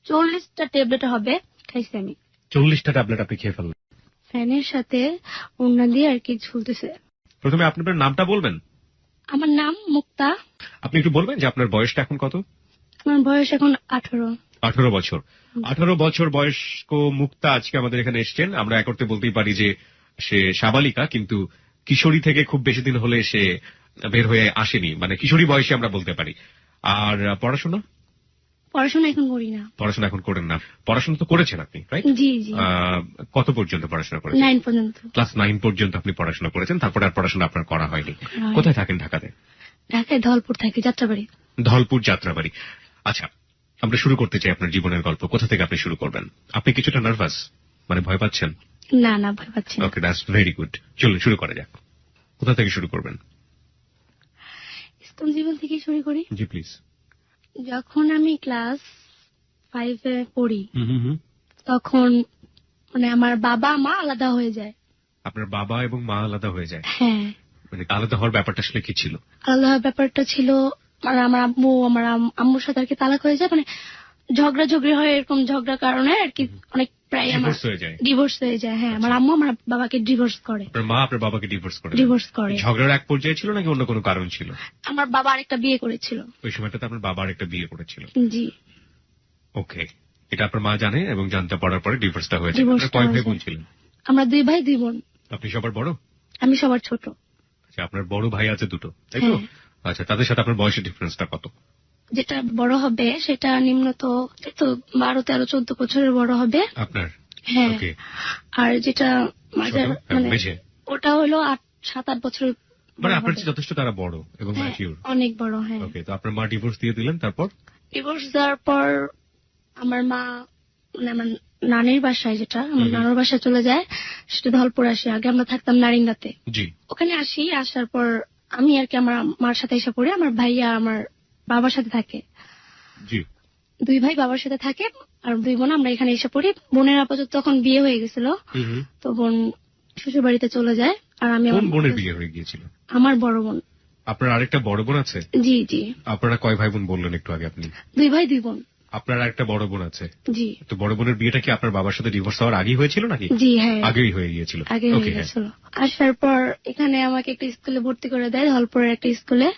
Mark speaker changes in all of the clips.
Speaker 1: 40টা tablet হবে খাইছি আমি।
Speaker 2: 40টা ট্যাবলেট আপনি খেয়ে ফেললেন
Speaker 1: ফ্যানের সাথে ওড়না দিয়ে আর কি ঝুলতেছে।
Speaker 2: প্রথমে আপনার নামটা বলবেন?
Speaker 1: আমার নাম মুক্তা।
Speaker 2: আপনি একটু বলবেন যে আপনার বয়সটা এখন কত?
Speaker 1: আমার বয়স এখন 18।
Speaker 2: 18 বছর। 18 বছর বয়স্ক মুক্তা আজকে আমাদের এখানে এসেছেন। আমরা এক অর্থে বলতেই পারি যে সে সাবালিকা, কিন্তু কিশোরী থেকে খুব বেশি দিন হলে সে বের হয়ে আসেনি, মানে কিশোরী বয়সে আমরা বলতে পারি। আর পড়াশোনা
Speaker 1: এখন করি না।
Speaker 2: পড়াশোনা এখন করেন না? পড়াশোনা তো করেছেন আপনি, রাইট?
Speaker 1: জি জি।
Speaker 2: কত পর্যন্ত পড়াশোনা করেছেন?
Speaker 1: 9 পর্যন্ত।
Speaker 2: ক্লাস 9 পর্যন্ত আপনি পড়াশোনা করেছেন, তারপর আর পড়াশোনা আপনার করা হয়নি। কোথায় থাকেন ঢাকাতে?
Speaker 1: ঢাকায় ধলপুর থাকি, যাত্রাবাড়ি।
Speaker 2: ধলপুর, যাত্রাবাড়ি। আচ্ছা, আমরা শুরু করতে চাই আপনার জীবনের গল্প। কোথা থেকে আপনি শুরু করবেন? আপনি কিছুটা নার্ভাস, মানে ভয় পাচ্ছেন?
Speaker 1: না না, ভয় পাচ্ছি না।
Speaker 2: ওকে, দ্যাটস ভেরি গুড। চলুন শুরু করা যাক। কোথা থেকে শুরু করবেন?
Speaker 1: স্কুল জীবন থেকে শুরু করি।
Speaker 2: জি প্লিজ।
Speaker 1: যখন আমি ক্লাস 5 এ পড়ি, তখন মানে আমার বাবা মা আলাদা হয়ে যায়।
Speaker 2: আপনার বাবা এবং মা আলাদা হয়ে যায়?
Speaker 1: হ্যাঁ।
Speaker 2: মানে আলাদা হওয়ার ব্যাপারটা আসলে কি ছিল?
Speaker 1: আলাদা হওয়ার ব্যাপারটা ছিল মানে আমার আম্মুর সাথে আর কি তালাক হয়ে যায়, মানে ঝগড়া হয়, এরকম ঝগড়ার কারণে আর কি অনেক প্রায় আমার ডিভোর্স হয়ে যায়। হ্যাঁ, আমার আম্মু আমার বাবাকে ডিভোর্স করে।
Speaker 2: আপনার মা আপনার বাবাকে ডিভোর্স করে? ঝগড়ার এক পর্যায়ে ছিল নাকি অন্য কোনো কারণ ছিল?
Speaker 1: আমার বাবা আরেকটা বিয়ে করেছিল ওই
Speaker 2: সময়টাতে। আপনার বাবা আরেকটা বিয়ে করেছিল?
Speaker 1: জি।
Speaker 2: ওকে, এটা আপনার মা জানে এবং জানতে পারার পরে ডিভোর্সটা হয়েছে। আপনার কয় ভাই বোন ছিলেন?
Speaker 1: আমরা 2 ভাই 2 বোন।
Speaker 2: আপনি সবার বড়?
Speaker 1: আমি সবার ছোট।
Speaker 2: আচ্ছা, আপনার বড় ভাই আছে 2টো, তাই তো? আচ্ছা, তাদের সাথে আপনার বয়সের ডিফারেন্সটা কত?
Speaker 1: যেটা বড় হবে সেটা নিম্নত 12, 13, 14 বছরের বড় হবে আপনার। হ্যাঁ। আর যেটা মাঝার মানে ওটা হলো 7-8 বছরের।
Speaker 2: মানে আপনার চেয়ে যথেষ্ট তারা বড় এবং ম্যাচিউর।
Speaker 1: অনেক বড়। হ্যাঁ।
Speaker 2: ওকে, তো আপনার মা ডিভোর্স দিয়ে দিলেন, তারপর?
Speaker 1: ডিভোর্স দেওয়ার পর আমার মা মানে আমার নানির বাসায়, যেটা আমার নানুর বাসায় চলে যায়, সেটা ধলপুর আসে। আগে আমরা থাকতাম নারিন্দাতে। জি। ওখানে আসি, আসার পর আমি আর কি আমার মার সাথে এসে পড়ি। আমার ভাইয়া আমার বাবার সাথে থাকে। জি। 2 ভাই বাবার সাথে থাকে আর 2 বোন আমরা এখানে এসে পড়ি। বোনের আপাতত তখন বিয়ে হয়ে গেছিল, তো বোন শ্বশুর বাড়িতে চলে যায়। আর আমি
Speaker 2: কোন বোনের বিয়ে হয়ে গিয়েছিল?
Speaker 1: আমার বড় বোন।
Speaker 2: আপনার আরেকটা বড় বোন আছে? জি জি। আপনারা কয় ভাই বোন বললেন একটু আগে আপনি?
Speaker 1: 2 ভাই 2 বোন।
Speaker 2: আপনার আরেকটা বড় বোন আছে? জি। তো বড় বোনের বিয়েটা কি আপনার বাবার সাথে ডিভোর্স হওয়ার আগেই হয়েছিল নাকি?
Speaker 1: জি হ্যাঁ,
Speaker 2: আগেই হয়ে গিয়েছিল।
Speaker 1: ওকে। আসার পর এখানে আমাকে একটা স্কুলে ভর্তি করে দেয়, ধলপুরের একটা স্কুলে।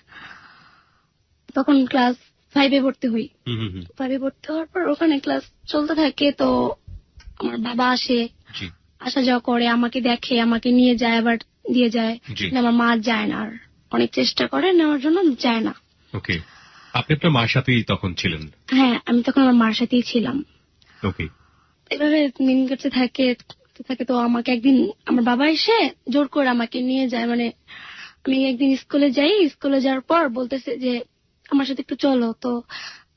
Speaker 1: তখন ক্লাস 5 এ ভর্তি হই। 5 এ ভর্তি হওয়ার পর ওখানে ক্লাস চলতে থাকে, তো আমার বাবা আসে, আসা যাওয়া করে, আমাকে দেখে, আমাকে নিয়ে যায়, আবার দিয়ে যায়। আমার মা যায় না, আর অনেক চেষ্টা করে নেওয়ার জন্য, যায় না।
Speaker 2: ওকে, আপনি আপনার মার সাথেই তখন ছিলেন?
Speaker 1: হ্যাঁ, আমি তখন আমার মার সাথেই ছিলাম। ওকে, এভাবে দিন কাটতে থাকে। তো আমাকে একদিন আমার বাবা এসে জোর করে আমাকে নিয়ে যায়। মানে আমি একদিন স্কুলে যাই, স্কুলে যাওয়ার পর বলতেছে যে আমার সাথে একটু চলো। তো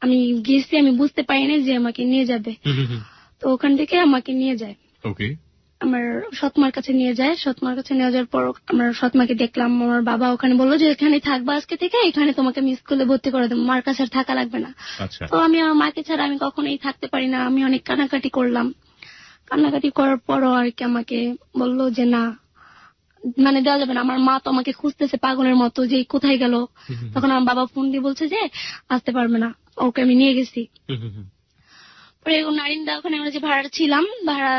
Speaker 1: আমি গেছি, আমি বুঝতে পারিনি যে আমাকে নিয়ে যাবে। তো ওখান থেকে আমাকে নিয়ে যায়। ওকে, আমার সৎমার কাছে নিয়ে যায়। সৎমার কাছে নিয়ে যাওয়ার পর আমার সৎমাকে দেখলাম। আমার বাবা ওখানে বললো যে এখানে থাকবা আজকে থেকে, এখানে তোমাকে আমি স্কুলে ভর্তি করে দেবো, মার কাছে আর থাকা লাগবে না। তো আমি আমার মাকে ছাড়া আমি কখনোই থাকতে পারি না। আমি অনেক কান্নাকাটি করলাম। কান্নাকাটি করার পরও আর কি আমাকে বললো যে না, মানে দেওয়া যাবে না। আমার মা তো আমাকে খুঁজতেছে পাগলের মতো যে কোথায় গেল। তখন আমার বাবা ফোন দিয়ে বলছে যে আসতে পারবে না, ওকে আমি নিয়ে গেছি। পরে নারিন্দা ওখানে আমরা যে ভাড়া ছিলাম, ভাড়া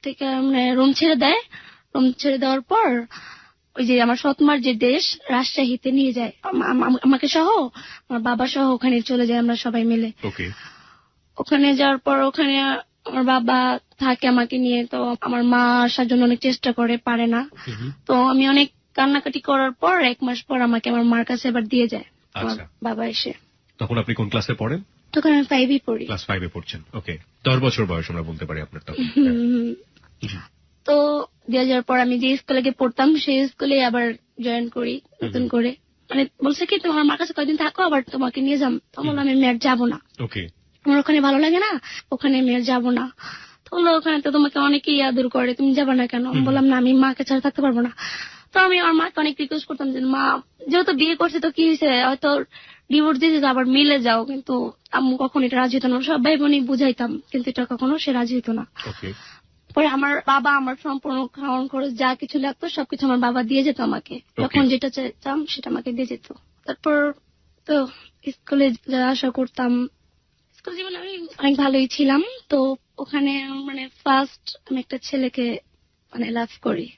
Speaker 1: থেকে মানে রুম ছেড়ে দেয়। রুম ছেড়ে দেওয়ার পর ওই যে আমার সৎমার যে দেশ, রাজশাহীতে নিয়ে যায় আমাকে সহ, আমার বাবা সহ ওখানে চলে যায় আমরা সবাই মিলে। ওখানে যাওয়ার পর ওখানে আমার বাবা থাকে আমাকে নিয়ে। তো আমার মা আসার জন্য অনেক চেষ্টা করে, পারে না। তো আমি অনেক কান্নাকাটি করার পর 1 মাস পর আমাকে আমার মার কাছে এবার দিয়ে যায় আমার বাবা এসে।
Speaker 2: তখন আপনি কোন ক্লাসে পড়েন?
Speaker 1: তখন আমি 5 এ পড়ি।
Speaker 2: ক্লাস 5 এ পড়ছেন। ওকে, 10 বছর বয়স আমরা বলতে পারি আপনার তখন।
Speaker 1: তো দিয়ে যাওয়ার পর আমি যে স্কুলে গিয়ে পড়তাম সেই স্কুলে আবার জয়েন করি নতুন করে। মানে বলছে কি তোমার মার কাছে কয়দিন থাকো, আবার তোমাকে নিয়ে যাম। তখন বললাম আমি আর যাবো না। ওকে, আমার ওখানে ভালো লাগে না, ওখানে আমি আর যাবো না। তখন ওখানে তো তোমাকে অনেকেই আদর করে, তুমি যাবা না কেন? বললাম না, আমি মাকে ছাড়া থাকতে পারবো না। তো আমি আমার মাকে অনেক রিকোয়েস্ট করতাম যে মা, যেহেতু বিয়ে করছে তো কি হয়েছে, হয়তো ডিভোর্স দিয়েছে, আবার মিলে যাও। কিন্তু আম্মু কখনো এটা রাজি হতো না। সব ভাই বোনই বুঝাইতাম, কিন্তু এটা কখনো সে রাজি হতো না। পরে আমার বাবা আমার সম্পূর্ণ খাওয়ান খরচ যা কিছু লাগতো সবকিছু আমার বাবা দিয়ে যেত আমাকে। যখন যেটা চাইতাম সেটা আমাকে দিয়ে যেত। তারপর তো স্কুলে যাওয়া আসা করতাম। স্কুল জীবনে আমি অনেক ভালোই ছিলাম। তো ওখানে মানে ফার্স্ট আমি একটা ছেলেকে মানে লাভ করি।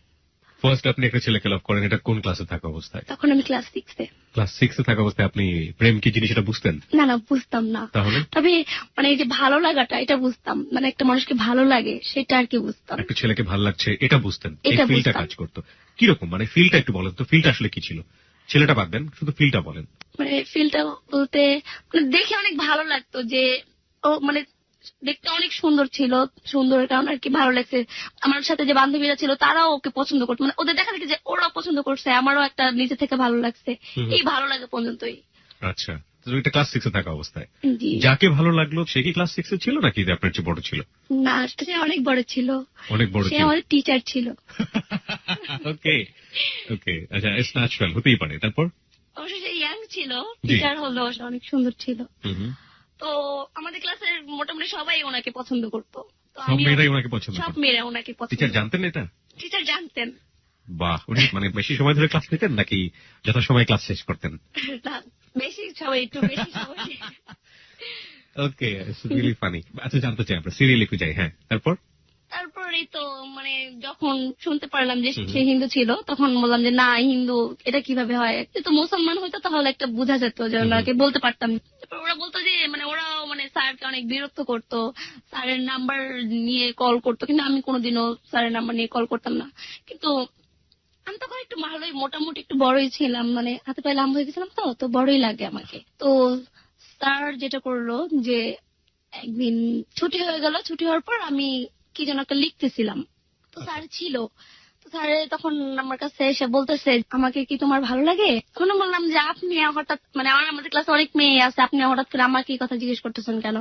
Speaker 2: ফার্স্ট আপনি একটা ছেলেকে লাভ করেন, এটা কোন ক্লাসে থাকা অবস্থায়?
Speaker 1: তখন আমি ক্লাস 6-এ।
Speaker 2: ক্লাস 6 থাকা অবস্থায় আপনি প্রেম কি জিনিস এটা বুঝতেন?
Speaker 1: না না, বুঝতাম না।
Speaker 2: তাহলে
Speaker 1: তবে মানে এই যে ভালো লাগাটা এটা বুঝতাম, মানে একটা মানুষকে ভালো লাগে সেটা আর কি বুঝতাম।
Speaker 2: একটা ছেলেকে ভালো লাগছে এটা বুঝতেন, এই
Speaker 1: এটা
Speaker 2: ফিলটা
Speaker 1: বুঝতাম।
Speaker 2: কাজ করতো কিরকম, মানে ফিলটা একটু বলেন তো, ফিলটা আসলে কি ছিল? ছেলেটা বাদ দেন, শুধু ফিলটা বলেন।
Speaker 1: মানে ফিলটা বলতে মানে দেখে অনেক ভালো লাগতো যে ও মানে দেখতে অনেক সুন্দর ছিল, সুন্দরের কারণে আর কি ভালো লাগছে। আমার সাথে যে বান্ধবীরা ছিল তারাও ওকে পছন্দ করতো, মানে ওদের দেখা দেখি যে ওরাও পছন্দ করছে, আমারও একটা নিজে থেকে ভালো লাগছে। এই ভালো লাগে পর্যন্তই।
Speaker 2: আচ্ছা, তো এটা ক্লাস 6 থাকা অবস্থায়
Speaker 1: জি।
Speaker 2: যাকে ভালো লাগলো সে কি ক্লাস 6 ছিল নাকি আপনার চেয়ে বড় ছিল?
Speaker 1: না, সে অনেক বড় ছিল।
Speaker 2: অনেক বড়
Speaker 1: সে
Speaker 2: ছিল।
Speaker 1: আমাদের টিচার ছিল।
Speaker 2: ওকে ওকে, আচ্ছা, ইটস ন্যাচারাল, হতেই পারে। তারপর
Speaker 1: অবশ্য সে ইয়াং ছিল, টিচার হলো, সে অনেক সুন্দর ছিল। তো আমাদের ক্লাসের মোটামুটি সবাই ওনাকে পছন্দ করতো। তো
Speaker 2: সব মেয়েরাই ওনাকে পছন্দ
Speaker 1: সব
Speaker 2: করতো?
Speaker 1: মেয়েরা ওনাকে পছন্দ।
Speaker 2: টিচার জানতেন এটা?
Speaker 1: টিচার জানতেন।
Speaker 2: বাহ, উনি মানে বেশি সময় ধরে ক্লাস নিতেন নাকি যথাসময়ে ক্লাস শেষ করতেন?
Speaker 1: না, বেশি সবাই একটু বেশি সময়।
Speaker 2: ওকে, ইটস রিয়েলি ফানি। আচ্ছা, জানতে চাই, আমরা সিরিয়াল একটু যাই। হ্যাঁ, তারপর?
Speaker 1: তারপরেই তো মানে যখন শুনতে পারলাম যে সে হিন্দু ছিল, তখন বললাম যে না, হিন্দু এটা কিভাবে হয়, তো মুসলমান হইতো তাহলে একটা বোঝা যেত, যে ওনাকে বলতে পারতাম। তারপর ওরা বলতো যে মানে ওরাও মানে স্যারকে অনেক বিরক্ত করতো, স্যারের নাম্বার নিয়ে কল করতো, কিন্তু আমি কোনোদিনও স্যারের নাম্বার নিয়ে কল করতাম না। কিন্তু আমি তখন একটু ভালোই মোটামুটি একটু বড়ই ছিলাম, মানে হাতে পায়ে লম্বা হয়ে গেছিলাম, তো বড়ই লাগে আমাকে। তো স্যার যেটা করলো যে একদিন ছুটি হয়ে গেল, ছুটি হওয়ার পর আমি কি যেন একটা লিখতেছিলাম, তো স্যার ছিল। তো স্যার তখন আমার কাছে এসে বলতেছে, আমাকে কি তোমার ভালো লাগে? তখন আমি বললাম যে আপনি হঠাৎ, মানে আমাদের ক্লাসে অনেক মেয়ে আছে, আপনি হঠাৎ করে আমাকে এই কথা জিজ্ঞেস করতেছেন কেন?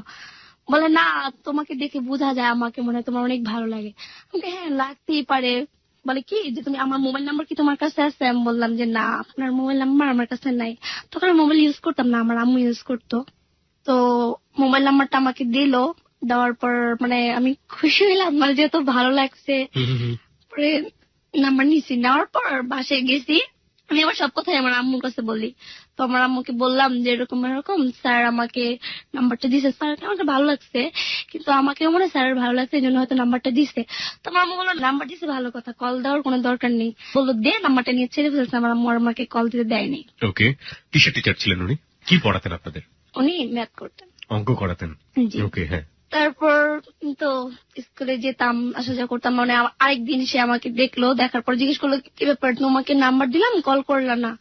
Speaker 1: বলে না, তোমাকে দেখে বোঝা যায় আমাকে মনে হয় তোমার অনেক ভালো লাগে। আমাকে হ্যাঁ লাগতেই পারে। বলে কি যে তুমি আমার মোবাইল নাম্বার কি তোমার কাছে আছে? আমি বললাম যে না, আপনার মোবাইল নাম্বার আমার কাছে নাই। তখন আমি মোবাইল ইউজ করতাম না, আমার আম্মু ইউজ করতো। তো মোবাইল নাম্বারটা আমাকে দিল, দেওয়ার পর মানে আমি খুশি হইলাম, মানে যেহেতু ভালো লাগছে। পরে নাম্বার নিছি, নেওয়ার পর বাসায় গেছি। আমি আমার সব কথাই আমার আম্মুর কাছে বলি। তো আমার আম্মুকে বললাম যে এরকম এরকম স্যার আমাকে নাম্বারটা দিছে, স্যার আমাকে ভালো লাগছে, কিন্তু আমাকে মনে হয় স্যারের ভালো লাগছে, এই জন্য হয়তো নাম্বারটা দিছে। তো আমার আম্মু বললো নাম্বার দিছে ভালো কথা, কল দেওয়ার কোনো দরকার নেই। বললো দে, নাম্বারটা নিয়ে ছেড়ে ফেলছে। আমার আম্মু আর আমাকে কল দিতে দেয়নি।
Speaker 2: ওকে, কিসের টিচার ছিলেন উনি? কি পড়াতেন আপনাদের?
Speaker 1: উনি ম্যাথ করতেন।
Speaker 2: অঙ্ক করাতেন? ওকে, হ্যাঁ।
Speaker 1: তারপর তো স্কুলে যেতাম, আসা যাওয়া করতাম। মানে আরেকদিন সে আমাকে দেখলো, দেখার পর জিজ্ঞেস করলো কি ব্যাপার, তোমাকে নাম্বার দিলাম কল করলাম না?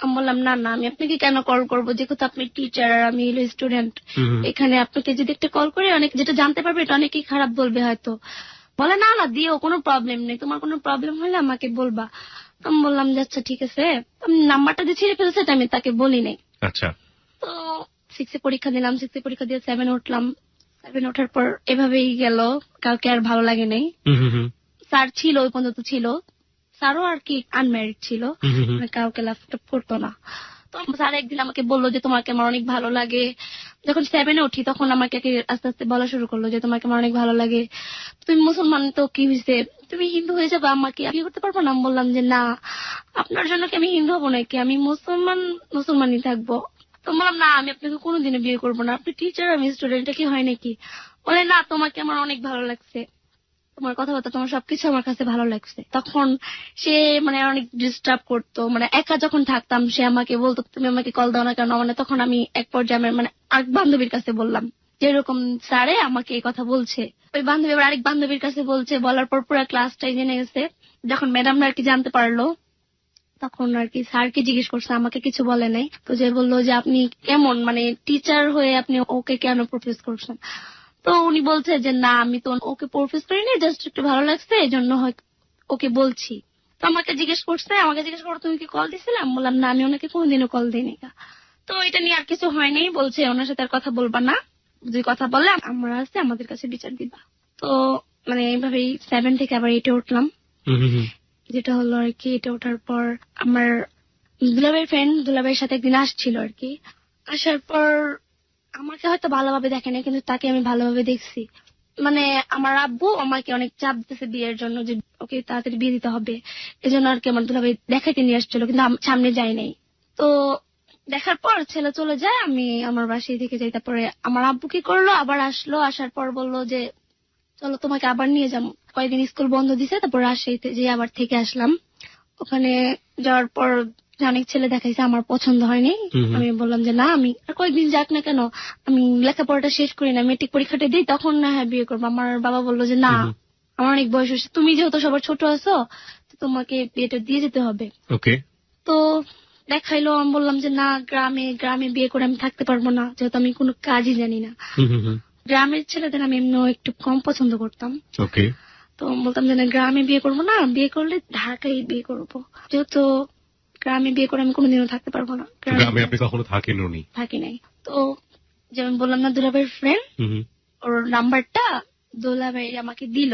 Speaker 1: আমি বললাম না না, আমি আপনাকে কেন কল করবো, যেহেতু আপনি টিচার আর আমি হলো স্টুডেন্ট, এখানে আপনাকে যদি একটা কল করে অনেক যেটা জানতে পারবে এটা অনেকেই খারাপ বলবে হয়তো। বলে না না, দিও, কোনো প্রবলেম নেই, তোমার কোনো প্রবলেম হলে আমাকে বলবা। আমি বললাম যে আচ্ছা ঠিক আছে। আমি নাম্বারটা দিয়ে ছিঁড়ে ফেলছে, এটা আমি তাকে বলি নাই।
Speaker 2: আচ্ছা।
Speaker 1: তো 6 পরীক্ষা দিলাম, 6 পরীক্ষা দিয়ে 7 উঠলাম। 7 ওঠার পর এভাবেই গেল, কাউকে আর ভালো লাগে নাই। স্যার ছিল, ওই পর্যন্ত ছিল, স্যারও আর কি আনম্যারিড ছিল, মানে কাউকে ল্যাপটপ করতো না। তো স্যার একদিন আমাকে বললো যে তোমাকে আমার অনেক ভালো লাগে। যখন 7 উঠি তখন আমাকে আস্তে আস্তে বলা শুরু করলো যে তোমাকে আমার অনেক ভালো লাগে, তুমি মুসলমান তো কি হয়েছে, তুমি হিন্দু হয়ে যাবে, আমাকে বিয়ে করতে পারবো না? আমি বললাম যে না, আপনার জন্য কি আমি হিন্দু হবো নাকি, আমি মুসলমানই থাকবো। তো বললাম না, আমি আপনাকে কোনোদিনও বিয়ে করবো না, আপনি টিচার আমি স্টুডেন্ট, কি হয় নাকি? বলে না, তোমাকে আমার অনেক ভালো লাগছে, তোমার কথাবার্তা, তোমার সবকিছু আমার কাছে ভালো লাগছে। তখন সে মানে অনেক ডিস্টার্ব করতো, মানে একা যখন থাকতাম সে আমাকে বলতো তুমি আমাকে কল দাও না কেন? মানে তখন আমি এক পর্যায়ে মানে আরেক বান্ধবীর কাছে বললাম যে এরকম স্যারে আমাকে এই কথা বলছে। ওই বান্ধবী আবার আরেক বান্ধবীর কাছে বলছে, বলার পর পুরো ক্লাসটাই জেনে গেছে। যখন ম্যাডামরা আর কি জানতে পারলো, তখন আর কি স্যারকে জিজ্ঞেস করছে, আমাকে কিছু বলে নাই। তো যে বললো যে আপনি কেমন, মানে টিচার হয়ে আপনি ওকে কেন প্রপোজ করছেন? তো উনি বলছে যে না, আমি তো ওকে প্রপোজ করিনি, জাস্ট একটু ভালো লাগছে এই জন্য ওকে বলছি। তো আমাকে জিজ্ঞেস করো তুমি কি কল দিছিলে? আমি বললাম না, আমি ওনাকে কোনোদিনও কল দিইনি। তো এটা নিয়ে আর কিছু হয়নি, বলছে ওনার সাথে আর কথা বলবা না, যদি কথা বলে আমরা আছে আমাদের কাছে বিচার দিবা। তো মানে এইভাবেই 7 থেকে আবার 8 উঠলাম। যেটা হলো আর কি, এটা ওঠার পর আমার দুলাভাইয়ের সাথে একদিন আসছিল আর কি। আসার পর আমাকে হয়তো ভালোভাবে দেখে না, কিন্তু তাকে আমি ভালোভাবে দেখছি। মানে আমার আব্বু আমাকে অনেক চাপ দিতেছে বিয়ের জন্য, যে ওকে তাড়াতাড়ি বিয়ে দিতে হবে, এজন্য আর কি আমার দুলাভাই দেখাইতে নিয়ে আসছিল, কিন্তু সামনে যাই নাই। তো দেখার পর ছেলে চলে যায়, আমি আমার বাসায় থেকে যাই। তারপরে আমার আব্বু কি করলো, আবার আসলো, আসার পর বললো যে চলো তোমাকে আবার নিয়ে যাবো। কয়েকদিন স্কুল বন্ধ দিছে, তারপর রাজশাহীতে যে আবার থেকে আসলাম। ওখানে যাওয়ার পর অনেক ছেলে দেখাইছে, আমার পছন্দ হয়নি। আমি বললাম যে না, আমি আর কয়েকদিন যাক না কেন, আমি লেখাপড়াটা শেষ করি না, মেট্রিক পরীক্ষাটা দিই, তখন না হয় বিয়ে করবো। আমার বাবা বললো যে না, আমার অনেক বয়স হয়েছে, তুমি যেহেতু সবার ছোট আছো, তোমাকে বিয়েটা দিয়ে যেতে হবে।
Speaker 2: ওকে।
Speaker 1: তো দেখাইলো, আমি বললাম যে না, গ্রামে গ্রামে বিয়ে করে আমি থাকতে পারবো না, যেহেতু আমি কোনো কাজই জানি না। গ্রামের ছেলেদের আমি এমনিও একটু কম পছন্দ করতাম।
Speaker 2: ওকে।
Speaker 1: তো বলতাম যে না, গ্রামে বিয়ে করবো না, বিয়ে করলে ঢাকায় বিয়ে করবো, যেহেতু গ্রামে বিয়ে করে আমি কোনোদিনও থাকতে পারবো না।
Speaker 2: গ্রামে আপনি কখনো থাকেননি?
Speaker 1: থাকি নাই। তো যেমন বললাম না, দুলাভাইয়ের ফ্রেন্ড, ওর নাম্বারটা দুলাভাই আমাকে দিল।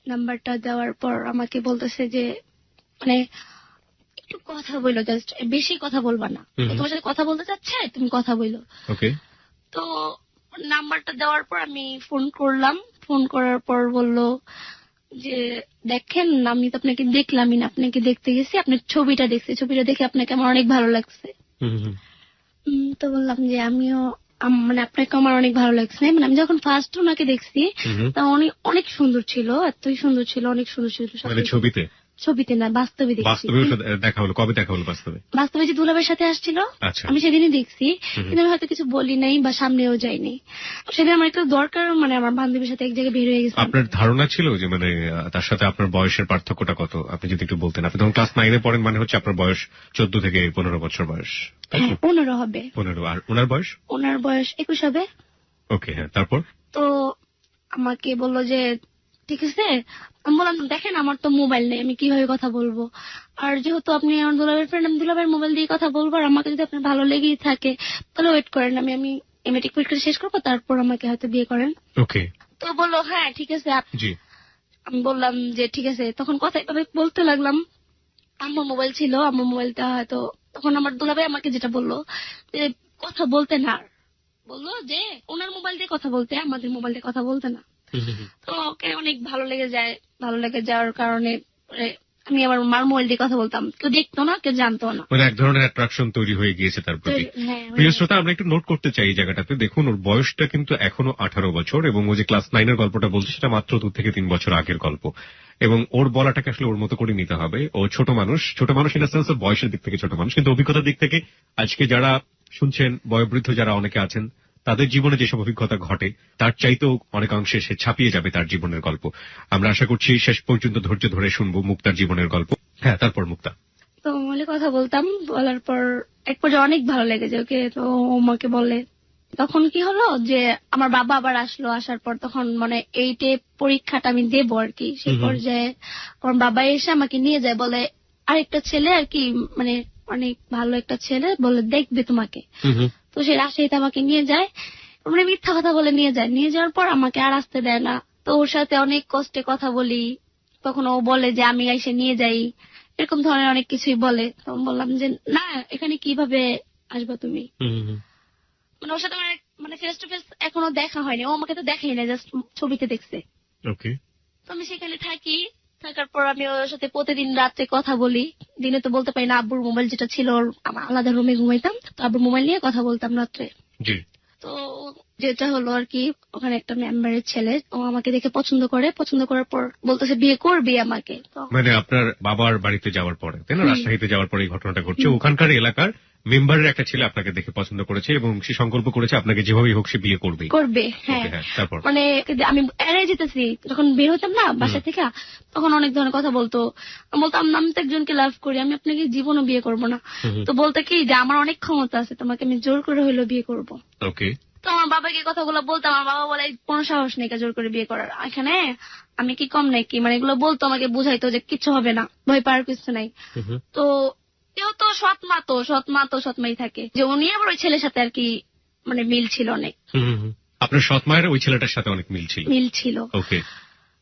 Speaker 1: নাম্বারটা দেওয়ার পর আমাকে বলতেছে যে মানে একটু কথা বইলো, জাস্ট বেশি কথা বলবা না, তোমার সাথে কথা বলতে চাচ্ছে, তুমি কথা বইলো।
Speaker 2: ওকে।
Speaker 1: তো নাম্বারটা দেওয়ার পর আমি ফোন করলাম। ফোন করার পর বললো যে দেখেন, আমি তো আপনাকে দেখলামই না, আপনাকে দেখতে গেছি, আপনার ছবিটা দেখছি, ছবিটা দেখে আপনাকে আমার অনেক ভালো লাগছে। তো বললাম যে আমিও মানে আপনাকে আমার অনেক ভালো লাগছে। মানে আমি যখন ফার্স্ট ওনাকে দেখছি, তা উনি অনেক সুন্দর ছিল, এতই সুন্দর ছিল, অনেক সুন্দর ছিল।
Speaker 2: ছবিতে? ছবিতে
Speaker 1: না, বাস্তবে দেখছি।
Speaker 2: বাস্তবে দেখা হলো? কবে দেখা হলো বাস্তবে?
Speaker 1: বাস্তবে যে দুলাভাইয়ের সাথে আসছিল, আমি সেদিনই দেখছি, কিন্তু আমি হয়তো কিছু বলি নাই বা সামনেও যাইনি। সেদিন আমার একটু দরকার, মানে আমার বান্ধবীর সাথে এক জায়গায় বের হয়ে গেছে।
Speaker 2: আপনার ধারণা ছিল যে মানে তার সাথে আপনার বয়সের পার্থক্যটা কত? আপনি যদি একটু বলতেন। আপনি তখন ক্লাস 9-এ পড়েন, মানে হচ্ছে আপনার বয়স 14 থেকে 15 বছর বয়স।
Speaker 1: হ্যাঁ, 15 হবে।
Speaker 2: 15। আর ওনার বয়স?
Speaker 1: ওনার বয়স 21 হবে।
Speaker 2: ওকে, হ্যাঁ। তারপর?
Speaker 1: তো আমাকে বললো যে ঠিক আছে। আমি বললাম দেখেন, আমার তো মোবাইল নেই, আমি কিভাবে কথা বলবো, আর যেহেতু আপনি আমার দুলাভাইয়ের ফ্রেন্ড, আমি দুলাভাইয়ের মোবাইল দিয়ে কথা বলবো, আর আমাকে যদি আপনার ভালো লেগেই থাকে তাহলে ওয়েট করেন, আমি মেট্রিক পরীক্ষা শেষ করবো, তারপর আমাকে হয়তো বিয়ে করেন।
Speaker 2: ওকে।
Speaker 1: তো বললো হ্যাঁ ঠিক আছে।
Speaker 2: জি।
Speaker 1: আমি বললাম যে ঠিক আছে। তখন কথা এভাবে বলতে লাগলাম। আমার মোবাইল ছিল, আমার মোবাইলটা হয়তো তখন আমার দুলাভাই আমাকে যেটা বললো যে কথা বলতে না, বললো যে ওনার মোবাইল দিয়ে কথা বলতে, আমাদের মোবাইল দিয়ে কথা বলতে না। তো ওকে অনেক ভালো লেগে যায়। ভালো লেগে যাওয়ার কারণে আমি আবার মার মোবাইল দিয়ে কথা বলতাম, কেউ দেখতো না, কেউ জানতো না,
Speaker 2: মানে এক ধরনের অ্যাট্রাকশন তৈরি হয়ে গিয়েছে তার প্রতি। প্রিয় শ্রোতা, আমরা একটু নোট করতে চাই এই জায়গাটাতে। দেখুন, ওর বয়সটা কিন্তু এখনো 18 বছর, এবং ও যে ক্লাস 9-এর গল্পটা বলছে সেটা মাত্র 2 থেকে 3 বছর আগের গল্প। এবং ওর বলাটাকে আসলে ওর মতো করে নিতে হবে। ও ছোট মানুষ ইন দ্য সেন্স, ওর বয়সের দিক থেকে ছোট মানুষ, কিন্তু অভিজ্ঞতার দিক থেকে আজকে যারা শুনছেন, বয়োবৃদ্ধ যারা অনেকে আছেন, তাদের জীবনে যেসব অভিজ্ঞতা ঘটে তার চাইতেও অনেকাংশে সে ছাপিয়ে যাবে তার জীবনের গল্প। আমরা আশা করছি শেষ পর্যন্ত ধৈর্য ধরে শুনবো মুক্তার জীবনের গল্প। হ্যাঁ, তারপর মুক্তা।
Speaker 1: তো মোবাইলে কথা বলতাম, বলার পর এক পর্যায়ে অনেক ভালো লেগেছে ওকে। তো ও আমাকে বলে, তখন কি হলো যে আমার বাবা আবার আসলো। আসার পর তখন মানে 8-এ পরীক্ষাটা আমি দেবো আর কি, সেই পর্যায়ে আমার বাবা এসে আমাকে নিয়ে যায়, বলে আরেকটা ছেলে আর কি, মানে অনেক ভালো একটা ছেলে, বলে দেখবে তোমাকে। তো সে রাজশাহীতে আমাকে নিয়ে যায়, মানে মিথ্যা কথা বলে নিয়ে যায়। নিয়ে যাওয়ার পর আমাকে আর আসতে দেয় না। তো ওর সাথে অনেক কষ্টে কথা বলি, তখন ও বলে যে আমি এসে নিয়ে যাই, এরকম ধরনের অনেক কিছুই বলে। তো বললাম যে না, এখানে কিভাবে আসবা তুমি। মানে ওর সাথে মানে ফেস টু ফেস এখনো দেখা হয়নি, ও আমাকে তো দেখাই না, জাস্ট ছবিতে দেখছে।
Speaker 2: ওকে।
Speaker 1: তো আমি সেখানে থাকি, থাকার পর আমি ওর সাথে প্রতিদিন রাত্রে কথা বলি। দিনে তো বলতে পারি না, আব্বুর মোবাইল যেটা ছিল, আমার আলাদা রুমে ঘুমাইতাম, তো আব্বুর মোবাইল নিয়ে কথা বলতাম রাত্রে।
Speaker 2: জি।
Speaker 1: তো যেটা হলো আর কি, ওখানে একটা মেম্বারের ছেলে, ও আমাকে দেখে পছন্দ করে, পছন্দ করার পর বলতেছে বিয়ে করবি আমাকে।
Speaker 2: মানে আপনার বাবার বাড়িতে যাওয়ার পরে, তাই না, রাজশাহীতে যাওয়ার পরে এই ঘটনাটা ঘটছে। ওখানকার এলাকার মেম্বারের একটা ছেলে আপনাকে দেখে পছন্দ করেছে এবং সে সংকল্প করেছে আপনাকে যেভাবেই হোক সে বিয়ে করবে। হ্যাঁ। তারপর
Speaker 1: মানে আমি এড়িয়ে যেতেছি, যখন বের হতাম না বাসা থেকে, তখন অনেক ধরনের কথা বলতো। বলতাম আমি তো একজনকে লাভ করি, আমি আপনাকে জীবনও বিয়ে করবো না। তো বলতে কি যে আমার অনেক ক্ষমতা আছে, তোমাকে আমি জোর করে হইলেও বিয়ে করবো।
Speaker 2: ওকে।
Speaker 1: তো আমার বাবাকে কথাগুলো বলতাম, আমার বাবা বলে কোনো সাহস নেই জোর করে বিয়ে করার, এখানে আমি কি কম নাকি, মানে এগুলো বলতো, আমাকে বুঝাইতো যে কিছু হবে না, ভয় পাওয়ার কিছু নাই। তো কেউ তো সৎ মাই থাকে, যে উনি আবার ওই ছেলের সাথে আর কি মানে মিল ছিল অনেক।
Speaker 2: আপনার সৎ মায়ের ওই ছেলেটার সাথে অনেক মিল ছিল। ওকে।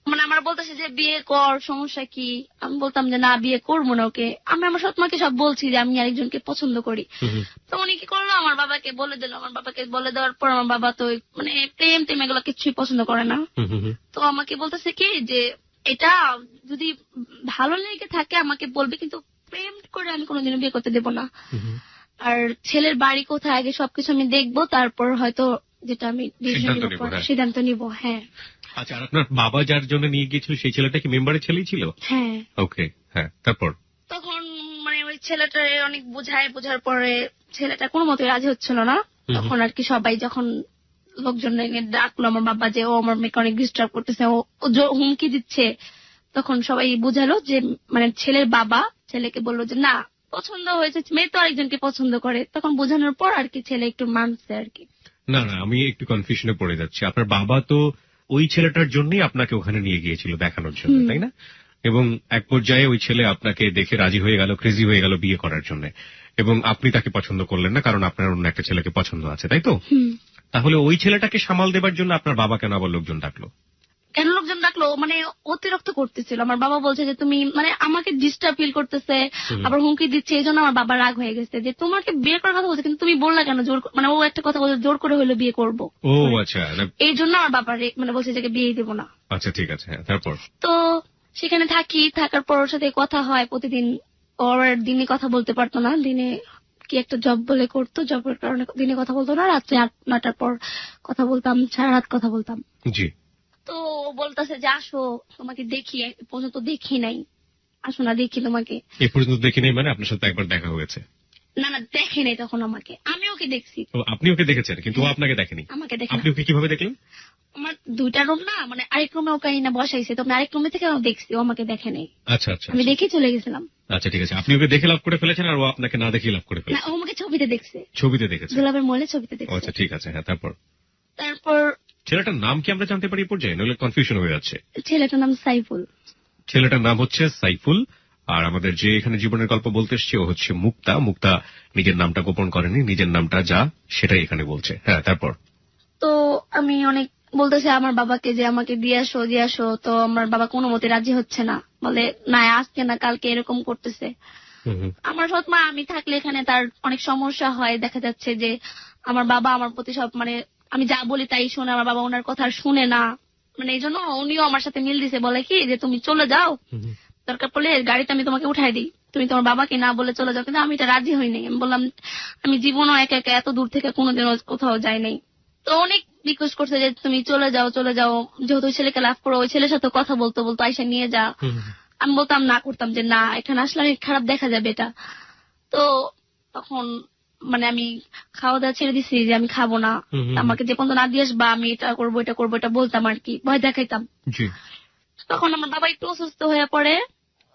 Speaker 1: মানে আমার বলতেছে যে বিয়ে কর, সমস্যা কি। আমি বলতাম যে না, বিয়ে করবো না ওকে। আমি আমার সৎ মাকে সব বলছি যে আমি আরেকজনকে পছন্দ করি। তো উনি কি করলো, আমার বাবাকে বলে দিল। আমার বাবাকে বলে দেওয়ার পর আমার বাবা তো মানে প্রেম এগুলো কিছুই পছন্দ করে না। তো আমাকে বলতেছে কি যে এটা যদি ভালো লেগে থাকে আমাকে বলবে, কিন্তু প্রেম করে আমি কোনোদিনও বিয়ে করতে দেবো না। আর ছেলের বাড়ি কোথায় আগে সবকিছু আমি দেখবো, তারপর হয়তো যেটা আমি সিদ্ধান্ত নিব। হ্যাঁ।
Speaker 2: আচ্ছা, আর আপনার বাবা যার জন্য নিয়ে গিয়েছিল সেই ছেলেটা কি মেম্বারের ছেলেই ছিল?
Speaker 1: হ্যাঁ।
Speaker 2: ওকে, হ্যাঁ, তারপর?
Speaker 1: তখন মানে ওই ছেলেটারে অনেক বোঝার পরে ছেলেটা কোনো মতে রাজি হচ্ছিল না। তখন আর কি সবাই যখন লোকজন এনে ডাকলো আমার বাবা যে ও আমার মেয়েকে অনেক ডিস্টার্ব করতেছে, ও হুমকি দিচ্ছে, তখন সবাই বুঝালো যে মানে ছেলের বাবা ছেলেকে বললো যে না, পছন্দ হয়েছে, মেয়ে তো আরেকজনকে পছন্দ করে। তখন বোঝানোর পর আর কি ছেলে একটু মানছে আর কি।
Speaker 2: না না, আমি একটু কনফিউশনে পড়ে যাচ্ছি। আপনার বাবা তো ওই ছেলেটার জন্যই আপনাকে ওখানে নিয়ে গিয়েছিল দেখানোর জন্য, তাই না? এবং এক পর্যায়ে ওই ছেলে আপনাকে দেখে রাজি হয়ে গেল, ক্রেজি হয়ে গেল বিয়ে করার জন্য, এবং আপনি তাকে পছন্দ করলেন না কারণ আপনার অন্য একটা ছেলেকে পছন্দ আছে, তাই তো? তাহলে ওই ছেলেটাকে সামাল দেবার জন্য আপনার বাবা কেন আবার লোকজন ডাকলো?
Speaker 1: কেন লোকজন ডাকলো মানে অতিরিক্ত করতেছিল। আমার বাবা বলছে যে তুমি মানে আমাকে ডিস্টার্ব ফিল করতেছে, আবার হুমকি দিচ্ছে, এই জন্য আমার বাবা রাগ হয়ে গেছে যে তোমাকে বিয়ে করার কথা বলছে কিন্তু তুমি বললা কেন জোর, মানে ও একটা কথা বলছে জোর করে হইলো বিয়ে করবো।
Speaker 2: ও আচ্ছা,
Speaker 1: এই জন্য আমার বাবা মানে বলছে যে বিয়ে দেবো না।
Speaker 2: আচ্ছা ঠিক আছে, হ্যাঁ, তারপর?
Speaker 1: তো সেখানে থাকার পর ওর সাথে কথা হয় প্রতিদিন। ওর দিনে কথা বলতে পারতো না, দিনে কি একটা জব বলে করতো, জবের কারণে দিনে কথা বলতো না, রাত্রে 8-9টার পর কথা বলতাম, সারা রাত কথা বলতাম।
Speaker 2: জি।
Speaker 1: তো বলতেছে যে আসো তোমাকে দেখি, পর্যন্ত দেখি নাই, আসো না দেখি তোমাকে।
Speaker 2: এ পর্যন্ত দেখি নাই মানে আপনার সাথে একবার দেখা হয়েছে?
Speaker 1: না না, দেখে নাই তখন আমাকে, আমি ওকে দেখছি।
Speaker 2: আপনি ওকে দেখেছেন কিন্তু ও আপনাকে দেখেনি?
Speaker 1: আমাকে দেখে।
Speaker 2: আপনি ওকে কিভাবে দেখলেন?
Speaker 1: আমার 2টা রুম না, মানে আরেক রুমে ওকে না বসাইছে, তো আমি আরেক রুমে থেকে দেখছি, ও আমাকে দেখে নাই।
Speaker 2: আচ্ছা আচ্ছা,
Speaker 1: আমি দেখে চলে গেছিলাম।
Speaker 2: আচ্ছা ঠিক আছে, আপনি ওকে দেখে লাভ করে ফেলেছেন আর ও আপনাকে না দেখে লাভ করে
Speaker 1: না,
Speaker 2: ফেলেছে?
Speaker 1: ও আমাকে ছবিতে দেখছে।
Speaker 2: ছবিতে দেখেছে?
Speaker 1: গোলাপের মোলে ছবিতে দেখছে।
Speaker 2: আচ্ছা ঠিক আছে, হ্যাঁ, তারপর?
Speaker 1: তারপর
Speaker 2: ছেলেটার নাম কি আমরা জানতে পারি এই পর্যায়ে, নইলে কনফিউশন হয়ে যাচ্ছে।
Speaker 1: ছেলেটার নাম সাইফুল।
Speaker 2: ছেলেটার নাম হচ্ছে সাইফুল। আর আমাদের যে এখানে জীবনের গল্প বলতে এসছে ও হচ্ছে মুক্তা। মুক্তা নিজের নামটা গোপন করেনি, নিজের নামটা যা সেটাই এখানে বলছে। হ্যাঁ, তারপর?
Speaker 1: তো আমি অনেক বলতেছে আমার বাবাকে যে আমাকে দিয়ে আসো, তো আমার বাবা কোনো মতে রাজি হচ্ছে না, বলে না আজকে না কালকে এরকম করতেছে। আমার সৎ মা আমি থাকলে এখানে তার অনেক সমস্যা হয়, দেখা যাচ্ছে যে আমার বাবা আমার প্রতি সব মানে আমি যা বলি তাই শোনে, আমার বাবা ওনার কথা শুনে না, মানে এই জন্য উনিও আমার সাথে মিল দিছে, বলে কি যে তুমি চলে যাও, দরকার পড়লে গাড়িতে আমি তোমাকে উঠাই দিই, তুমি তোমার বাবাকে না বলে চলে যাও। কিন্তু আমি এটা রাজি হইনি। আমি বললাম আমি জীবনও একা একা এত দূর থেকে কোনোদিনও কোথাও যাই নাই। তো অনেক রিকোয়েস্ট করছে যে তুমি চলে যাও, যেহেতু ওই ছেলেকে লাভ করো, ওই ছেলের সাথে কথা বলতো আইসা নিয়ে যা। আমি বলতাম না, করতাম যে না, এখানে আসলে আমি খারাপ দেখা যাবে এটা। তো তখন মানে আমি খাওয়া দাওয়া ছেড়ে দিছি যে আমি খাবো না, আমাকে যে পর্যন্ত না দিয়ে আসবা আমি এটা করবো এটা বলতাম আর কি, ভয় দেখাইতাম। তখন আমার বাবা একটু অসুস্থ হয়ে পড়ে।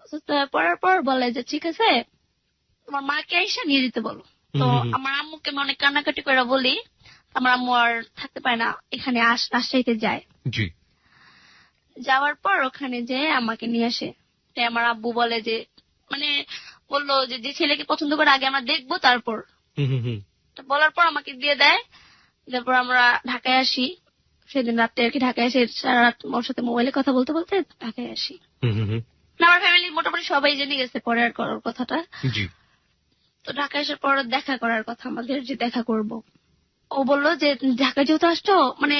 Speaker 1: অসুস্থ হয়ে পড়ার পর বলে যে ঠিক আছে তোমার মাকে আইসা নিয়ে যেতে বলো। তো আমার আম্মুকে আমি অনেক কান্নাকাটি করে বলি, আমার আম্মু আর থাকতে পারে না, এখানে রাজশাহীতে যায়। যাওয়ার পর ওখানে যে আমাকে নিয়ে আসে। তাই আমার আব্বু বলে যে মানে বললো যে ছেলেকে পছন্দ করে আগে আমরা দেখবো তারপর। বলার পর আমাকে দিয়ে দেয়। তারপর আমরা ঢাকায় আসি। সেদিন রাত্রে আর কি ঢাকায় এসে সারা রাত ওর সাথে মোবাইলে কথা বলতে বলতে ঢাকায় আসি। আমার ফ্যামিলি মোটামুটি সবাই জেনে গেছে পরে আর করার কথাটা। তো ঢাকায় আসার পর দেখা করার কথা আমাদের, যে দেখা করব। ও বললো যে ঢাকায় যেহেতু আসছো, মানে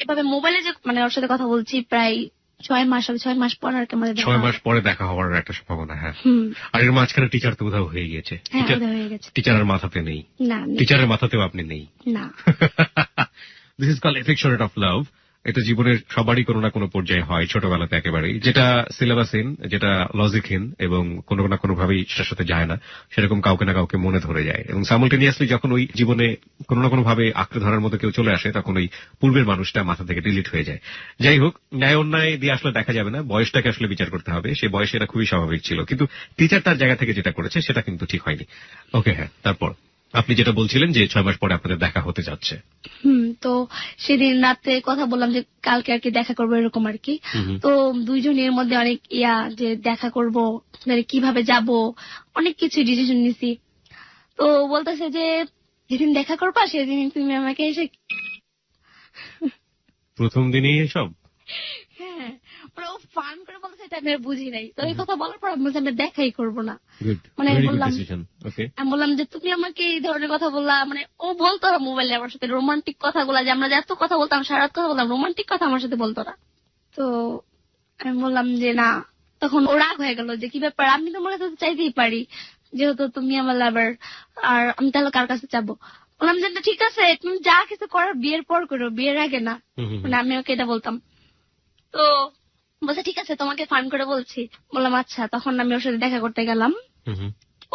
Speaker 1: এভাবে মোবাইলে যে মানে ওর সাথে কথা বলছি প্রায় 6 মাস হবে, 6 মাস পর আর কি আমাদের
Speaker 2: 6 মাস পরে দেখা হওয়ার একটা সম্ভাবনা। হ্যাঁ, আর এর মাঝখানে টিচার তো কোথাও হয়ে গিয়েছে। টিচারের মাথাতে নেই?
Speaker 1: না,
Speaker 2: টিচারের মাথাতেও আপনি নেই?
Speaker 1: না।
Speaker 2: This is called affectionate of love. এটা জীবনের সবারই কোনো না কোনো পর্যায়ে হয়, ছোটবেলাতে একেবারেই, যেটা সিলেবাসহীন, যেটা লজিকহীন এবং কোনো না কোনো ভাবেই সেটার সাথে যায় না, সেরকম কাউকে না কাউকে মনে ধরে যায়। এবং সাইমultaneously যখন ওই জীবনে কোনো না কোনো ভাবে আঁকড়ে ধরার মতো কেউ চলে আসে, তখন ওই পূর্বের মানুষটা মাথা থেকে ডিলিট হয়ে যায়। যাই হোক, ন্যায় অন্যায় দিয়ে আসলে দেখা যাবে না, বয়সটাকে আসলে বিচার করতে হবে। সেই বয়সে এটা খুবই স্বাভাবিক ছিল, কিন্তু টিচার তার জায়গা থেকে যেটা করেছে সেটা কিন্তু ঠিক হয়নি। ওকে, হ্যাঁ, তারপর আপনি যেটা বলছিলেন যে 6 মাস পরে আপনাদের দেখা হতে যাচ্ছে।
Speaker 1: তো সেদিন রাতে কথা বললাম যে কালকে আর কি দেখা করবো এরকম আর কি। তো দুইজনের মধ্যে অনেক যে দেখা করব, মানে কিভাবে যাব, অনেক কিছু ডিসিশন নিছি। তো বলতেছে যে যেদিন দেখা করবা সেদিন তুমি আমাকে এসে।
Speaker 2: প্রথম দিনই এসব?
Speaker 1: হ্যাঁ, ও ফান করে বলতেছে, এটা আমি বুঝি নাই। তো এই কথা বলার পর আমি বলছি আমরা দেখাই করবো না। মানে আমি বললাম যে তুমি আমাকে এই ধরনের কথা বললা, মানে ও বলতো না মোবাইলে আমার সাথে রোমান্টিক কথাগুলা, যে আমরা এত কথা বলতাম, সারা রাত কথা বলতাম, রোমান্টিক কথা আমার সাথে বলতো না। তো আমি বললাম যে না, তখন ও রাগ হয়ে গেল যে কি ব্যাপার, আমি তোমার কাছে চাইতেই পারি, যেহেতু তুমি আমার লাভার, আর আমি তাহলে কার কাছে যাবো? বললাম যে না, ঠিক আছে, তুমি যা কিছু করো বিয়ের পর করো, বিয়ের আগে না। মানে আমি ওকে এটা বলতাম। তো বলছে ঠিক আছে, তোমাকে ফান করে বলছি। বললাম আচ্ছা। তখন আমি ওর সাথে দেখা করতে গেলাম।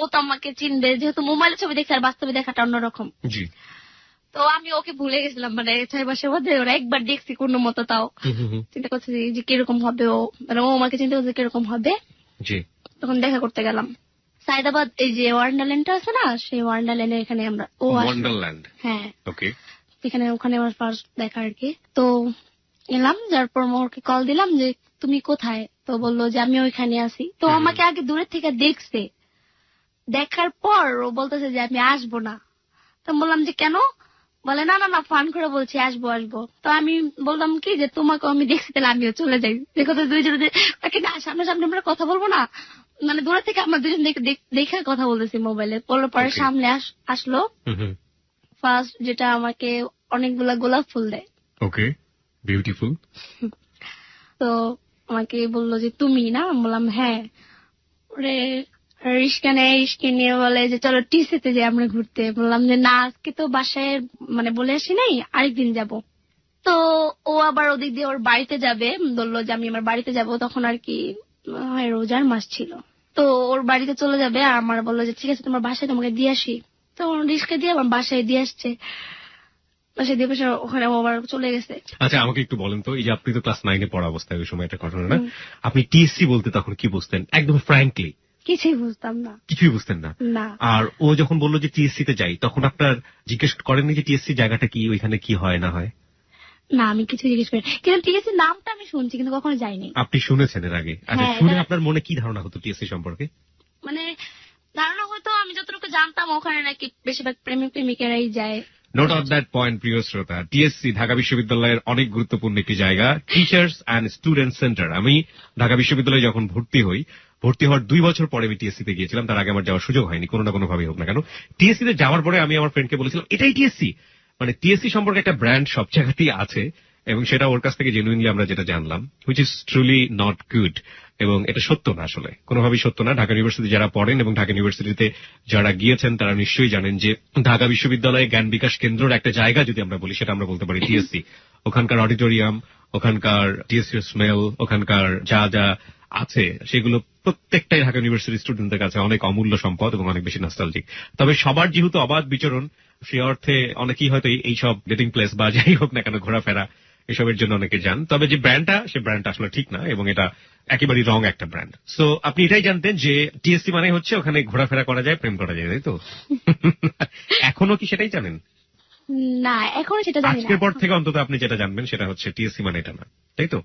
Speaker 1: ও তো আমাকে চিনবে, যেহেতু মোবাইলের ছবি দেখে আর বাস্তবে দেখাটা অন্যরকম। তো আমি ওকে ভুলে গেছিলাম, মানে 6 মাসের মধ্যে ওরা একবার দেখছি কোনো মতো, তাও চিন্তা করছি যে কিরকম হবে ও, মানে ও আমাকে চিন্তা করছে কিরকম হবে। তখন দেখা করতে গেলাম সায়দাবাদ, এই যে ওয়ান্ডারল্যান্ডটা আছে না, সেই ওয়ান্ডারল্যান্ডের এখানে আমরা। ও
Speaker 2: ওয়ান্ডারল্যান্ড, হ্যাঁ, ওকে। এখানে
Speaker 1: ওখানে আমার ফার্স্ট দেখা আর কি। তো এলাম, যার পর ওকে কল দিলাম যে তুমি কোথায়? তো বললো যে আমি ওইখানে আছি। তো আমাকে আগে দূরের থেকে দেখছে, দেখার পর ও বলতেছে যে আমি আসবো না। তো বললাম যে কেন? বলে না না না, ফান করে বলছি আসবো আসবো। তো আমি বললাম কি যে তোমাকে আমি দেখছি, তাহলে আমিও চলে যাই। দেখো তো দুইজনে সামনাসামনি আমরা কথা বলবো না, মানে দূরে থেকে আমরা দুজন দেখে কথা বলতেছি মোবাইলে। বলার পরে সামনে আসলো, ফার্স্ট যেটা আমাকে অনেকগুলা গোলাপ ফুল দেয়।
Speaker 2: ওকে, বিউটিফুল।
Speaker 1: তো আমাকে বললো যে তুমি না? বললাম হ্যাঁ। ওরে রিস্কা নেয়, রিস্কা নিয়ে বলে যে চলো টিসিতে যাই আমরা ঘুরতে। বললাম যে না, আজকে তো বাসায় মানে বলে আসি নাই, আরেকদিন যাব। তো ও আবার ওদিক দিয়ে ওর বাড়িতে যাবে, বললো যে আমি আমার বাড়িতে যাব। তখন আর কি রোজার মাস ছিল, তো ওর বাড়িতে চলে যাবে। আর আমার বললো যে ঠিক আছে তোমার বাসায় তোমাকে দিয়ে আসি। তো রিস্কা দিয়ে আমার বাসায় দিয়ে আসছে, বাসায় দিয়ে বসে ওখানে আবার চলে গেছে।
Speaker 2: আচ্ছা, আমাকে একটু বলেন তো, এই যে আপনি তো ক্লাস 9-এ পড়া অবস্থায় ওই সময় একটা ঘটনা না, আপনি টিএসসি বলতে তখন কি বুঝতেন? একদম ফ্র্যাঙ্কলি।
Speaker 1: কিছুই বুঝতাম না।
Speaker 2: কিছুই বুঝতেন না? না। আর ও যখন বললো যে টিএসসি তে যাই, তখন আপনার জিজ্ঞেস করেননি যে টিএসসি জায়গাটা কি, ওইখানে কি হয় না হয়?
Speaker 1: না, আমি কিছু জিজ্ঞেস করি, কিন্তু টিএসসি নামটা আমি শুনছি কিন্তু কখনো যাইনি।
Speaker 2: আপনি শুনেছেন এর আগে? আচ্ছা, শুনে আপনার মনে কি ধারণা হতো টিএসসি সম্পর্কে?
Speaker 1: মানে ধারণা হতো, আমি যতটুকু জানতাম ওখানে নাকি বেশিরভাগ প্রেমিক প্রেমিকেরাই যায়।
Speaker 2: নোট অফ দ্যাট পয়েন্ট, প্রিয় শ্রোতা। টিএসসি ঢাকা বিশ্ববিদ্যালয়ের অনেক গুরুত্বপূর্ণ একটি জায়গা, টিচার্স অ্যান্ড স্টুডেন্ট সেন্টার। আমি ঢাকা বিশ্ববিদ্যালয়ে যখন ভর্তি হওয়ার 2 বছর পরে আমি টিএসসি তে গিয়েছিলাম। তার আগে আমার যাওয়ার সুযোগ হয়নি, কোনো না কোনো ভাবে হোক না কেন। টিএসসি তে যাওয়ার পরে আমি আমার ফ্রেন্ডকে বলেছিলাম এটাই টিএসসি। মানে টিএসসি সম্পর্কে একটা ব্র্যান্ড সব জায়গাতেই আছে, এবং সেটা ওর কাছ থেকে জেনুইনলি আমরা যেটা জানলাম, which is truly not good. এবং এটা সত্য না, আসলে কোনোভাবেই সত্য না। ঢাকা ইউনিভার্সিটি যারা পড়েন এবং ঢাকা ইউনিভার্সিটিতে যারা গিয়েছেন তারা নিশ্চয়ই জানেন যে ঢাকা বিশ্ববিদ্যালয়ে জ্ঞান বিকাশ কেন্দ্রের একটা জায়গা যদি আমরা বলি, সেটা আমরা বলতে পারি টিএসসি। ওখানকার অডিটোরিয়াম, ওখানকার টিএসসি স্মেল, ওখানকার যা যা আছে সেগুলো প্রত্যেকটাই ঢাকা ইউনিভার্সিটি স্টুডেন্টদের কাছে অনেক অমূল্য সম্পদ এবং অনেক বেশি নস্টালজিক। তবে সবার যেহেতু অবাধ বিচরণ, সে অর্থে অনেকেই হয়তো এইসব ডেটিং প্লেস বা যাই হোক না কেন ঘোরাফেরা এসবের জন্য অনেকে যান। তবে যে ব্র্যান্ডটা, সে ব্র্যান্ডটা আসলে ঠিক না, এবং এটা একেবারেই রং একটা ব্র্যান্ড। সো আপনি এটাই জানতেন যে টিএসসি মানে হচ্ছে ওখানে ঘোরাফেরা করা যায়, প্রেম করা যায়, তাই তো? এখনো কি সেটাই জানেন?
Speaker 1: না, এখনো সেটা জানি না।
Speaker 2: আজকের পর থেকে অন্তত আপনি যেটা জানবেন সেটা হচ্ছে টিএসসি মানে এটা না, তাই তো?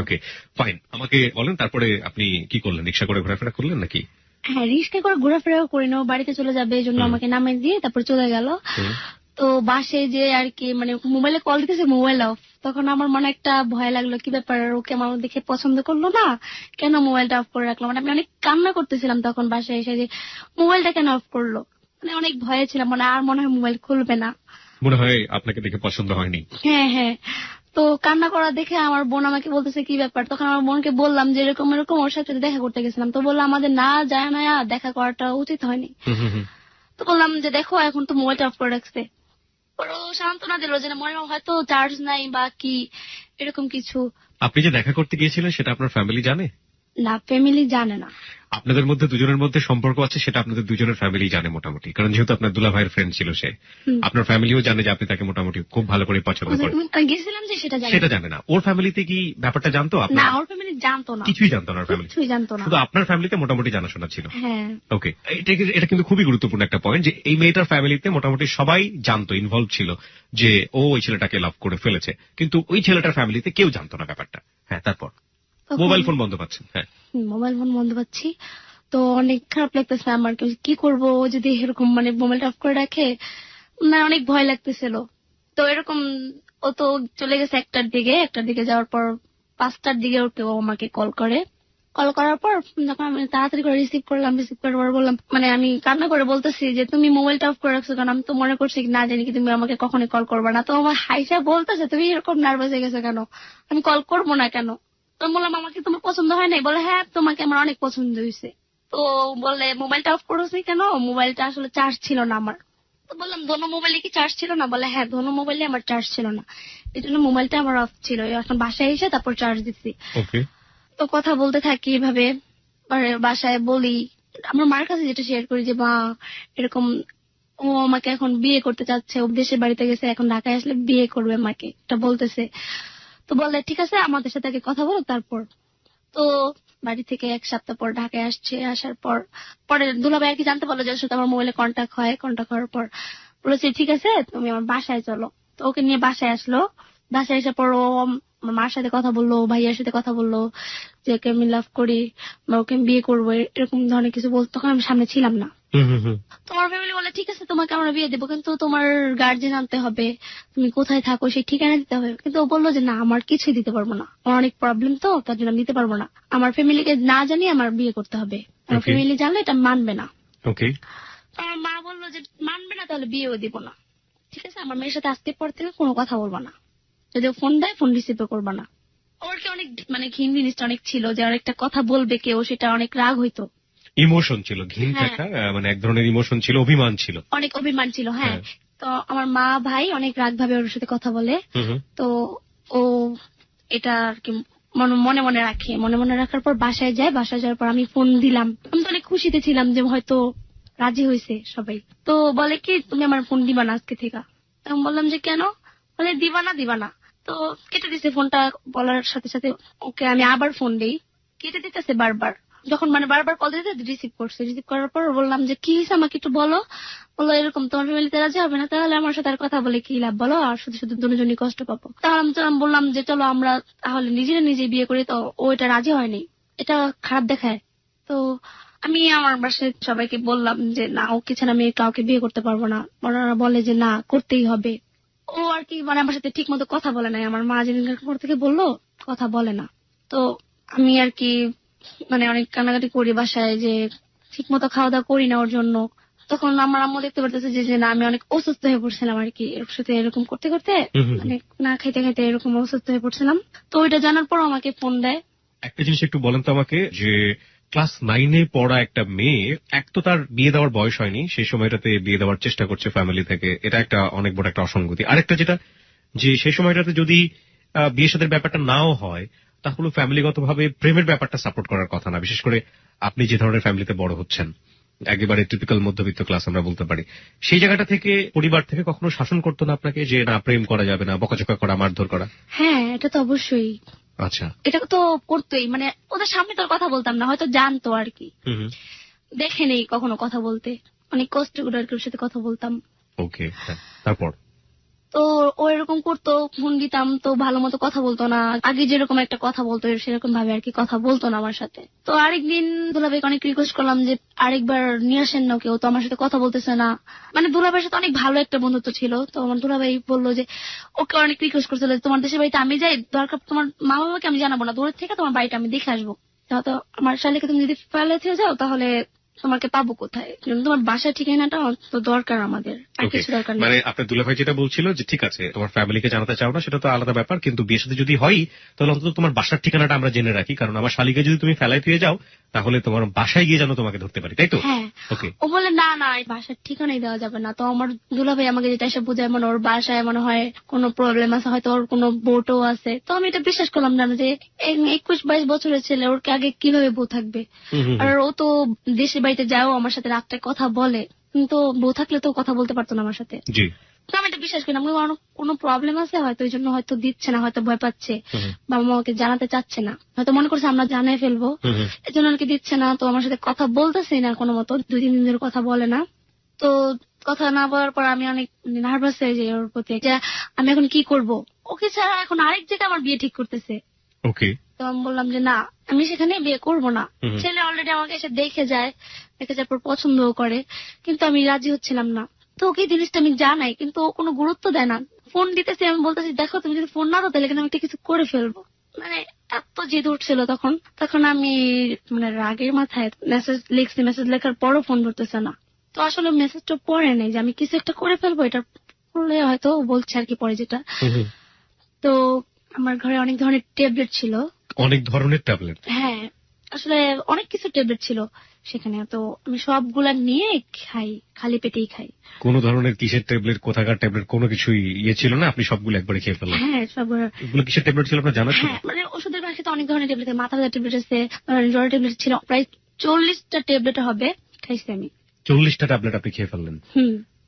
Speaker 2: ওকে, ফাইন। আমাকে বলেন তারপরে আপনি কি করলেন? রিক্সা করে ঘোরাফেরা করলেন নাকি?
Speaker 1: হ্যাঁ, রিক্সা করে ঘোরাফেরাও করি না, বাড়িতে চলে যাবে এই জন্য আমাকে নামিয়ে দিয়ে তারপর চলে গেল। তো বাসে যে আর কি, মানে মোবাইলে কল দিতেছে, মোবাইল অফ। তখন আমার মনে একটা ভয় লাগলো, কি ব্যাপার, ওকে আমার দেখে পছন্দ করলো না, কেন মোবাইলটা অফ করে রাখলো। মানে আমি অনেক কান্না করতেছিলাম তখন বাসায় এসে, যে মোবাইলটা কেন অফ করলো। মানে অনেক ভয়ে ছিলাম, মানে আর মনে হয় মোবাইল খুলবে না,
Speaker 2: মনে হয় আপনাকে দেখে পছন্দ হয়নি।
Speaker 1: হ্যাঁ হ্যাঁ। তো কান্না করা দেখে আমার বোন আমাকে বলতেছে কি ব্যাপার। তখন আমার বোনকে বললাম যে এরকম এরকম ওর সাথে দেখা করতে গেছিলাম। তো বললাম আমাদের না যায় না দেখা করাটা উচিত হয়নি। তো বললাম যে দেখো এখন তো মোবাইলটা অফ করে রাখছে। ও সান্ত্বনা দিল যে মনে হয়তো চার্জ নাই বা কি এরকম কিছু।
Speaker 2: আপনি যে দেখা করতে গিয়েছিলেন সেটা আপনার ফ্যামিলি জানে?
Speaker 1: না, ফ্যামিলি জানে না।
Speaker 2: আপনাদের মধ্যে দুজনের মধ্যে সম্পর্ক আছে সেটা আপনাদের দুজনের ফ্যামিলি জানে মোটামুটি, কারণ যেহেতু আপনার দুলা ভাইয়ের ফ্রেন্ড ছিল সে। আপনার ফ্যামিলিও জানে যে আপনি তাকে মোটামুটি খুব ভালো করে পছন্দ করেন।
Speaker 1: গেছিলাম যে সেটা জানে না।
Speaker 2: ওর ফ্যামিলিতে কি ব্যাপারটা জানতো?
Speaker 1: না, ওর ফ্যামিলি জানতো না,
Speaker 2: কিছুই জানতো না। ওর ফ্যামিলি কিছুই জানতো না, শুধু আপনার ফ্যামিলিতে মোটামুটি জানাশোনা ছিল।
Speaker 1: হ্যাঁ,
Speaker 2: ওকে। এটা কিন্তু খুবই গুরুত্বপূর্ণ একটা পয়েন্ট যে এই মেয়েটার ফ্যামিলিতে মোটামুটি সবাই জানতো, ইনভলভ ছিল যে ও ওই ছেলেটাকে লাভ করে ফেলেছে, কিন্তু ওই ছেলেটার ফ্যামিলিতে কেউ জানতো না ব্যাপারটা। হ্যাঁ, তারপর মোবাইল ফোন বন্ধ পাচ্ছেন? হ্যাঁ, মোবাইল ফোন
Speaker 1: বন্ধ পাচ্ছি। তো অনেক খারাপ লাগতেছে আমার, কি করবো যদি এরকম মানে মোবাইলটা অফ করে রাখে, না অনেক ভয় লাগতেছিল। তো এরকম ও তো চলে গেছে 1টার দিকে যাওয়ার পর 5টার দিকে ও আমাকে কল করার পর যখন আমি তাড়াতাড়ি করে রিসিভ করার পর বললাম, মানে আমি কান্না করে বলতেছি যে তুমি মোবাইলটা অফ করে রাখছো কেন, আমি তো মনে করছি না জানি কি তুমি আমাকে কখনোই কল করবে না। তো আমার হাইসা বলতেছে তুমি এরকম নার্ভাস হয়ে গেছো কেন, আমি কল করবো না কেন। তো বললাম আমাকে তোমার পছন্দ হয় নাই। বলে হ্যাঁ, তোমাকে আমার অনেক পছন্দ হয়েছে। তো বলে মোবাইলটা অফ করেছি কেন, মোবাইলটা আসলে চার্জ ছিল না আমার। তো বললাম ধনু মোবাইলে কি চার্জ ছিল না? বলে হ্যাঁ, ধনু মোবাইলে আমার চার্জ ছিল না, এই জন্য মোবাইলটা আমার অফ ছিল, এখন বাসায় এসে তারপর চার্জ দিচ্ছি। তো কথা বলতে থাকি এভাবে, বাসায় বলি, আমার মার কাছে যেটা শেয়ার করি যে মা এরকম ও আমাকে এখন বিয়ে করতে চাচ্ছে, ও দেশের বাড়িতে গেছে, এখন ঢাকায় আসলে বিয়ে করবে আমাকে, এটা বলতেছে। তো বলে ঠিক আছে আমাদের সাথে আগে কথা বলো তারপর। তো বাড়ি থেকে 1 সপ্তাহ পর ঢাকায় আসছে, আসার পর পরে দুলাভাই আর কি জানতে পারলো যে ওর সাথে আমার মোবাইলে কন্ট্যাক্ট হয়। কন্ট্যাক্ট হওয়ার পর বলেছে ঠিক আছে তুমি আমার বাসায় চলো। তো ওকে নিয়ে বাসায় আসলো। বাসায় আসার পর ও আমার মার সাথে কথা বললো, ভাইয়ার সাথে কথা বললো যে ওকে আমি লাভ করি বা ওকে আমি বিয়ে করবো, এরকম ধরনের কিছু বলতো। তখন আমি সামনে ছিলাম না। তোমার ফ্যামিলি বলে ঠিক আছে তোমাকে আমরা বিয়ে দেবো, কিন্তু তোমার গার্জেন আনতে হবে, তুমি কোথায় থাকো সেই ঠিকানা দিতে হবে। কিন্তু ও বললো যে না আমার কিছুই দিতে পারবো না, আমার অনেক প্রবলেম, তো তার জন্য আমি দিতে পারবো না, আমার ফ্যামিলিকে না জানিয়ে আমার বিয়ে করতে হবে, আমার ফ্যামিলি জানলে এটা মানবে না। আমার মা বললো যে মানবে না তাহলে বিয়েও দিব না। ঠিক আছে আমার মেয়ের সাথে আজকের পর থেকে কোনো কথা বলবো না, যদি ফোন দেয় ফোন রিসিভ করবো না। ওর কি অনেক মানে ঘিন জিনিসটা অনেক ছিল যে আর একটা কথা বলবে কেউ, সেটা অনেক রাগ হইতো।
Speaker 2: ইমোশন ছিল, ঘিন একটা মানে এক ধরনের ইমোশন ছিল, অভিমান ছিল,
Speaker 1: অনেক অভিমান ছিল। হ্যাঁ, তো আমার মা ভাই অনেক রাগ ভাবে ওর সাথে কথা বলে। তো ও এটা আর কি মনে মনে রাখে, মনে মনে রাখার পর বাসায় যায়। বাসায় যাওয়ার পর আমি ফোন দিলাম, আমি তো অনেক খুশিতে ছিলাম যে হয়তো রাজি হয়েছে সবাই। তো বলে কি তুমি আমার ফোন দিবা না আজকে থেকে। আমি বললাম যে কেন? বলে দিবা না। তো কেটে দিছে ফোনটা। বলার সাথে সাথে ওকে আমি আবার ফোন দিই, কেটে দিতেছে বারবার। যখন মানে বারবার কল দিতে রিসিভ করছে, রিসিভ করার পর বললাম যে কি হয়েছে আমাকে একটু বলো। বললো এরকম তোমার ফ্যামিলিতে রাজি হবে না, তাহলে আমার সাথে আর কথা বলে কি লাভ বলো, আর শুধু শুধু দুজনই কষ্ট পাবো। তাহলে আমি বললাম যে চলো আমরা তাহলে নিজে বিয়ে করি। তো ও এটা রাজি হয়নি, এটা খারাপ দেখায়। তো আমি আমার বাসায় সবাইকে বললাম যে না ওকে ছাড়া আমি কাউকে বিয়ে করতে পারবো না। ওনারা বলে যে না করতেই হবে। ও আর কি মানে আমার সাথে ঠিক মতো কথা বলে নাই। আমার মা যেদিন পর থেকে বললো কথা বলে না। তো আমি আর কি মানে অনেক কান্নাকাটি করি বাসায় যে ঠিক মতো খাওয়া দাওয়া করি না ওর জন্য। তখন আমার আম্মু দেখতে পারতেছে যে না আমি অনেক অসুস্থ হয়ে পড়ছিলাম আর কি, এর সাথে এরকম করতে করতে মানে না খাইতে খাইতে এরকম অসুস্থ হয়ে পড়ছিলাম। তো ওইটা জানার পর আমাকে ফোন দেয়।
Speaker 2: একটা জিনিস একটু বলেন তো আমাকে, যে ক্লাস 9-এ পড়া একটা মেয়ে, এক তো তার বিয়ে দেওয়ার বয়স হয়নি, সেই সময়টাতে বিয়ে দেওয়ার চেষ্টা করছে ফ্যামিলি থেকে, এটা একটা অনেক বড় একটা অসঙ্গতি। আরেকটা যেটা যে সেই সময়টাতে যদি বিয়ে শাদীর ব্যাপারটা নাও হয় তাহলে ফ্যামিলিগতভাবে প্রেমের ব্যাপারটা সাপোর্ট করার কথা না, বিশেষ করে আপনি যে ধরনের ফ্যামিলিতে বড় হচ্ছেন, একেবারে টিপিক্যাল মধ্যবিত্ত ক্লাস আমরা বলতে পারি, সেই জায়গাটা থেকে পরিবার থেকে কখনো শাসন করতো না আপনাকে যে না প্রেম করা যাবে না, বকাঝকা করা, মারধর করা?
Speaker 1: হ্যাঁ এটা তো অবশ্যই।
Speaker 2: আচ্ছা,
Speaker 1: এটা তো করতোই, মানে ওদের সামনে তোর কথা বলতাম না, হয়তো জানতো আর কি, দেখে নেই কখনো কথা বলতে, অনেক কষ্ট করে আর কি ওর সাথে কথা বলতাম।
Speaker 2: ওকে, তারপর?
Speaker 1: তো ও এরকম করতো, ফোন দিতাম তো ভালো মতো কথা বলতো না, আগে যেরকম একটা কথা বলতো সেরকম ভাবে আর কি কথা বলতো না আমার সাথে। তো আরেকদিন দুলাভাইকে অনেক রিকোয়েস্ট করলাম যে আরেকবার নিয়ে আসেন না ওকে, ও তো আমার সাথে কথা বলতেছে না। মানে দুলাভাইয়ের সাথে অনেক ভালো একটা বন্ধুত্ব ছিল। তো আমার দুলাভাই বললো যে ওকে অনেক রিকোয়েস্ট করছিল তোমার দেশের বাড়িতে আমি যাই, দরকার তোমার মা বাবাকে আমি জানাবো না, দূরের থেকে তোমার বাড়িটা আমি দেখে আসবো, তো আমার শালীকে তুমি যদি ফেলে থেকে যাও তাহলে তোমাকে পাবো কোথায়, তোমার বাসার ঠিকানাটা তো দরকার আমাদের, আর কিছু দরকার নেই।
Speaker 2: মানে আপনার দুলাভাই যেটা বলছিল যে ঠিক আছে তোমার ফ্যামিলিকে জানাতে চাও না সেটা তো আলাদা ব্যাপার, কিন্তু বিয়ের সাথে যদি হয় তাহলে অন্তত তোমার বাসার ঠিকানাটা আমরা জেনে রাখি, কারণ আমার শালীকে যদি তুমি ফেলাই দিয়ে যাও তাহলে তোমার বাসায় গিয়ে যেন তোমাকে ধরতে পারি, তাই তো?
Speaker 1: হ্যাঁ। ও বলে না বাসার ঠিকানাই দেওয়া যাবে না। তো আমার দুলাভাই আমাকে যেটা এসে বোঝায় মনে ওর বাসায় মনে হয় কোনো প্রবলেম আছে, হয়তো ওর কোনো বউটও আছে। তো আমি এটা বিশ্বাস করলাম না যে 21-22 বছরের ছেলে, ওর আগে কিভাবে বউ থাকবে। আর ও তো দেশের বাড়িতে যাও আমার সাথে রাতটায় কথা বলে, কিন্তু বউ থাকলে তো কথা বলতে পারতো না আমার সাথে। আমি এটা বিশ্বাস করি না, কোনো প্রবলেম আছে হয়তো, ওই জন্য হয়তো দিচ্ছে না, হয়তো ভয় পাচ্ছে, বাবা মাকে জানাতে চাচ্ছে না, হয়তো মনে করছে আমরা জানাই ফেলবো, এই জন্য আর কি দিচ্ছে না। তো আমার সাথে কথা বলতেছে না কোনো মতো, 2-3 দিন ধরে কথা বলে না। তো কথা না বলার পর আমি অনেক নার্ভাস হয়ে যাই ওর প্রতি, যে আমি এখন কি করব, ওকে ছাড়া এখন আরেক জায়গায় আমার বিয়ে ঠিক করতেছে। তো আমি বললাম যে না আমি সেখানে বিয়ে করবো না। ছেলে অলরেডি আমাকে এসে দেখে যায়, দেখে যাওয়ার পর পছন্দও করে, কিন্তু আমি রাজি হচ্ছিলাম না। তো ওকে জিনিসটা আমি জানাই, কিন্তু ও কোনো গুরুত্ব দেয় না। ফোন দিতেছি, আমি বলতেছি দেখো তুমি যদি ফোন না দাও তাহলে কিন্তু আমি একটা কিছু করে ফেলবো। মানে এত জেদ উঠছিল তখন আমি মানে রাগের মাথায় মেসেজ লিখছি, মেসেজ লেখার পরও ফোন ধরতেছে না। তো আসলে মেসেজটা পড়ে নেই যে আমি কিছু একটা করে ফেলবো, এটা করলে হয়তো বলছে আর কি পরে যেটা। তো আমার ঘরে অনেক ধরনের ট্যাবলেট ছিল।
Speaker 2: অনেক ধরনের ট্যাবলেট?
Speaker 1: হ্যাঁ, আসলে অনেক কিছু ট্যাবলেট ছিল সেখানে, তো আমি সবগুলা নিয়ে খাই, খালি পেটেই খাই।
Speaker 2: কোন ধরনের কিসের ট্যাবলেট, কোথাকার ট্যাবলেট, কোনো কিছুই ছিল না, আপনি সবগুলো একবারে খেয়ে ফেললেন?
Speaker 1: হ্যাঁ সবগুলো।
Speaker 2: এগুলো কিসের ট্যাবলেট ছিল আপনার জানা ছিল?
Speaker 1: হ্যাঁ মানে ওষুধের বাসাতে অনেক ধরনের ট্যাবলেট, মাথা ব্যথার ট্যাবলেট আছে, জ্বরের ট্যাবলেট ছিল, প্রায় 40টা ট্যাবলেট হবে খাইছি আমি।
Speaker 2: 40টা ট্যাবলেট আপনি খেয়ে ফেললেন?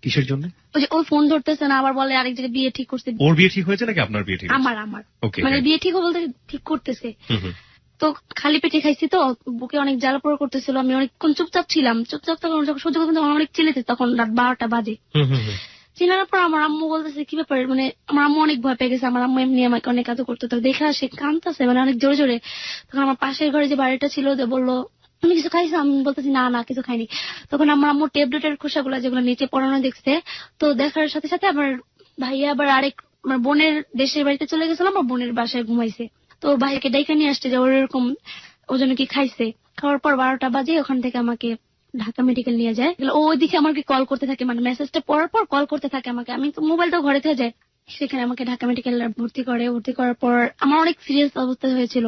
Speaker 2: কিসের জন্য?
Speaker 1: ওই যে ও ফোন ধরতেছে না, আবার বলে আরেক জায়গায় বিয়ে ঠিক করছে।
Speaker 2: ওর বিয়ে ঠিক হয়েছে নাকি আপনার বিয়ে ঠিক হয়েছে?
Speaker 1: আমার মানে বিয়ে ঠিক বলতে ঠিক করতেছে। তো খালি পেটে খাইছি, তো বুকে অনেক জ্বালা পোড়া করতেছিল, আমি অনেকক্ষণ চুপচাপ ছিলাম, চুপচাপ তখন যখন সহ্য করতে অনেক চিলেছে, তখন রাত 12টা বাজে। চিনার পর আমার আম্মু বলতেছে কি ব্যাপার, মানে আমার আম্মু অনেক ভয় পেয়ে গেছে, আমার আম্মু এমনি আমাকে অনেক কাজ করতো, তো দেখা সে কাঁদতেছে মানে অনেক জোরে জোরে। তখন আমার পাশের ঘরে যে বাড়িটা ছিল যে বললো তুমি কিছু খাইছো, আমি বলতেছি না না কিছু খাইনি। তখন আমার আম্মু ট্যাবলেটের খোসাগুলো যেগুলো নিচে পড়ানো দেখছে, তো দেখার সাথে সাথে আমার ভাইয়া আবার আরেক আমার বোনের দেশের বাড়িতে চলে গেছিল, আমার বোনের বাসায় ঘুমাইছে, তো ভাইকে ডাইকা নিয়ে আসছে যে ওর এরকম ওজন কি খাইছে। খাওয়ার পর 12টা বাজে ওখান থেকে আমাকে ঢাকা মেডিকেল নিয়ে যায়। ও ওইদিকে আমাকে কল করতে থাকে, মানে মেসেজটা পড়ার পর কল করতে থাকে আমাকে, আমি তো মোবাইলটা ঘরে থেকে যাই। সেখানে আমাকে ঢাকা মেডিকেল ভর্তি করার পর আমার অনেক সিরিয়াস অবস্থা হয়েছিল,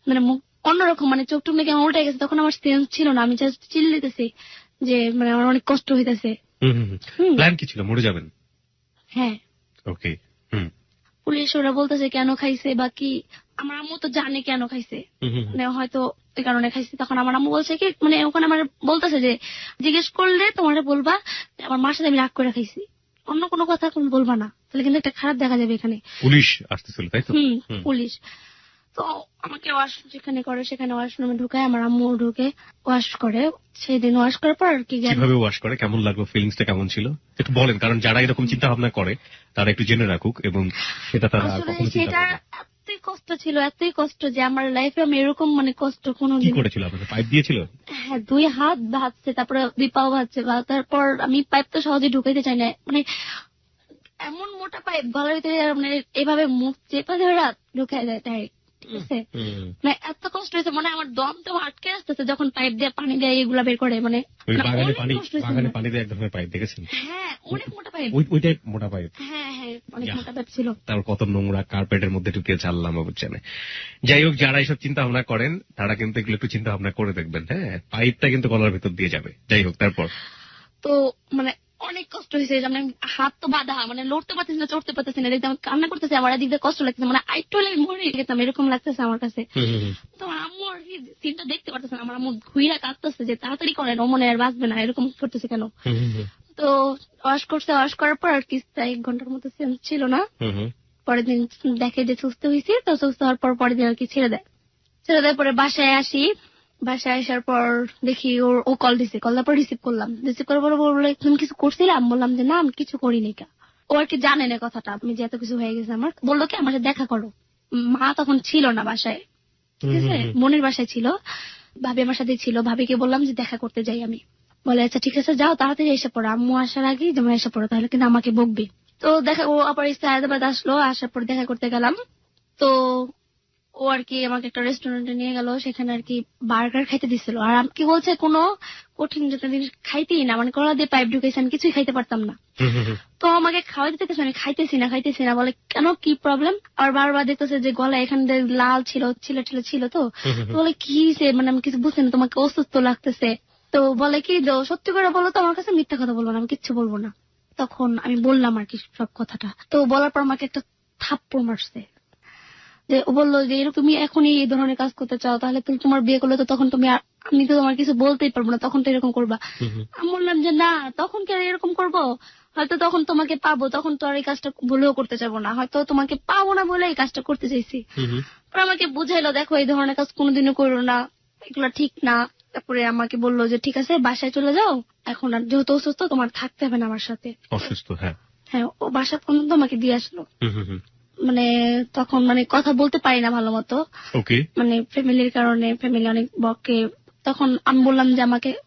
Speaker 1: মানে মুখ অন্যরকম, মানে চোখ টুক নাকি উল্টে গেছে, তখন আমার সেন্স ছিল না, আমি জাস্ট চিল্লাইতেছি যে মানে আমার অনেক কষ্ট হইতেছে।
Speaker 2: প্ল্যান কি ছিল, মরে যাবেন?
Speaker 1: হ্যাঁ।
Speaker 2: ওকে।
Speaker 1: পুলিশ ওরা বলতেছে কেন খাইছে বা কি, আমার আম্মু তো জানে কেন খাইছে, মানে হয়তো এই কারণে খাইছে। তখন আমার আম্মু বলছে কি, মানে ওখানে আমার বলতেছে যে জিজ্ঞেস করলে তোমার বলবা আমার মার সাথে আমি রাগ করে খাইছি, অন্য কোনো কথা কোন বলবা না, তাহলে কিন্তু একটা খারাপ দেখা যাবে এখানে।
Speaker 2: পুলিশ আসতেছিল তাই তো?
Speaker 1: পুলিশ তো আমাকে ওয়াশ যেখানে করে সেখানে ওয়াশরুমে ঢুকায়, আমার আম্মু ঢুকে ওয়াশ করে। সেদিন ওয়াশ করার পর আর কি,
Speaker 2: কিভাবে ওয়াশ করে, কেমন লাগলো, ফিলিংসটা কেমন ছিল একটু বলেন, কারণ যারা এরকম চিন্তা ভাবনা করে তারা একটু জেনে রাখুক, এবং সেটা তারা কখনো চিন্তা করবে না।
Speaker 1: এতই কষ্ট ছিল, এতই কষ্ট যে আমার লাইফে আমি এরকম মানে কষ্ট কোনোদিন।
Speaker 2: কি করেছিল আপনাকে, পাইপ দিয়েছিল?
Speaker 1: হ্যাঁ 2 হাত ভাজছে, তারপরে 2 পাও ভাজছে, তারপর আমি পাইপ তো সহজে ঢুকাইতে চাই না, মানে এমন মোটা পাইপ গলার ভিতরে, মানে এভাবে মুখ চেপে ধরে ঢুকাই দেয় তাই, ঠিক আছে? মানে এত কষ্ট হয়েছে, মানে আমার দম তো আটকে আসতেছে যখন পাইপ দিয়ে পানি দেয় এগুলা বের করে, মানে
Speaker 2: বাগানে পানি দিয়ে এক ধরনের পাইপ দেখেছেন?
Speaker 1: হ্যাঁ অনেক মোটা পাইপ,
Speaker 2: ওইটাই মোটা পাইপ।
Speaker 1: হ্যাঁ হ্যাঁ অনেক মোটা পাইপ ছিল।
Speaker 2: তার কত নোংরা কার্পেটের মধ্যে ঢুকিয়ে চাললাম বুঝছেন। যাই হোক, যারা এইসব চিন্তা ভাবনা করেন তারা কিন্তু এগুলো একটু চিন্তা ভাবনা করে দেখবেন। হ্যাঁ, পাইপটা কিন্তু গলার ভিতর দিয়ে যাবে। যাই হোক, তারপর
Speaker 1: তো মানে অনেক কষ্ট হয়েছে, মানে হাত তো বাঁধা, মানে লড়তে পারতেছি না, চড়তে পারতেছি না, দেখতে কান্না করতেছে, আমার এদিক দিয়ে কষ্ট লাগতেছে, মানে আইটলে মরে গেতাম এরকম লাগতেছে আমার কাছে। তো আম্মু আর কি সিনটা দেখতে পারতেছে না, আমার আম্মু ঘুইরা কাঁদতেছে যে তাড়াতাড়ি করেন, ও মনে আর বাঁচবে না, এরকম করতেছে কেন। তো ওয়াশ করছে, ওয়াশ করার পর আর কি 1 ঘন্টার মতো সেন্স ছিল না। পরের দিন দেখে যে সুস্থ হয়েছি, তো সুস্থ হওয়ার পর পরের দিন আর কি ছেড়ে দেয় পরে বাসায় আসি। বাসায় আসার পর দেখি ও কল দিছে, কল দেওয়ার পর রিসিভ করলাম, রিসিভ করার পর বললো তুমি কিছু করছিলাম, বললাম যে না আমি কিছু করিনি। ও আর কি জানে না কথাটা, আমি যে এত কিছু হয়ে গেছে আমার, বললো কি আমার সাথে দেখা করো। মা তখন ছিল না বাসায়, ঠিক আছে, বোনের বাসায় ছিল, ভাবি আমার সাথে ছিল, ভাবিকে বললাম যে দেখা করতে যাই আমি, বলে আচ্ছা ঠিক আছে যাও, তাড়াতাড়ি এসে পড়ো, আম্মু আসার আগে যেমন এসে পড়ো, তাহলে কিন্তু আমাকে বকবে। তো দেখা, ও আবার হায়দ্রাবাদ আসলো, আসার পর দেখা করতে গেলাম। তো ও আর কি আমাকে একটা রেস্টুরেন্টে নিয়ে গেল, সেখানে আর কি বার্গার খাইতে দিছিল, আর কি বলছে কোনো কঠিন জিনিস খাইতেই না, মানে কলা দিয়ে পাইপ ঢুকেছে, আমি কিছুই খাইতে পারতাম না। তো আমাকে খাওয়াই দিতেছে, আমি খাইতেছি না, বলে কেন কি প্রবলেম, আর বারবার দেখতেছে যে গলা এখান দিয়ে লাল ছিল, ছিল তো বলে কি হয়েছে, মানে আমি কিছু বুঝছি না, তোমাকে অসুস্থ লাগতেছে। তো বলে কি সত্যি করে বলো তো আমার কাছে, মিথ্যা কথা বলবো না, আমি কিচ্ছু বলবো না। তখন আমি বললাম আর কি সব কথাটা। তো বলার পর আমাকে একটা থাপ্পড় মারছে, যে ও বললো যে তুমি এখনই এই ধরনের কাজ করতে চাও, তাহলে তুমি তোমার বিয়ে করলে তো তখন তুমি, আমি তো তোমার কিছু বলতেই পারবো না, তখন তো এরকম করবা। আমি বললাম যে না, তখন কি এরকম করবো, হয়তো তখন তোমাকে পাবো, তখন তো আর এই কাজটা ভুলেও করতে চাবো না, হয়তো তোমাকে পাবো না বলে এই কাজটা করতে চাইছি। আমাকে বুঝাইলো দেখো এই ধরনের কাজ কোনোদিনও করো না, এগুলো ঠিক না। তারপরে আমাকে বললো যে ঠিক আছে বাসায় চলে যাও, এখন আর যেহেতু অসুস্থ তোমার থাকতে হবে না আমার সাথে।
Speaker 2: অসুস্থ? হ্যাঁ
Speaker 1: হ্যাঁ, ও বাসা পর্যন্ত আমাকে দিয়ে আসলো। মানে তখন মানে কথা বলতে পারি না ভালো মতো, মানে ফ্যামিলির কারণে, ফ্যামিলি অনেক বকে। তখন আমি বললাম যে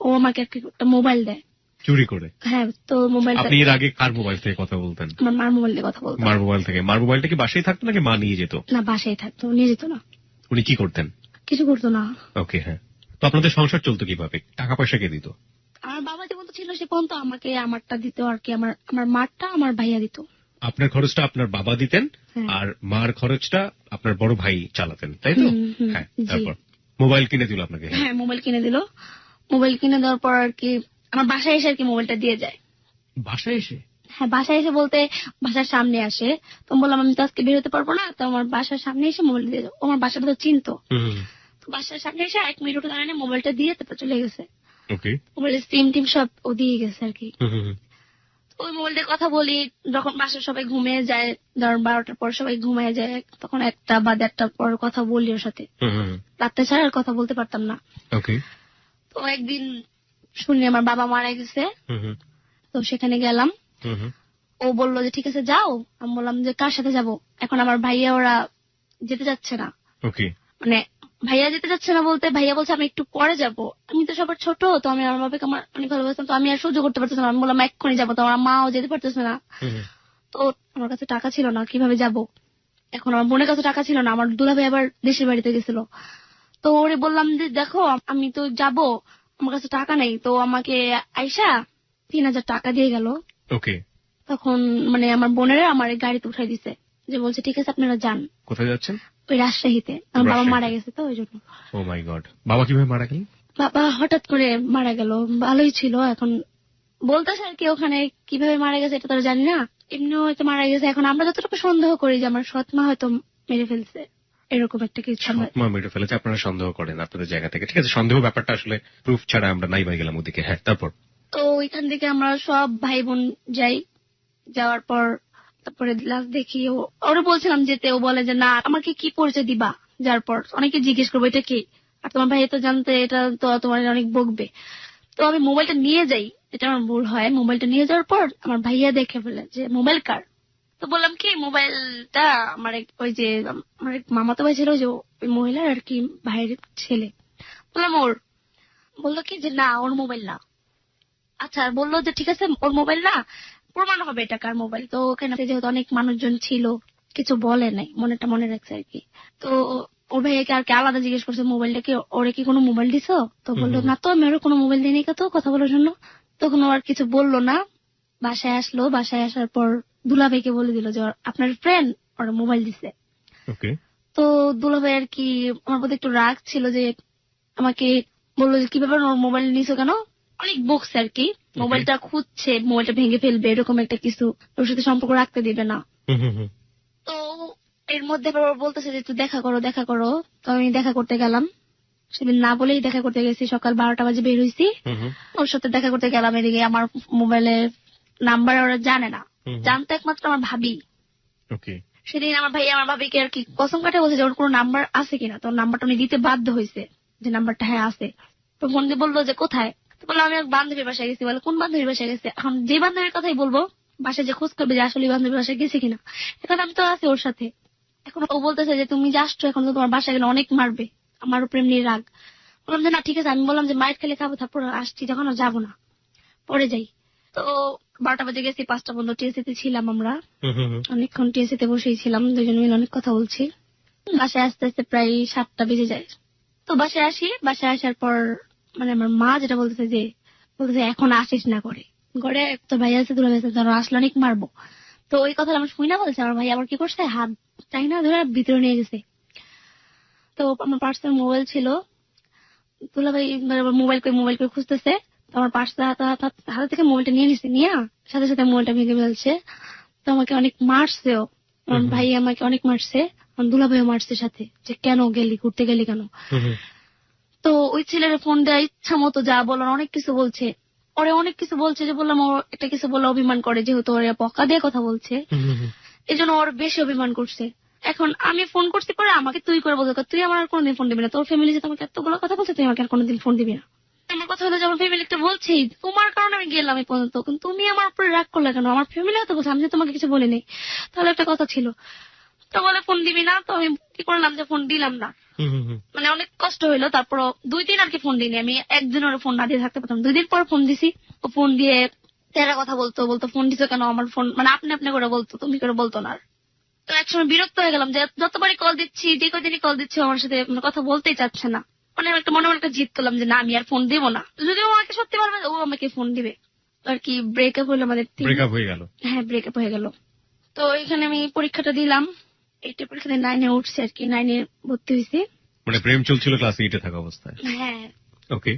Speaker 1: ও আমাকে একটা মোবাইল দেয়
Speaker 2: চুরি করে।
Speaker 1: হ্যাঁ, তো মোবাইল।
Speaker 2: আপনি এর আগে কার মোবাইল থেকে কথা বলতেন?
Speaker 1: আমার মার মোবাইল দিয়ে কথা বলতাম।
Speaker 2: মার মোবাইল থেকে? মার মোবাইলটা কি বাসায় থাকতো নাকি মা নিয়ে যেত?
Speaker 1: না, বাসায় থাকতো, নিয়ে যেত না।
Speaker 2: উনি কি করতেন?
Speaker 1: কিছু করতো না।
Speaker 2: ওকে, হ্যাঁ। তো আপনাদের সংসার চলতো কিভাবে, টাকা পয়সা কে দিত?
Speaker 1: আমার বাবা যেমন ছিল সে পর্যন্ত আমাকে আমারটা দিত আর কি, আমার মারটা আমার ভাইয়া দিত।
Speaker 2: আপনার খরচটা আপনার বাবা দিতেন, আর মার খরচটা আপনার বড় ভাই চালাতেন, তাই তো? হ্যাঁ, তারপর? মোবাইল কিনে দিল আপনাকে?
Speaker 1: হ্যাঁ, মোবাইল কিনে দিল। মোবাইল কিনে দেওয়ার পর আর কি আমার বাসায় এসে আর কি মোবাইলটা দিয়ে যায়।
Speaker 2: বাসায় এসে?
Speaker 1: হ্যাঁ, বাসায় এসে বলতে বাসার সামনে আসে। তো বললাম আমি তো আজকে বের হতে পারবো না, তো আমার বাসার সামনে এসে মোবাইল দিয়ে যাও। আমার বাসাটা তো চিনতো। তো বাসার সামনে এসে 1 মিনিট দাঁড়ানে মোবাইলটা দিয়ে তারপর চলে গেছে।
Speaker 2: ওকে।
Speaker 1: মোবাইলের সিম টিম সব ও দিয়ে গেছে আর কি। ওই মোবাইল দিয়ে কথা বলি যখন বাসার সবাই ঘুমিয়ে যায়, ধর 12টার পর সবাই ঘুমিয়ে যায়, তখন 1টা বা 1:30টার পর কথা বলি ওর সাথে। রাত্রে ছাড়া আর কথা বলতে পারতাম না।
Speaker 2: ওকে।
Speaker 1: তো একদিন শুনি আমার বাবা মারা গেছে। তো সেখানে গেলাম। ও বললো যে ঠিক আছে যাও। আমি বললাম যে কার সাথে যাব? এখন আমার ভাইয়া ওরা যেতে যাচ্ছে না।
Speaker 2: ওকে।
Speaker 1: মানে ভাইয়া যেতে যাচ্ছে না বলতে ভাইয়া বলছে আমি একটু পরে যাব। আমি তো সবার ছোট, তো আমি আমার বাবাকে আমার অনেক ভালোবাসতাম, তো আমি আর সহ্য করতে পারতেছিলাম। আমি বললাম এক্ষুনি যাবো, তো আমার মাও যেতে পারতেছে না। তো আমার কাছে টাকা ছিল না, কিভাবে যাব? এখন আমার বোনের কাছে টাকা ছিল না, আমার দুলাভাই আবার দেশের বাড়িতে গেছিল। তো ওরে বললাম যে দেখো আমি তো যাব, আমার কাছে টাকা নেই। তো আমাকে আইসা 3000 টাকা দিয়ে গেল।
Speaker 2: ওকে।
Speaker 1: তখন মানে আমার বোনেরা আমার গাড়িতে উঠাই দিছে, যে বলছে ঠিক আছে আপনারা যান।
Speaker 2: কোথায় যাচ্ছেন?
Speaker 1: ওই রাজশাহীতে। আমার বাবা মারা গেছে তো ওই জন্য।
Speaker 2: ও মাই গড, বাবা কিভাবে মারা গেলেন?
Speaker 1: বাবা হঠাৎ করে মারা গেল, ভালোই ছিল। এখন বলতেছে আর কি ওখানে কিভাবে মারা গেছে এটা তো জানি না, এমনি হয়তো মারা গেছে। এখন আমরা যতটুকু সন্দেহ করি যে আমার সৎ মা হয়তো মেরে ফেলছে, এরকম একটা কিছু।
Speaker 2: মা মেরে ফেলেছে, আপনারা সন্দেহ করেন আপনাদের জায়গা থেকে। ঠিক আছে, সন্দেহ ব্যাপারটা আসলে প্রুফ ছাড়া আমরা নাই পাই গেলাম ওদিকে। হ্যাঁ, তারপর?
Speaker 1: তো ওইখান থেকে আমরা সব ভাই বোন যাই। যাওয়ার পর তারপরে লাস্ট দেখি ওরা বলছিলাম যেতে, ও বলে যে না আমাকে কি পরিচয় দিবা? যার পর অনেকে জিজ্ঞেস করবো এটা কি, আর তোমার ভাই তো জানতে এটা তো তোমার অনেক বকবে। তো আমি মোবাইলটা নিয়ে যাই, এটা আমার ভুল হয়। মোবাইলটা নিয়ে যাওয়ার পর আমার ভাইয়া দেখে ফেলে যে মোবাইল কার। তো বললাম কি মোবাইলটা আমার ওই যে আমার মামাতো ভাই ছিল, যে ওই মহিলার আর কি ভাইয়ের ছেলে। বললাম ওর। বললো কি যে না ওর মোবাইল না। আচ্ছা, বললো যে ঠিক আছে ওর মোবাইল না, প্রমাণ হবে এটা কার মোবাইল। তো ওখানে যেহেতু অনেক মানুষজন ছিল, কিছু বলে নাই, মনেটা মনে রাখছে আর কি। তো ওর ভাইয়াকে আর কি আলাদা জিজ্ঞেস করছে মোবাইলটা কি ওরে কি কোনো মোবাইল দিছো? তো বললো না তো আমি ওর কোনো মোবাইল দিইনি, তো কথা বলার জন্য। তখন ও আর কিছু বললো না। বাসায় আসলো, বাসায় আসার পর দুলাভাইকে বলে দিল যে আপনার ফ্রেন্ড ওর মোবাইল দিছে। তো দুলাভাই আর কি আমার প্রতি একটু রাগ ছিল, যে আমাকে বললো যে কিভাবে ওর মোবাইল নিছো কেন, অনেক বকছে আর কি। মোবাইলটা খুঁজছে, মোবাইলটা ভেঙে ফেলবে, এরকম একটা কিছু, ওর সাথে সম্পর্ক রাখতে দিবে না। তো এর মধ্যে আবার বলতেছে যে তুই দেখা করো দেখা করো। তো আমি দেখা করতে গেলাম। সেদিন না বলেই দেখা করতে গেছি, সকাল 12টা বাজে বের হইছি। ওর সাথে দেখা করতে গেলাম। এদিকে আমার মোবাইলের নাম্বার ওরা জানে না, জানতো একমাত্র আমার ভাবি। সেদিন আমার ভাই আমার ভাবিকে আর কি কসম কাটে বলছে যে ওর কোনো নাম্বার আছে কিনা। তো নাম্বারটা উনি দিতে বাধ্য হয়েছে, যে নাম্বারটা হ্যাঁ আছে। তো ফোন দিয়ে বললো যে কোথায়? তো বললো আমি এক বান্ধবীর বাসায় গেছি। বলে কোন বান্ধবীর বাসায় গেছে? এখন যে বান্ধবীর কথাই বলবো, বাসায় যে খোঁজ করবে যে আসলে বান্ধবীর বাসায় গেছে কিনা। এখন আমি তো আছি ওর সাথে। এখন ও বলতেছে যে তুমি যে আসছো, এখন তো তোমার বাসায় গেলে অনেক মারবে, আমার উপরে এমনি রাগ। বললাম যে না ঠিক আছে। আমি বললাম যে মাইর খেলে খাবো, তারপর আসছি, যখন আর যাবো না, পরে যাই। তো 12টা বাজে গেছি, 5টা পর্যন্ত টিএসসিতে ছিলাম আমরা। অনেকক্ষণ টিএসসিতে বসেই ছিলাম, দুজন মিলে অনেক কথা বলছি। বাসায় আস্তে আস্তে প্রায় 7টা বেজে যায়। তো বাসায় আসি, বাসায় আসার পর মানে আমার মা যেটা বলতেছে যে এখন আসিস না করে, ঘরে তো ভাই আছে দুলা আছে, ধরো আসলে অনেক মারবো। তো ওই কথা আমার শুই না বলছে, আমার ভাই আবার কি করছে, হাত চাই না ধরে ভিতরে নিয়ে গেছে। তো আমার পার্সের মোবাইল ছিল, দুলা ভাই মোবাইল করে খুঁজতেছে। তো আমার পার্সটা হাতে থেকে মোবাইলটা নিয়ে নিছে, নিয়ে সাথে সাথে মোবাইলটা ভেঙে ফেলছে। তো আমাকে অনেক মারছেও, আমার ভাই আমাকে অনেক মারছে, আমার দুলা ভাইও মারছে সাথে, যে কেন গেলি, ঘুরতে গেলি কেন। তো ওই ছেলের ফোন দেওয়া ইচ্ছা মতো যা বলার অনেক কিছু বলছে, ওরে অনেক কিছু বলছে। যে বললাম ও একটা কিছু বলে অভিমান করে, যেহেতু ওরা বকা দিয়ে কথা বলছে, এই জন্য ওর বেশি অভিমান করছে। এখন আমি ফোন করছি পরে আমাকে তুই করে বলতে, তুই আমার আর কোনোদিন ফোন দিবি না, তোর ফ্যামিলি যে তোমাকে এতগুলো কথা বলছে, তুই আমাকে আর কোনোদিন ফোন দিবি না। আমার কথা হলো যে আমার ফ্যামিলি একটা বলছি তোমার কারণে আমি গেলাম এই পর্যন্ত, কিন্তু তুমি আমার উপরে রাগ করলে কেন? আমার ফ্যামিলি হয়তো বলছে, আমি যে তোমাকে কিছু বলিনি, তাহলে একটা কথা ছিল। তো বলে ফোন দিবি না। তো আমি কি করলাম যে ফোন দিলাম না। মানে অনেক কষ্ট হইলো। তারপর 2 দিন আর কি ফোন দিইনি আমি, একদিন ওর ফোন না দিয়ে থাকতে পারতাম। 2 দিন পর ফোন দিছি, ও ফোন দিয়ে তেরা কথা বলতো ফোন দিছো কেন, আমার ফোন মানে আপনি করে বলতো, তুমি করে বলতো না। তো একসময় বিরক্ত হয়ে গেলাম, যে যতবারই কল দিচ্ছি, যে কদিনই কল দিচ্ছি আমার সাথে কথা বলতেই চাচ্ছে না। মানে একটা মনে মনে একটা জিদ করলাম যে না আমি আর ফোন দিব না, যদি ও আমাকে সত্যি পারবে ও আমাকে ফোন দিবে। আর কি ব্রেকআপ হলো আমাদের।
Speaker 2: ব্রেকআপ হয়ে গেল?
Speaker 1: হ্যাঁ, ব্রেকআপ হয়ে গেল। তো এখানে আমি পরীক্ষাটা দিলাম, 8 পরীক্ষাতে 9-এ উঠছে আর কি, 9-এ ভর্তি হয়েছি।
Speaker 2: মানে প্রেম চলছিল ক্লাস 8 থাকা অবস্থায়?
Speaker 1: হ্যাঁ।
Speaker 2: ওকে।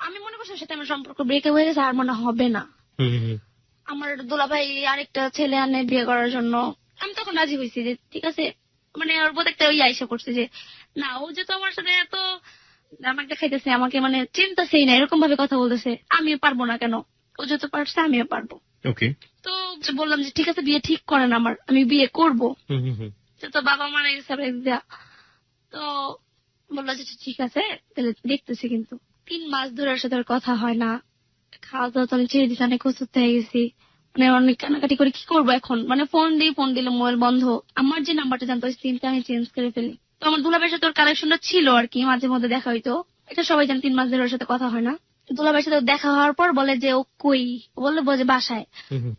Speaker 1: আমি মনে করছি সাথে আমার সম্পর্ক ব্রেকআপ হয়ে গেছে, আর মনে হবে না। আমার দুলাভাই আরেকটা ছেলে আনে বিয়ে করার জন্য। আমি তখন রাজি হয়েছি যে ঠিক আছে, মানে ওর বোধ একটা ওই আইসা করছে যে না, ও যেহেতু আমার সাথে এত আমাকে দেখাইতেছে, আমাকে মানে চিন্তাছেই না, এরকম ভাবে কথা বলতেছে, আমিও পারবো না কেন? ও যত পারছে আমিও পারবো।
Speaker 2: ওকে।
Speaker 1: তো বললাম যে ঠিক আছে, বিয়ে ঠিক করেন আমার, আমি বিয়ে করবো। তো বাবা মারা গেছে দেয়া। তো বললো যে ঠিক আছে তাহলে দেখতেছি। কিন্তু 3 মাস ধরে ওর সাথে কথা হয় না, খাওয়া দাওয়া তো আমি ছেড়ে দিচ্ছি, অনেক অসুস্থ হয়ে গেছি, মানে অনেক কানাকাটি করে কি করবো এখন, মানে ফোন দিলে মোবাইল বন্ধ। আমার যে নাম্বারটা জানতো ওই সিমটা আমি চেঞ্জ করে ফেলি। তো আমার দুলাভাইয়ের সাথে ওর কালেকশনটা ছিল আর কি, মাঝে মধ্যে দেখা হইতো। এটা সবাই জানে 3 মাস ধরে ওর সাথে কথা হয় না। দুলাভাইয়ের সাথে দেখা হওয়ার পর বলে যে ও কই, বললো যে বাসায়।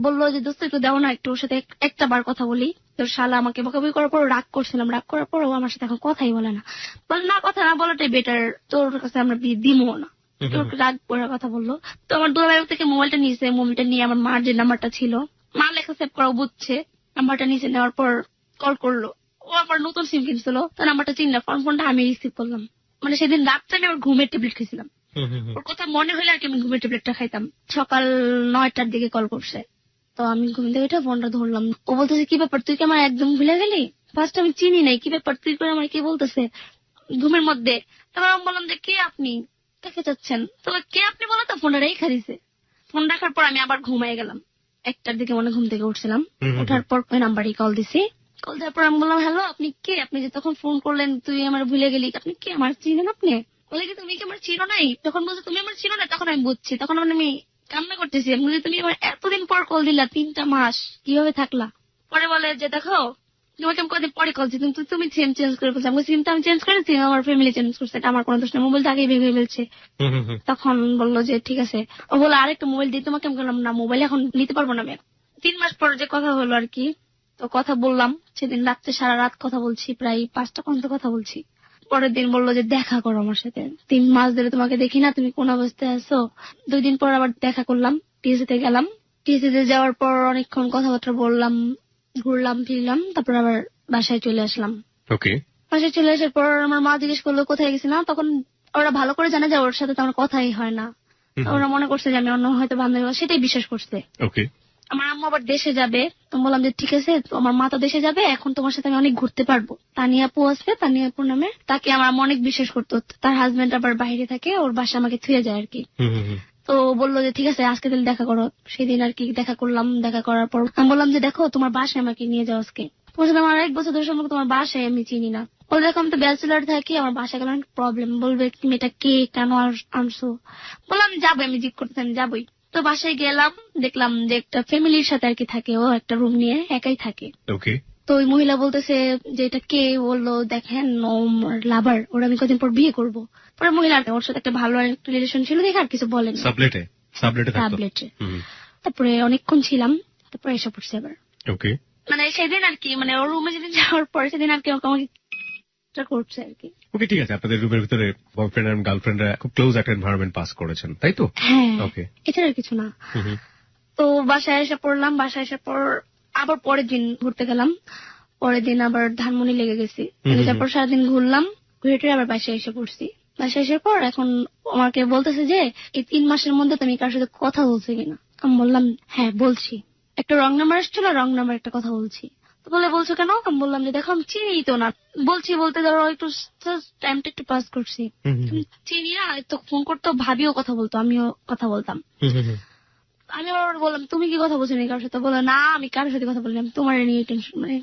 Speaker 1: বললো যে দোস্ত একটু দাও না, একটু ওর সাথে একটা বার কথা বলি। তো শালা আমাকে বকাবকি করার পর রাগ করছিলাম, রাগ করার পর ও আমার সাথে এখন কথাই বলে না। বলে না, কথা না বলাটাই বেটার, তোর কাছে আমরা বিয়ে দিমো না। রাগ করার কথা বললো। তো আমার দুলাভাই থেকে মোবাইলটা নিয়েছে, মোবাইলটা নিয়ে আমার মার যে নাম্বারটা ছিল, মা লেখা সেভ করা বুঝছে, নাম্বারটা নিচে নেওয়ার পর কল করলো। ও আবার নতুন সিম কিনছিল, তো নাম্বারটা চিনলাম, ফোনটা আমি রিসিভ করলাম। মানে সেদিন রাত্রে আমি আবার ঘুমের ট্যাবলেট খেয়েছিলাম। ওর কথা মনে হলে আর কি আমি ঘুমের ট্যাবলেটটা খাইতাম। সকাল 9টার দিকে কল করছে। তো আমি ঘুম থেকে উঠে ফোনটা ধরলাম। ও বলতেছে কি ব্যাপার, তুই কি আমার একদম ভুলে গেলি? ফার্স্ট আমি চিনি নাই, কি ব্যাপার তুই করে আমার কি বলতেছে ঘুমের মধ্যে। তারপর আমি বললাম যে কে আপনি, কাকে চাচ্ছেন? তো কে আপনি বলে তো ফোনটা রেখে দিছে। ফোন রাখার পর আমি আবার ঘুমাই গেলাম। 1টার দিকে মনে ঘুম থেকে উঠছিলাম। ওঠার পর ওই নাম্বারই কল দিছি। কল দেওয়ার পর আমি বললাম হ্যালো, আপনি কে? আপনি যে তখন ফোন করলেন তুই আমার ভুলে গেলি, আপনি কে, আমার চিনেন আপনি? বলে কি তুমি কি আমার চিনো নাই? তখন বলছো তুমি আমার চিনো না, তখন আমি বুঝছি। তখন আমি কান্না করতেছি, আমি বলি তুমি আমার এতদিন পর কল দিলা, 3টা মাস কিভাবে থাকলা? পরে বলে যে দেখো তোমাকে আমি কদিন পরে কল দিচ্ছি, কিন্তু তুমি সিম চেঞ্জ করে ফেলছো। আমি সিমটা আমি চেঞ্জ করেছি, আমার ফ্যামিলি চেঞ্জ করছে, এটা আমার কোনো দোষ নেই, মোবাইলটা আগেই ভেঙে ফেলছে। তখন বললো যে ঠিক আছে। ও বললো আরেকটা মোবাইল দিই তোমাকে। আমি বললাম না, মোবাইল এখন নিতে পারবো না আমি। 3 মাস পর যে কথা হলো আর কি, তো কথা বললাম। সেদিন রাত্রে সারা রাত কথা বলছি, প্রায় 5টা পর্যন্ত কথা বলছি। পরের দিন বললো যে দেখা করো আমার সাথে, 3 মাস ধরে তোমাকে দেখি না, তুমি কোন অবস্থায় আছো। 2 দিন পর আবার দেখা করলাম, টিএসসি তে গেলাম। টিএসসি তে যাওয়ার পর অনেকক্ষণ কথাবার্তা বললাম, ঘুরলাম ফিরলাম, তারপর আবার বাসায় চলে আসলাম।
Speaker 2: ওকে।
Speaker 1: বাসায় চলে আসার পর আমার মা জিজ্ঞেস করলো কোথায় গেছি না, তখন ওরা ভালো করে জানে যে ওর সাথে তো আমার কথাই হয় না। ওরা মনে করছে যে আমি অন্য হয়তো বান্ধবী, সেটাই বিশ্বাস করছে।
Speaker 2: ওকে।
Speaker 1: আমার আম্মু আবার দেশে যাবে, তো বললাম যে ঠিক আছে, আমার মা তো দেশে যাবে, এখন তোমার সাথে আমি অনেক ঘুরতে পারবো। তানিয়া আপু আসবে, তানিয়া আপুর নামে, তাকে আমার আম্মু অনেক বিশ্বাস করতো। তার হাজবেন্ড আবার বাইরে থাকে, ওর বাসা আমাকে থুয়ে যায় আর কি। তো বললো যে ঠিক আছে আজকে তাহলে দেখা করো। সেদিন আর কি দেখা করলাম। দেখা করার পর আমি বললাম যে দেখো তোমার বাসায় আমাকে নিয়ে যাও আজকে, তোমার সাথে আমার 1 বছর ধরে সম্পর্ক, তোমার বাসায় আমি চিনি না। বলে দেখো আমি তো ব্যাচেলার থাকি, আমার বাসায় গেলে অনেক প্রবলেম, বলবে তুমি এটা কে, কেন আনছো? বললাম আমি যাবো, আমি জিদ করতে আমি যাবোই। তো বাসায় গেলাম, দেখলাম যে একটা ফ্যামিলির সাথে আর কি থাকে, ও একটা রুম নিয়ে একাই থাকে।
Speaker 2: ওকে।
Speaker 1: তো ওই মহিলা বলতেছে যে এটা কে? বললো দেখেন ও লাভার, ওর আমি কদিন পর বিয়ে করবো। পরে মহিলা ওর সাথে একটা ভালো একটা রিলেশন ছিল দেখে আর কিছু বলেন। সাবলেটে তারপরে অনেকক্ষণ ছিলাম, তারপরে এসে পড়ছে আবার।
Speaker 2: ওকে।
Speaker 1: মানে সেদিন আর কি, মানে ওর রুমে যেদিন যাওয়ার পরে সেদিন আর কি আমাকে করছে আর কি।
Speaker 2: ওকে, ঠিক আছে, আপনাদের রুমের ভিতরে বয়ফ্রেন্ড আর গার্লফ্রেন্ডরা খুব ক্লোজ একটা এনভায়রনমেন্ট পাস করেছেন, তাই তো?
Speaker 1: হ্যাঁ।
Speaker 2: ওকে।
Speaker 1: এছাড়া কিছু না। তো বাসায় এসে পড়লাম। বাসায় এসে পর আবার পরের দিন ঘুরতে গেলাম। পরের দিন আবার ধানমন্ডি লেগে গেছি। তারপর সারাদিন ঘুরলাম, ঘুরে টুরে আবার বাসায় এসে পড়ছি। বাসায় এসে পর এখন আমাকে বলতেছে যে এই 3 মাসের মধ্যে তুমি কার সাথে কথা বলছো কিনা। আমি বললাম হ্যাঁ বলছি, একটা রং নাম্বার আসছিল, রং নাম্বার একটা কথা বলছি। তো বলছো কেন? আমি বললাম যে দেখো আমি চিনি তো না, বলছি বলতে ধরো একটু টাইমটা একটু পাস করছি, চিনি না, তো ফোন করতো, ভাবিও কথা বলতো, আমিও কথা বলতাম। আমি আবার বললাম তুমি কি কথা বলছো কারোর সাথে? বলো না আমি কারোর সাথে কথা বললাম, তোমার নিয়ে টেনশন, মানে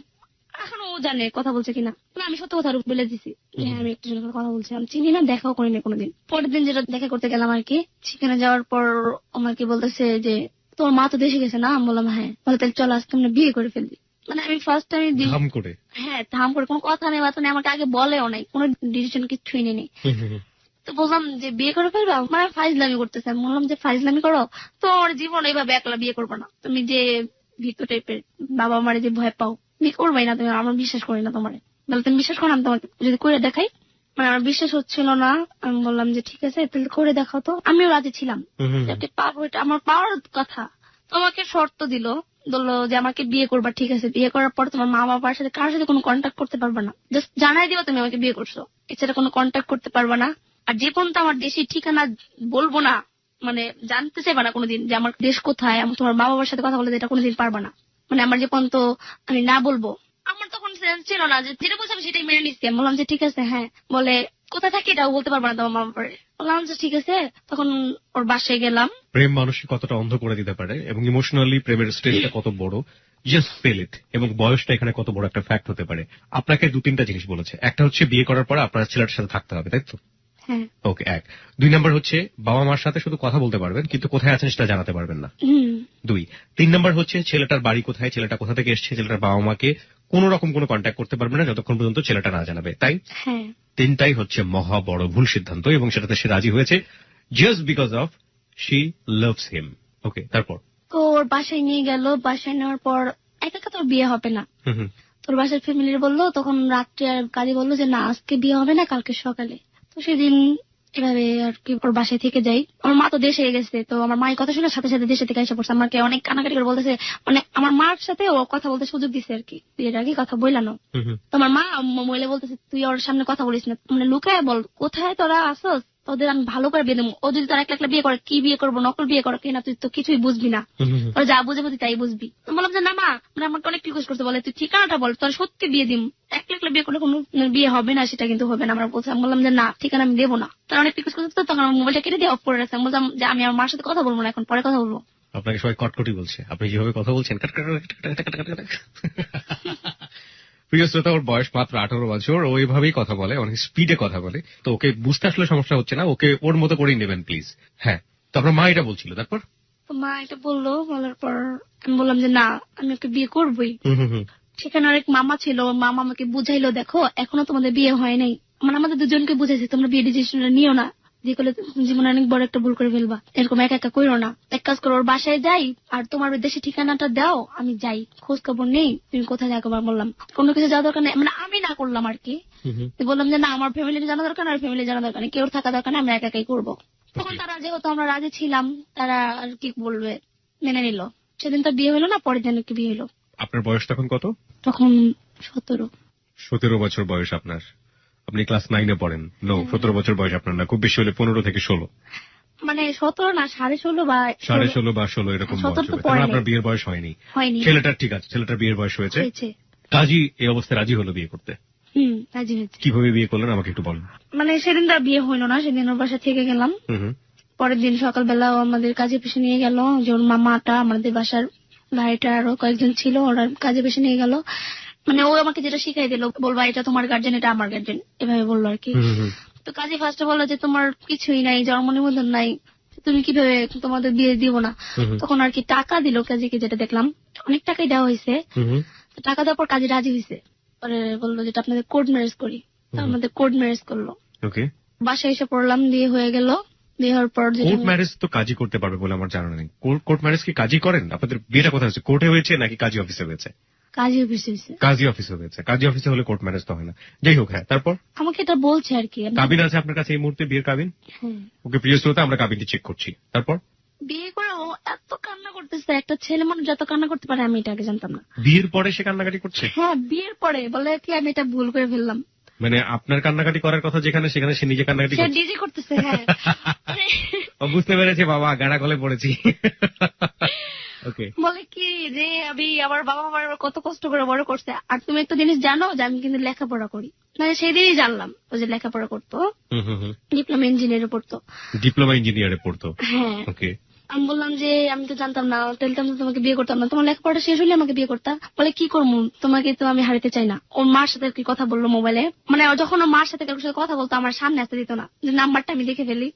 Speaker 1: এখনো ও জানে কথা বলছে কিনা। আমি সত্য কথা বলে দিছি যে হ্যাঁ আমি একটা জনের সাথে কথা বলছি, আমি চিনি না, দেখাও করিনি কোনোদিন। পরের দিন যেটা দেখা করতে গেলাম আর কি, সেখানে যাওয়ার পর আমাকে বলতেছে যে তোমার মা তো দেশে গেছে না? আমি বললাম হ্যাঁ। বলে তাহলে চলো আজকে আমরা বিয়ে করে ফেলবি। মানে আমি ফার্স্ট টাইম ধাম করে, হ্যাঁ ধাম করে, কোনো কথা নেই বার্তা নেই, আমাকে আগে বলেও নাই, কোনো ডিসিশন কিছুই নেই। তো বললাম যে বিয়ে করে ফেলবা, মানে ফাইজলামি করতেছে। আমি বললাম যে ফাইজলামি করো তো ওর জীবন এইভাবে একলা বিয়ে করবো না, তুমি যে ভিতর টাইপের বাবা মারে যে ভয় পাও, বিয়ে করবাই না তুমি, আমার বিশ্বাস করি না তোমারে। বলে তুমি বিশ্বাস করো আমি তোমাকে যদি করে দেখাই? মানে আমার বিশ্বাস হচ্ছিল না। আমি বললাম যে ঠিক আছে তাহলে করে দেখাও। তো আমিও রাজি ছিলাম, পারবো, এটা আমার পাওয়ার কথা। তোমাকে শর্ত দিল বললো যে আমাকে বিয়ে করবা, ঠিক আছে, বিয়ে করার পর তোমার মা বাবার সাথে কারোর সাথে কোনো কন্ট্যাক্ট করতে পারবে না, জাস্ট জানাই দিবা তুমি আমাকে বিয়ে করছো, এছাড়া কোনো কন্ট্যাক্ট করতে পারবে না। আর যে পর্যন্ত আমার দেশের ঠিকানা বলবো না, মানে জানতে চাইবা না কোনোদিন যে আমার দেশ কোথায়, আমি তোমার মা বাবার সাথে কথা বলে এটা কোনোদিন পারবা না, মানে আমার যে পর্যন্ত আমি না বলবো। আমার তখন সেন্স ছিল না, যে যেটা বলছে আমি সেটাই মেনে নিচ্ছি। আমি বললাম যে ঠিক আছে, হ্যাঁ। বলে কোথায় থাকি এটাও বলতে পারবো না তোমার মা বাবারে। বললাম যে ঠিক আছে। তখন ওর বাসায় গেলাম।
Speaker 2: প্রেম মানুষকে কতটা অন্ধ করে দিতে পারে এবং ইমোশনালি প্রেমের স্টেজটা কত বড়, জাস্ট ফিল ইট। এবং বয়সটা এখানে কত বড় একটা ফ্যাক্ট হতে পারে। আপনাকে 2-3টা জিনিস বলেছে। একটা হচ্ছে বিয়ে করার পর আপনার ছেলেটার সাথে থাকতে হবে, তাই তো?
Speaker 1: হ্যাঁ।
Speaker 2: ওকে, 1। 2 নাম্বার হচ্ছে বাবা মার সাথে শুধু কথা বলতে পারবেন, কিন্তু কোথায় আছেন সেটা জানাতে পারবেন না। 2। 3 নাম্বার হচ্ছে ছেলেটার বাড়ি কোথায়, ছেলেটা কোথা থেকে এসেছে, ছেলেটার বাবা মাকে কোন রকম কোনো কন্ট্যাক্ট করতে পারবেন না যতক্ষণ পর্যন্ত ছেলেটা না জানাবে, তাই?
Speaker 1: হ্যাঁ।
Speaker 2: 3টাই হচ্ছে মহা বড় ভুল সিদ্ধান্ত এবং সেটাতে সে রাজি হয়েছে just because of she loves him. Okay, তারপর?
Speaker 1: তো ওর বাসায় নিয়ে গেল। বাসায় নেওয়ার পর একা তোর বিয়ে হবে না, তোর বাসার ফ্যামিলির বললো। তখন রাত্রে আর কাজী বললো যে না, আজকে বিয়ে হবে না, কালকে সকালে। তো সেদিন এভাবে আর কি ওর বাসায় থেকে যাই। আমার মা তো দেশে গেছে, তো আমার মায়ের কথা শুনে সাথে সাথে দেশে থেকে এসে পড়ছে। আমাকে অনেক কানাকাটি করে বলতেছে, মানে আমার মার সাথে ও কথা বলতে সুযোগ দিছে আর কি, বিয়ের আগে কথা বইলানো। তো আমার মা মহিলা বলতেছে তুই ওর সামনে কথা বলিস না, মানে লুকায় বল কোথায় তোরা আসস, তোদের আমি ভালো করে বিয়ে দেবো। ও যদি তোর একলা বিয়ে করে, কি বিয়ে করবো, নকল বিয়ে করো কিনা, তুই তো কিছুই বুঝবি না, তোর যা বুঝে বুঝি তাই বুঝবি। বললাম যে না মা, মানে আমাকে অনেক রিকোয়েস্ট করতে, বলে তুই ঠিকানাটা বল, তোর সত্যি বিয়ে দিম, একলা বিয়ে করলে কোনো বিয়ে হবে না, সেটা কিন্তু হবে না আমার বলছে। আমি বললাম যে না, ঠিকানা আমি দেবো না। তার অনেক রিকোয়েস্ট করতে, তখন আমার মোবাইলটা কেটে দিয়ে অফ করে রাখছে। আমি বললাম যে আমি আমার মার সাথে কথা বলবো না, এখন পরে কথা বলবো।
Speaker 2: আপনাকে সবাই কটকটি বলছে, আপনি যেভাবে কথা বলছেন কাট কাট কাট কাট কাট কাট। প্রিয় শ্রোতা, ওর বয়স মাত্র 18 বছর, ও এইভাবেই কথা বলে, অনেক স্পিডে কথা বলে। তো ওকে বুঝতে আসলে সমস্যা হচ্ছে না, ওকে ওর মতো করেই নেবেন প্লিজ। হ্যাঁ, তো আপনার মা এটা বলছিল, তারপর?
Speaker 1: তো মা এটা বললো, বলার পর আমি বললাম যে না, আমি ওকে বিয়ে করবোই। সেখানে অনেক মামা ছিল, মামা আমাকে বুঝাইলো, দেখো এখনো তোমাদের বিয়ে হয় নাই, মানে আমাদের দুজনকে বুঝাইছে তোমরা বিয়ে ডিসিশন নিও না, যে করলে জীবনে অনেক বড় একটা ভুল করে ফেলবা, এরকম একা একা করো না। এক কাজ করো, ওর বাসায় যাই, আর তোমার দেশে ঠিকানাটা দাও, আমি যাই, খোঁজ খবর নেই তুমি কোথায় থাকো। বললাম কোনো কিছু যাওয়া দরকার নেই, মানে আমি না করলাম আর কি। বললাম যে না, আমার ফ্যামিলি জানা দরকার, আর ফ্যামিলি জানা দরকার নেই, কেউ থাকা দরকার নেই, আমরা একা একাই করবো। তখন তারা, যেহেতু আমরা রাজি ছিলাম, তারা আর কি বলবে, মেনে নিল। সেদিন তো বিয়ে হলো না, পরের দিন কি বিয়ে হলো।
Speaker 2: আপনার বয়স তখন কত?
Speaker 1: তখন 17।
Speaker 2: 17 বছর বয়স আপনার। আপনি ক্লাস 9-এ পড়েন। নো, 17 বছর বয়স আপনার না, খুব বেশি হলে 15 থেকে 16,
Speaker 1: মানে 17 না, 16.5 বা
Speaker 2: 16.5 বা 16 এরকম বয়স হবে। তাহলে আপনার বিয়ের বয়স হয়নি। ছেলেটার ঠিক আছে, ছেলেটার বিয়ের বয়স হয়েছে। কাজী এই অবস্থায় রাজি হলো বিয়ে করতে।
Speaker 1: রাজি হয়েছে।
Speaker 2: কিভাবে বিয়ে করলেন আমাকে একটু বলুন।
Speaker 1: মানে সেদিন তো বিয়ে হইলো না, সেদিন ওর বাসা থেকে গেলাম। পরের দিন সকালবেলা আমাদের কাজে পেশে নিয়ে গেল, যে ওর মামাটা, আমাদের বাসার ভাইটা আরো কয়েকজন ছিল, ওরা কাজে পেশে নিয়ে গেল। মানে ও আমাকে যেটা শিখাই দিল, বলবা এটা তোমার গার্জেন, এটা আমার গার্জেন, এভাবে বললো আর কি। তো কাজী ফার্স্টে বললো যে তোমার কিছুই নাই, জন্ম নিবন্ধন নাই, তুমি কিভাবে তোমাদের বিয়ে দিব না। তখন আর কি টাকা দিল কাজীকে, যেটা দেখলাম অনেক টাকাই দেওয়া হয়েছে। টাকা দেওয়ার পর কাজী রাজি হয়েছে, পরে বললো যেটা আপনাদের কোর্ট ম্যারেজ করি। আমাদের কোর্ট ম্যারেজ করলো। বাসায় এসে পড়লাম, বিয়ে হয়ে গেল। বিয়ে হওয়ার পর
Speaker 2: কোর্ট ম্যারেজ তো কাজী করতে পারবে বলে আমার জানা নেই। কোর্ট ম্যারেজ কি কাজী করেন? আপনাদের বিয়েটা কোথায় হয়েছে, কোর্টে হয়েছে নাকি কাজী অফিসে হয়েছে?
Speaker 1: কাজী অফিসে হয়েছে।
Speaker 2: কাজী অফিসে হয়েছে, কাজী অফিসে হলে কোর্ট ম্যারেজ তো হয় না। যাই হোক, হ্যাঁ, তারপর?
Speaker 1: আমাকে এটা বলছে আর কি।
Speaker 2: কাবিন আছে আপনার কাছে এই মুহূর্তে, বিয়ের কাবিন? ওকে, প্রিয় শ্রোতা, আমরা কাবিনটি চেক করছি। তারপর?
Speaker 1: বিয়ে করে ও এত কান্না করতেছে, একটা ছেলে মানুষ যত কান্না করতে পারে আমি এটা আগে জানতাম না।
Speaker 2: বিয়ের পরে সে কান্নাকাটি করছে?
Speaker 1: হ্যাঁ, বিয়ের পরে বলে কি আমি এটা ভুল করে ফেললাম।
Speaker 2: মানে আপনার কান্নাকাটি করার কথা যেখানে, সেখানে সে নিজে কান্নাকাটি করছে।
Speaker 1: সে ডিজে করতেছে। হ্যাঁ,
Speaker 2: ও বুঝতে পেরেছে, বাবা গাড়া গলে পড়েছি। ওকে,
Speaker 1: বলে কি যে আমি, আমার বাবা আমার কত কষ্ট করে বড় করছে, আর তুমি একটা জিনিস জানো যে আমি কিন্তু লেখাপড়া করি। মানে সেদিনই জানলাম ও যে লেখাপড়া করতো, ডিপ্লোমা ইঞ্জিনিয়ারে পড়তো।
Speaker 2: ডিপ্লোমা ইঞ্জিনিয়ারে পড়তো?
Speaker 1: হ্যাঁ।
Speaker 2: ওকে।
Speaker 1: আমি বললাম যে আমি তো জানতাম না, বলতাম তো তোমাকে বিয়ে করতাম না, তোমার লেখাপড়া শেষ হলে আমাকে বিয়ে করতা। বলে কি করবো, তোমাকে তো আমি হারাতে চাই না। ওর মার সাথে কি কথা বললো মোবাইলে, মানে যখন ওর মার সাথে কারোর সাথে কথা বলতো আমার সামনে আসতে দিত না, যে নাম্বারটা আমি দেখে ফেলি।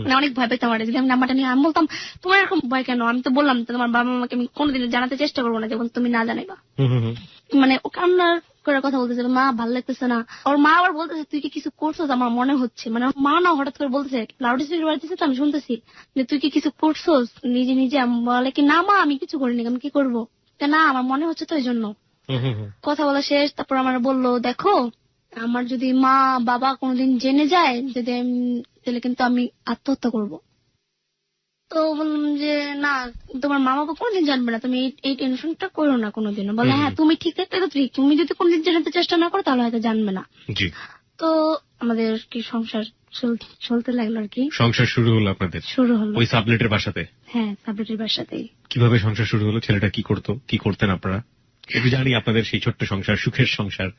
Speaker 1: মানে অনেক ভয় পেতাম আর, যদি আমি নাম্বারটা নিয়ে, আমি বলতাম তোমার এরকম ভয় কেন, আমি তো বললাম তোমার বাবা মাকে আমি কোনোদিন জানাতে চেষ্টা করবো না, যেমন তুমি না জানাইবা। মানে ও কান্নার করে কথা বলতেছে, মা ভালো লাগতেছে না। ওর মা আবার বলতেছে তুই কি কিছু করছো, আমার মনে হচ্ছে, মানে মা না হঠাৎ করে বলতেছে, লাউড স্পিকার বাড়িতেছে তো আমি শুনতেছি, যে তুই কি কিছু করছো নিজে নিজে। বলে কি না মা, আমি কিছু করিনি, আমি কি করবো, না আমার মনে হচ্ছে তো এই জন্য। কথা বলা শেষ, তারপর আমার বললো দেখো, আমার যদি মা বাবা কোনোদিন জেনে যায় যদি, তাহলে কিন্তু আমি আত্মহত্যা করবো। তো বললাম যে না, তোমার মা বাবা কোনদিন জানবে না, তুমি এই টেনশনটা করো না কোনোদিনও। বলে হ্যাঁ তুমি ঠিক থাকতে তো ঠিক, তুমি যদি কোনদিন জানাতে চেষ্টা না করো তাহলে হয়তো জানবে না।
Speaker 2: জি।
Speaker 1: তো আমাদের কি সংসার চলতে লাগলো আর কি।
Speaker 2: সংসার শুরু হলো আপনাদের?
Speaker 1: শুরু হলো
Speaker 2: ওই সাবলেটের বাসাতে?
Speaker 1: হ্যাঁ, সাবলেটের বাসাতেই।
Speaker 2: কিভাবে সংসার শুরু হলো? ছেলেটা কি করতো, কি করতেন আপনারা? একটু জানি আপনাদের সেই ছোট্ট সংসার, সুখের সংসার,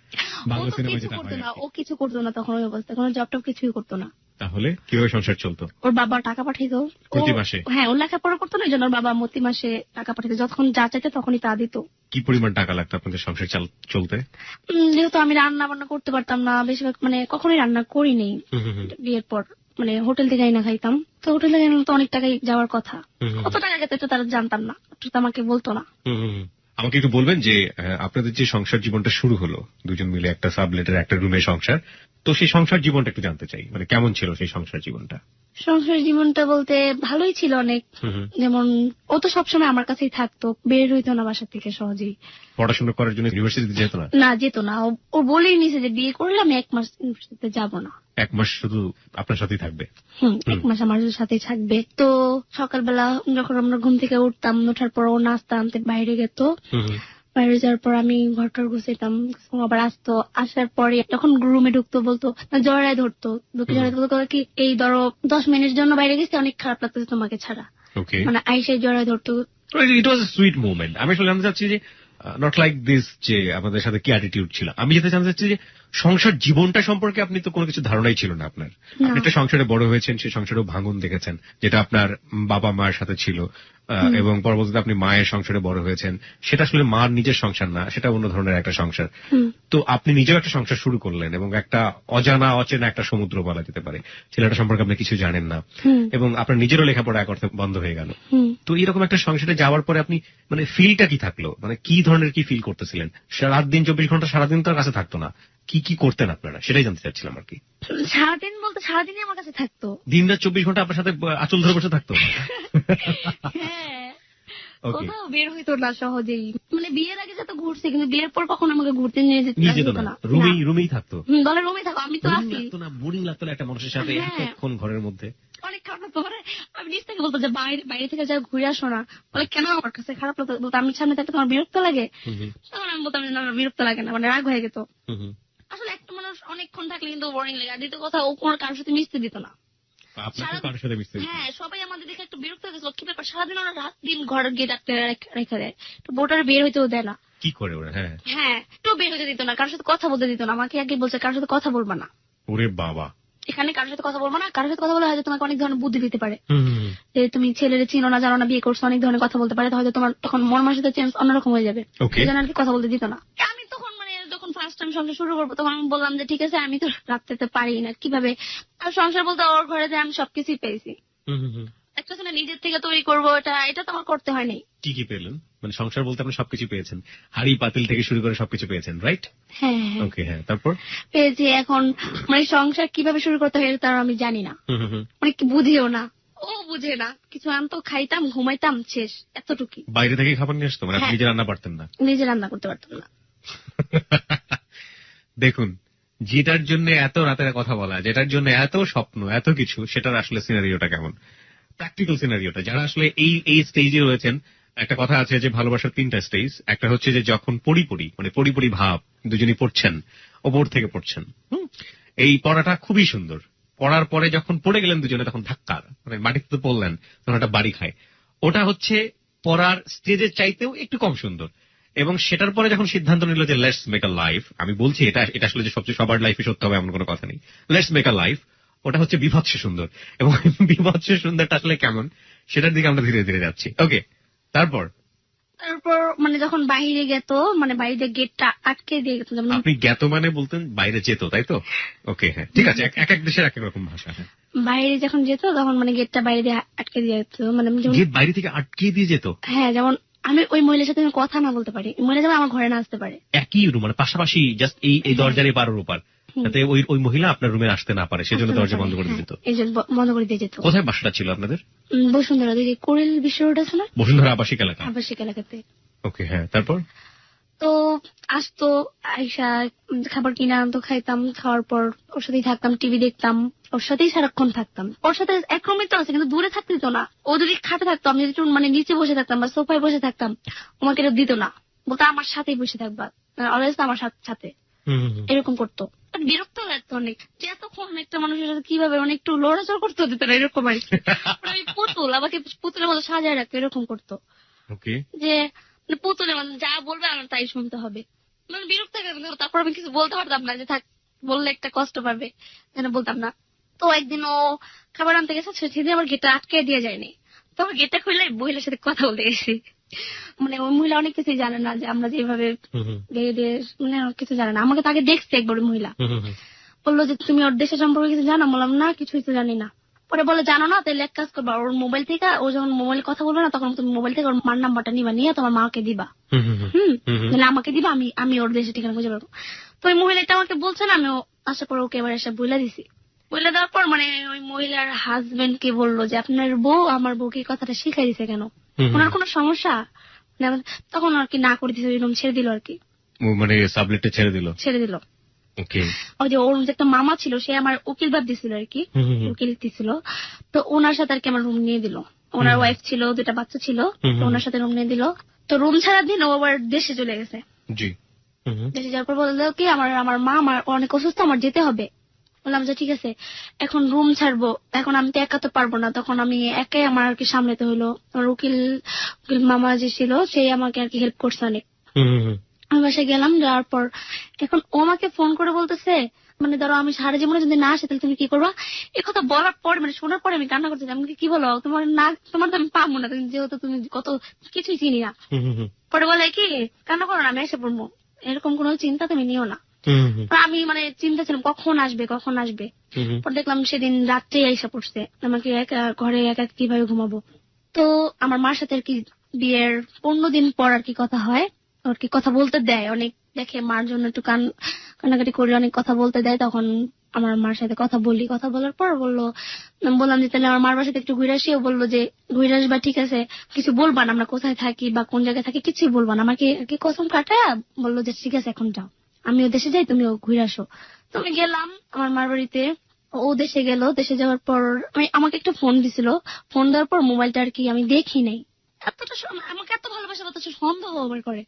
Speaker 2: বাংলা সিনেমা যেটা হয়।
Speaker 1: ও কিছু করতো না তখন, ওই অবস্থা কোনো জব টব কিছুই করতো না।
Speaker 2: তাহলে কিভাবে সংসার চলতো?
Speaker 1: ওর বাবা টাকা পাঠাইতো
Speaker 2: প্রতি মাসে?
Speaker 1: হ্যাঁ, ও লেখাপড়া করতো না, এই জন্য ওর বাবা প্রতি মাসে টাকা পাঠাইতো, যখন যা চাইতো তখনই তা দিত।
Speaker 2: কি পরিমাণ টাকা লাগতো আপনাদের সংসার চলতে?
Speaker 1: যেহেতু আমি রান্না বান্না করতে পারতাম না, বেশিরভাগ মানে কখনোই রান্না করিনি বিয়ের পর, মানে হোটেল থেকে আইনা খাইতাম। তো হোটেল থেকে আইনা তো অনেক টাকাই যাওয়ার কথা, কত টাকা গেছে এটা তারা জানতাম না, আমাকে বলতো না।
Speaker 2: আমাকে একটু বলবেন যে আপনাদের যে সংসার জীবনটা শুরু হলো দুজন মিলে একটা সাবলেটের একটা রুমে সংসার, তো সেই সংসার জীবনটা একটু জানতে চাই, মানে কেমন ছিল সেই সংসার জীবনটা?
Speaker 1: সংসার জীবনটা বলতে ভালোই ছিল অনেক। যেমন ও তো সবসময় আমার কাছেই থাকতো, বের হইতো না বাসা থেকে সহজেই।
Speaker 2: পড়াশোনা করার জন্য ইউনিভার্সিটিতে যেত না?
Speaker 1: না, যেত না। ও বলেই নিছে যে বিয়ে করলে আমি 1 মাস ইউনিভার্সিটিতে যাব না।
Speaker 2: 1 মাস শুধু আপনার সাথেই থাকবে?
Speaker 1: 1 মাস আমার সাথেই থাকবে। তো সকালবেলা যখন আমরা ঘুম থেকে উঠতাম, ওঠার পর ও নাস্তা আনতে বাইরে যেত, বাইরে যাওয়ার পর আমি ঘরটার গুছাইতাম, আবার আসতো, আসার পরে যখন রুমে ঢুকতো বলতো জড়ায় ধরতো, জড়ায় ধরতো কি এই ধরো 10 মিনিটের জন্য বাইরে গেছি, অনেক খারাপ লাগতেছে তোমাকে ছাড়া, মানে আইসে জড়ায় ধরতো।
Speaker 2: ইট ওয়াজ এ সুইট মোমেন্ট। আমি আসলে জানতে চাচ্ছি যে নট লাইক দিস যে আমাদের সাথে কি অ্যাটিটিউড ছিল, আমি যেটা জানতে চাচ্ছি যে সংসার জীবনটা সম্পর্কে আপনি তো কোনো কিছু ধারণাই ছিল না আপনার। আপনি একটা সংসারে বড় হয়েছেন, সেই সংসারেও ভাঙন দেখেছেন যেটা আপনার বাবা মায়ের সাথে ছিল, এবং পরবর্তীতে আপনি মায়ের সংসারে বড় হয়েছেন, সেটা আসলে মার নিজের সংসার না, সেটা অন্য ধরনের একটা সংসার। তো আপনি নিজেও একটা সংসার শুরু করলেন এবং একটা অজানা অচেনা একটা সমুদ্র বলা যেতে পারে, ছেলেটা সম্পর্কে আপনি কিছু জানেন না, এবং আপনার নিজেরও লেখাপড়া করতে বন্ধ হয়ে গেল। তো এরকম একটা সংসারে যাওয়ার পরে আপনি মানে ফিলটা কি থাকলো, মানে কি ধরনের কি ফিল করতেছিলেন? রাত দিন 24 ঘন্টা সারাদিন তার কাছে থাকতো না, কি কি করতেন আপনারা সেটাই জানতে চাচ্ছিলাম আর কি।
Speaker 1: সারাদিন বলতে সারাদিনই আমার কাছে থাকতো,
Speaker 2: দিন রাত 24 ঘন্টা আপনার সাথে আঁচল ধরে বসে থাকতো?
Speaker 1: হ্যাঁ, কোথাও বের হইতো না সহজেই। মানে বিয়ের আগে যত ঘুরছে, কিন্তু বিয়ের পর কখন আমাকে ঘুরতে নিয়ে যেত না,
Speaker 2: রুমেই থাকতো।
Speaker 1: বলে রুমেই থাকো, আমি তো আসি
Speaker 2: না, বোরিং লাগতো না একটা মানুষের সাথে এতক্ষণ ঘরের মধ্যে? অনেক
Speaker 1: খারাপ লাগতো। মানে আমি নিজ থেকে বলতো যে বাইরে থেকে যা ঘুরে আসো না, বলে কেন আমার কাছে খারাপ লাগতো, বলতো আমি সামনে থাকতে তোমার বিরক্ত লাগে, তখন আমি বলতাম না বিরক্ত লাগে না, মানে রাগ হয়ে যেত। আসলে একটা মানুষ অনেকক্ষণ থাকলে কিন্তু বোরিং লাগে। আর দ্বিতীয় কথা, ও কোনো কারোর সাথে মিশতে দিত না। হ্যাঁ, সবাই আমাদের দেখে একটু বিরক্ত হয়েছিল, কি ব্যাপার সারাদিন ওরা রাত দিন ঘর গিয়ে ডাক্তার রেখে দেয়, তো বোটার বের হইতেও দেয় না।
Speaker 2: কি করে ওরা?
Speaker 1: হ্যাঁ, একটু বের হইতে দিত না, কারোর সাথে কথা বলতে দিত না। আমাকে আগে বলছে কারোর সাথে কথা বলবা না।
Speaker 2: ওরে বাবা!
Speaker 1: এখানে কারোর সাথে কথা বলবো না, কারোর সাথে কথা বলে হয়তো তোমাকে অনেক ধরনের বুদ্ধি দিতে পারে, যে তুমি ছেলের চিনো না জানো না, বিয়ে করছো, অনেক ধরনের কথা বলতে পারে, হয়তো তোমার তখন মন মানসিকতা চেঞ্জ অন্যরকম হয়ে যাবে। এই জন্য আর কি কথা বলতে দিত না। আমি তখন মানে যখন ফার্স্ট টাইম সংসার শুরু করবো, তখন আমি বললাম যে ঠিক আছে, আমি তো রাখতে পারি না, কিভাবে আর সংসার বলতে ওর ঘরে যে আমি সবকিছুই পেয়েছি, একটা ছেলে নিজের থেকে তৈরি করবো, এটা তো আমার করতে হয়নি।
Speaker 2: কি কি পেলেন? মানে সংসার বলতে আপনি সবকিছু পেয়েছেন, হাড়ি পাতিল থেকে শুরু করে সবকিছু পেয়েছেন, রাইট?
Speaker 1: হ্যাঁ, ওকে, হ্যাঁ। তারপর পেয়েছি। এখন মানে সংসার কিভাবে শুরু করতে হয় তার আমি জানি না, মানে কি বুঝিও না, ও বুঝে না কিছু। আনতো, খাইতাম, ঘুমাইতাম, শেষ, এতটুকুই।
Speaker 2: বাইরে থেকে খাবার নিয়ে আসতো? মানে আপনি নিজে রান্না পারতেন না?
Speaker 1: নিজে রান্না করতে পারতাম না।
Speaker 2: দেখুন, যেটার জন্য এত রাতের কথা বলা, যেটার জন্য এত স্বপ্ন, এত কিছু, সেটার আসলে সিনারিওটা কেমন, প্র্যাকটিক্যাল সিনারিওটা, যারা আসলে এই স্টেজে রয়েছেন। একটা কথা আছে যে ভালোবাসার 3টা স্টেজ। একটা হচ্ছে যে যখন পড়ি ভাব, দুজনই পড়ছেন, ওপর থেকে পড়ছেন, এই পড়াটা খুবই সুন্দর। পড়ার পরে যখন পড়ে গেলেন দুজনে, তখন ধাক্কার মানে মাটিতে তো পড়লেন, তখন একটা বাড়ি খায়। ওটা হচ্ছে পড়ার স্টেজের চাইতেও একটু কম সুন্দর। এবং সেটার পরে যখন সিদ্ধান্ত নিল যে লেটস মেক আ লাইফ, আমি বলছি এটা আসলে যে সবচেয়ে সবার লাইফে সত্য হবে এমন কোনো কথা নেই, লেটস মেক আ লাইফ, ওটা হচ্ছে বিভৎস সুন্দর। এবং বিভৎস সুন্দরটা আসলে কেমন, সেটার দিকে আমরা ধীরে ধীরে যাচ্ছি। ওকে, তারপর
Speaker 1: মানে যখন বাইরে গেত, মানে বাইরে গেটটা আটকে দিয়ে গেত।
Speaker 2: আপনি গেত মানে বলতেন বাইরে যেত, তাই তো? ওকে, হ্যাঁ, ঠিক আছে, এক এক দেশের এক এক রকম ভাষা।
Speaker 1: বাইরে যখন যেত তখন মানে গেটটা বাইরে দিয়ে আটকে দিয়ে যেত, মানে
Speaker 2: গেট বাইরে থেকে আটকে দিয়ে যেত।
Speaker 1: হ্যাঁ, যেমন আমি ওই মহিলার সাথে কথা না বলতে পারি, মহিলা যেমন আমার ঘরে না আসতে পারে।
Speaker 2: একই রুম, মানে পাশাপাশি, জাস্ট এই দরজার এপার ওপার, যাতে ওই মহিলা আপনার রুমে আসতে না পারে, সেজন্য দরজা বন্ধ করে দিত।
Speaker 1: এই জন্য বন্ধ করে দিয়ে যেত।
Speaker 2: কোথায় বাসাটা ছিল আপনাদের?
Speaker 1: বসুন্ধরা, কোরেল বিশ্ব রোড আছে না,
Speaker 2: বসুন্ধরা আবাসিক এলাকা।
Speaker 1: আবাসিক এলাকাতে।
Speaker 2: ওকে, হ্যাঁ, তারপর
Speaker 1: তো আসতো আইসা খাবার কিনে আনতো, খাইতাম, খাওয়ার পর ওর সাথেই থাকতাম, টিভি দেখতাম, ওর সাথেই সারাক্ষণ থাকতাম। ওর সাথে এক রুমে তো আছে কিন্তু দূরে থাকতে দিত না। ও যদি খাটে থাকতো, আমি যদি মানে নিচে বসে থাকতাম বা সোফায় বসে থাকতাম, আমাকে এটা দিত না, বলতো আমার সাথেই বসে থাকবা, অলওয়েজ আমার সাথে, এরকম করতো। বিরক্ত লাগতো অনেক, যে এতক্ষণ একটা মানুষের সাথে কিভাবে মানে একটু লড়াচড় করতে দিত না, এরকম আর কি। আমি পুতুল, আমাকে পুতুলের মতো সাজায় রাখতো, এরকম করতো। যে পুতুলের মতো যা বলবে আমার তাই শুনতে হবে, মানে বিরক্ত লাগে। তারপর আমি কিছু বলতে পারতাম না, যে থাক, বললে একটা কষ্ট পাবে, বলতাম না। তো একদিন ও খাবার আনতে গেছে, সেদিন আমার গেটটা আটকে দিয়ে যায়নি, তো আমার গেটটা খুললে মহিলার সাথে কথা বলতে গেছি। মানে ওই মহিলা অনেক কিছুই জানে না, যে আমরা যেভাবে মানে অনেক কিছু জানে না। আমাকে তাকে দেখছে একবার মহিলা, বললো যে তুমি ওর দেশের সম্পর্কে কিছু জানো? বললাম না, কিছুই তো জানি না। পরে বলে জানো না, তাহলে এক কাজ করবা, ওর মোবাইল থেকে, ও যখন মোবাইল কথা বলবো না, তখন তুমি মোবাইল থেকে ওর মার নাম্বারটা নিবা, নিয়ে তোমার মাকে দিবা, তাহলে আমাকে দিবা, আমি ওর দেশে ঠিকানা খুঁজে পাবো। তো ওই মহিলাটা আমাকে বলছে না, আমি আসার পর ওকে এবার এসে বইলা দিছি। বইলা দেওয়ার পর মানে ওই মহিলার হাজবেন্ড কে বললো যে আপনার বউ আমার বউকে কথাটা শিখাই দিছে কেন, ওনার কোনো সমস্যা? তখন আর কি না করে দিছে, এরকম ছেড়ে দিল আর কি,
Speaker 2: মানে সাবলেটটা ছেড়ে দিল। ওই যে ওর যে একটা মামা ছিল, সে আমার উকিল বাদ দিছিল আর কি, উকিল দিছিল। তো ওনার সাথে আর কি আমার রুম নিয়ে দিল। ওনার ওয়াইফ ছিল, 2টা বাচ্চা ছিল, তো ওনার সাথে রুম নিয়ে দিল। তো রুম ছাড়া দিন ও আবার দেশে চলে গেছে। দেশে যাওয়ার পর বললো কি আমার মা আমার অনেক অসুস্থ, আমার যেতে হবে। বললাম যে ঠিক আছে, এখন রুম ছাড়বো, এখন আমি তো একা তো পারবো না, তখন আমি একাই আমার আর কি সামলাতে হলো। আমার উকিল মামা যে ছিল, সে আমাকে আর কি হেল্প করছে অনেক। আমি বাসায় গেলাম, যাওয়ার পর এখন ও আমাকে ফোন করে বলতেছে, মানে ধরো আমি সারা জীবনে যদি না আসে তাহলে তুমি কি করবা? এই কথা বলার পর মানে শোনার পরে আমি কান্না করতে, আমি কি বলো, তোমার না, তোমার তো আমি পাবো না, যেহেতু তুমি কত কিছুই চিনি না। পরে বলে কি, কান্না করো না, আমি এসে পড়বো, এরকম কোনো চিন্তা তুমি নিও না। আমি মানে চিন্তা ছিলাম কখন আসবে। পর দেখলাম সেদিন রাত্রে এসে পড়ছে, আমাকে ঘরে একা কিভাবে ঘুমাবো। তো আমার মার সাথে আর কি বিয়ের 15 দিন পর আর কি কথা হয়, আর কি কথা বলতে দেয় অনেক, দেখে মার জন্য একটু কান্নাকাটি করলে অনেক কথা বলতে দেয়। তখন আমার মার সাথে কথা বলার পর বললাম যে তাহলে আমার মার বাসাতে একটু ঘুরে আসি। ও বললো যে ঘুরে আসবা, ঠিক আছে, কিছু বলবা না, আমরা কোথায় থাকি বা কোন জায়গায় থাকি কিছুই বলবা না। আমাকে আর কি কসম কাটায় বললো যে ঠিক আছে এখন যাও, আমিও দেশে যাই, তুমিও ঘুরে আসো। তো আমি গেলাম আমার মার বাড়িতে, ও দেশে গেল। দেশে যাওয়ার পর আমাকে একটা ফোন দিছিল, ফোন দেওয়ার পর মোবাইলটা আর কি আমি দেখি নাই। এতটা আমাকে এত ভালোবাসা, অথচ সন্দেহ আমার করে।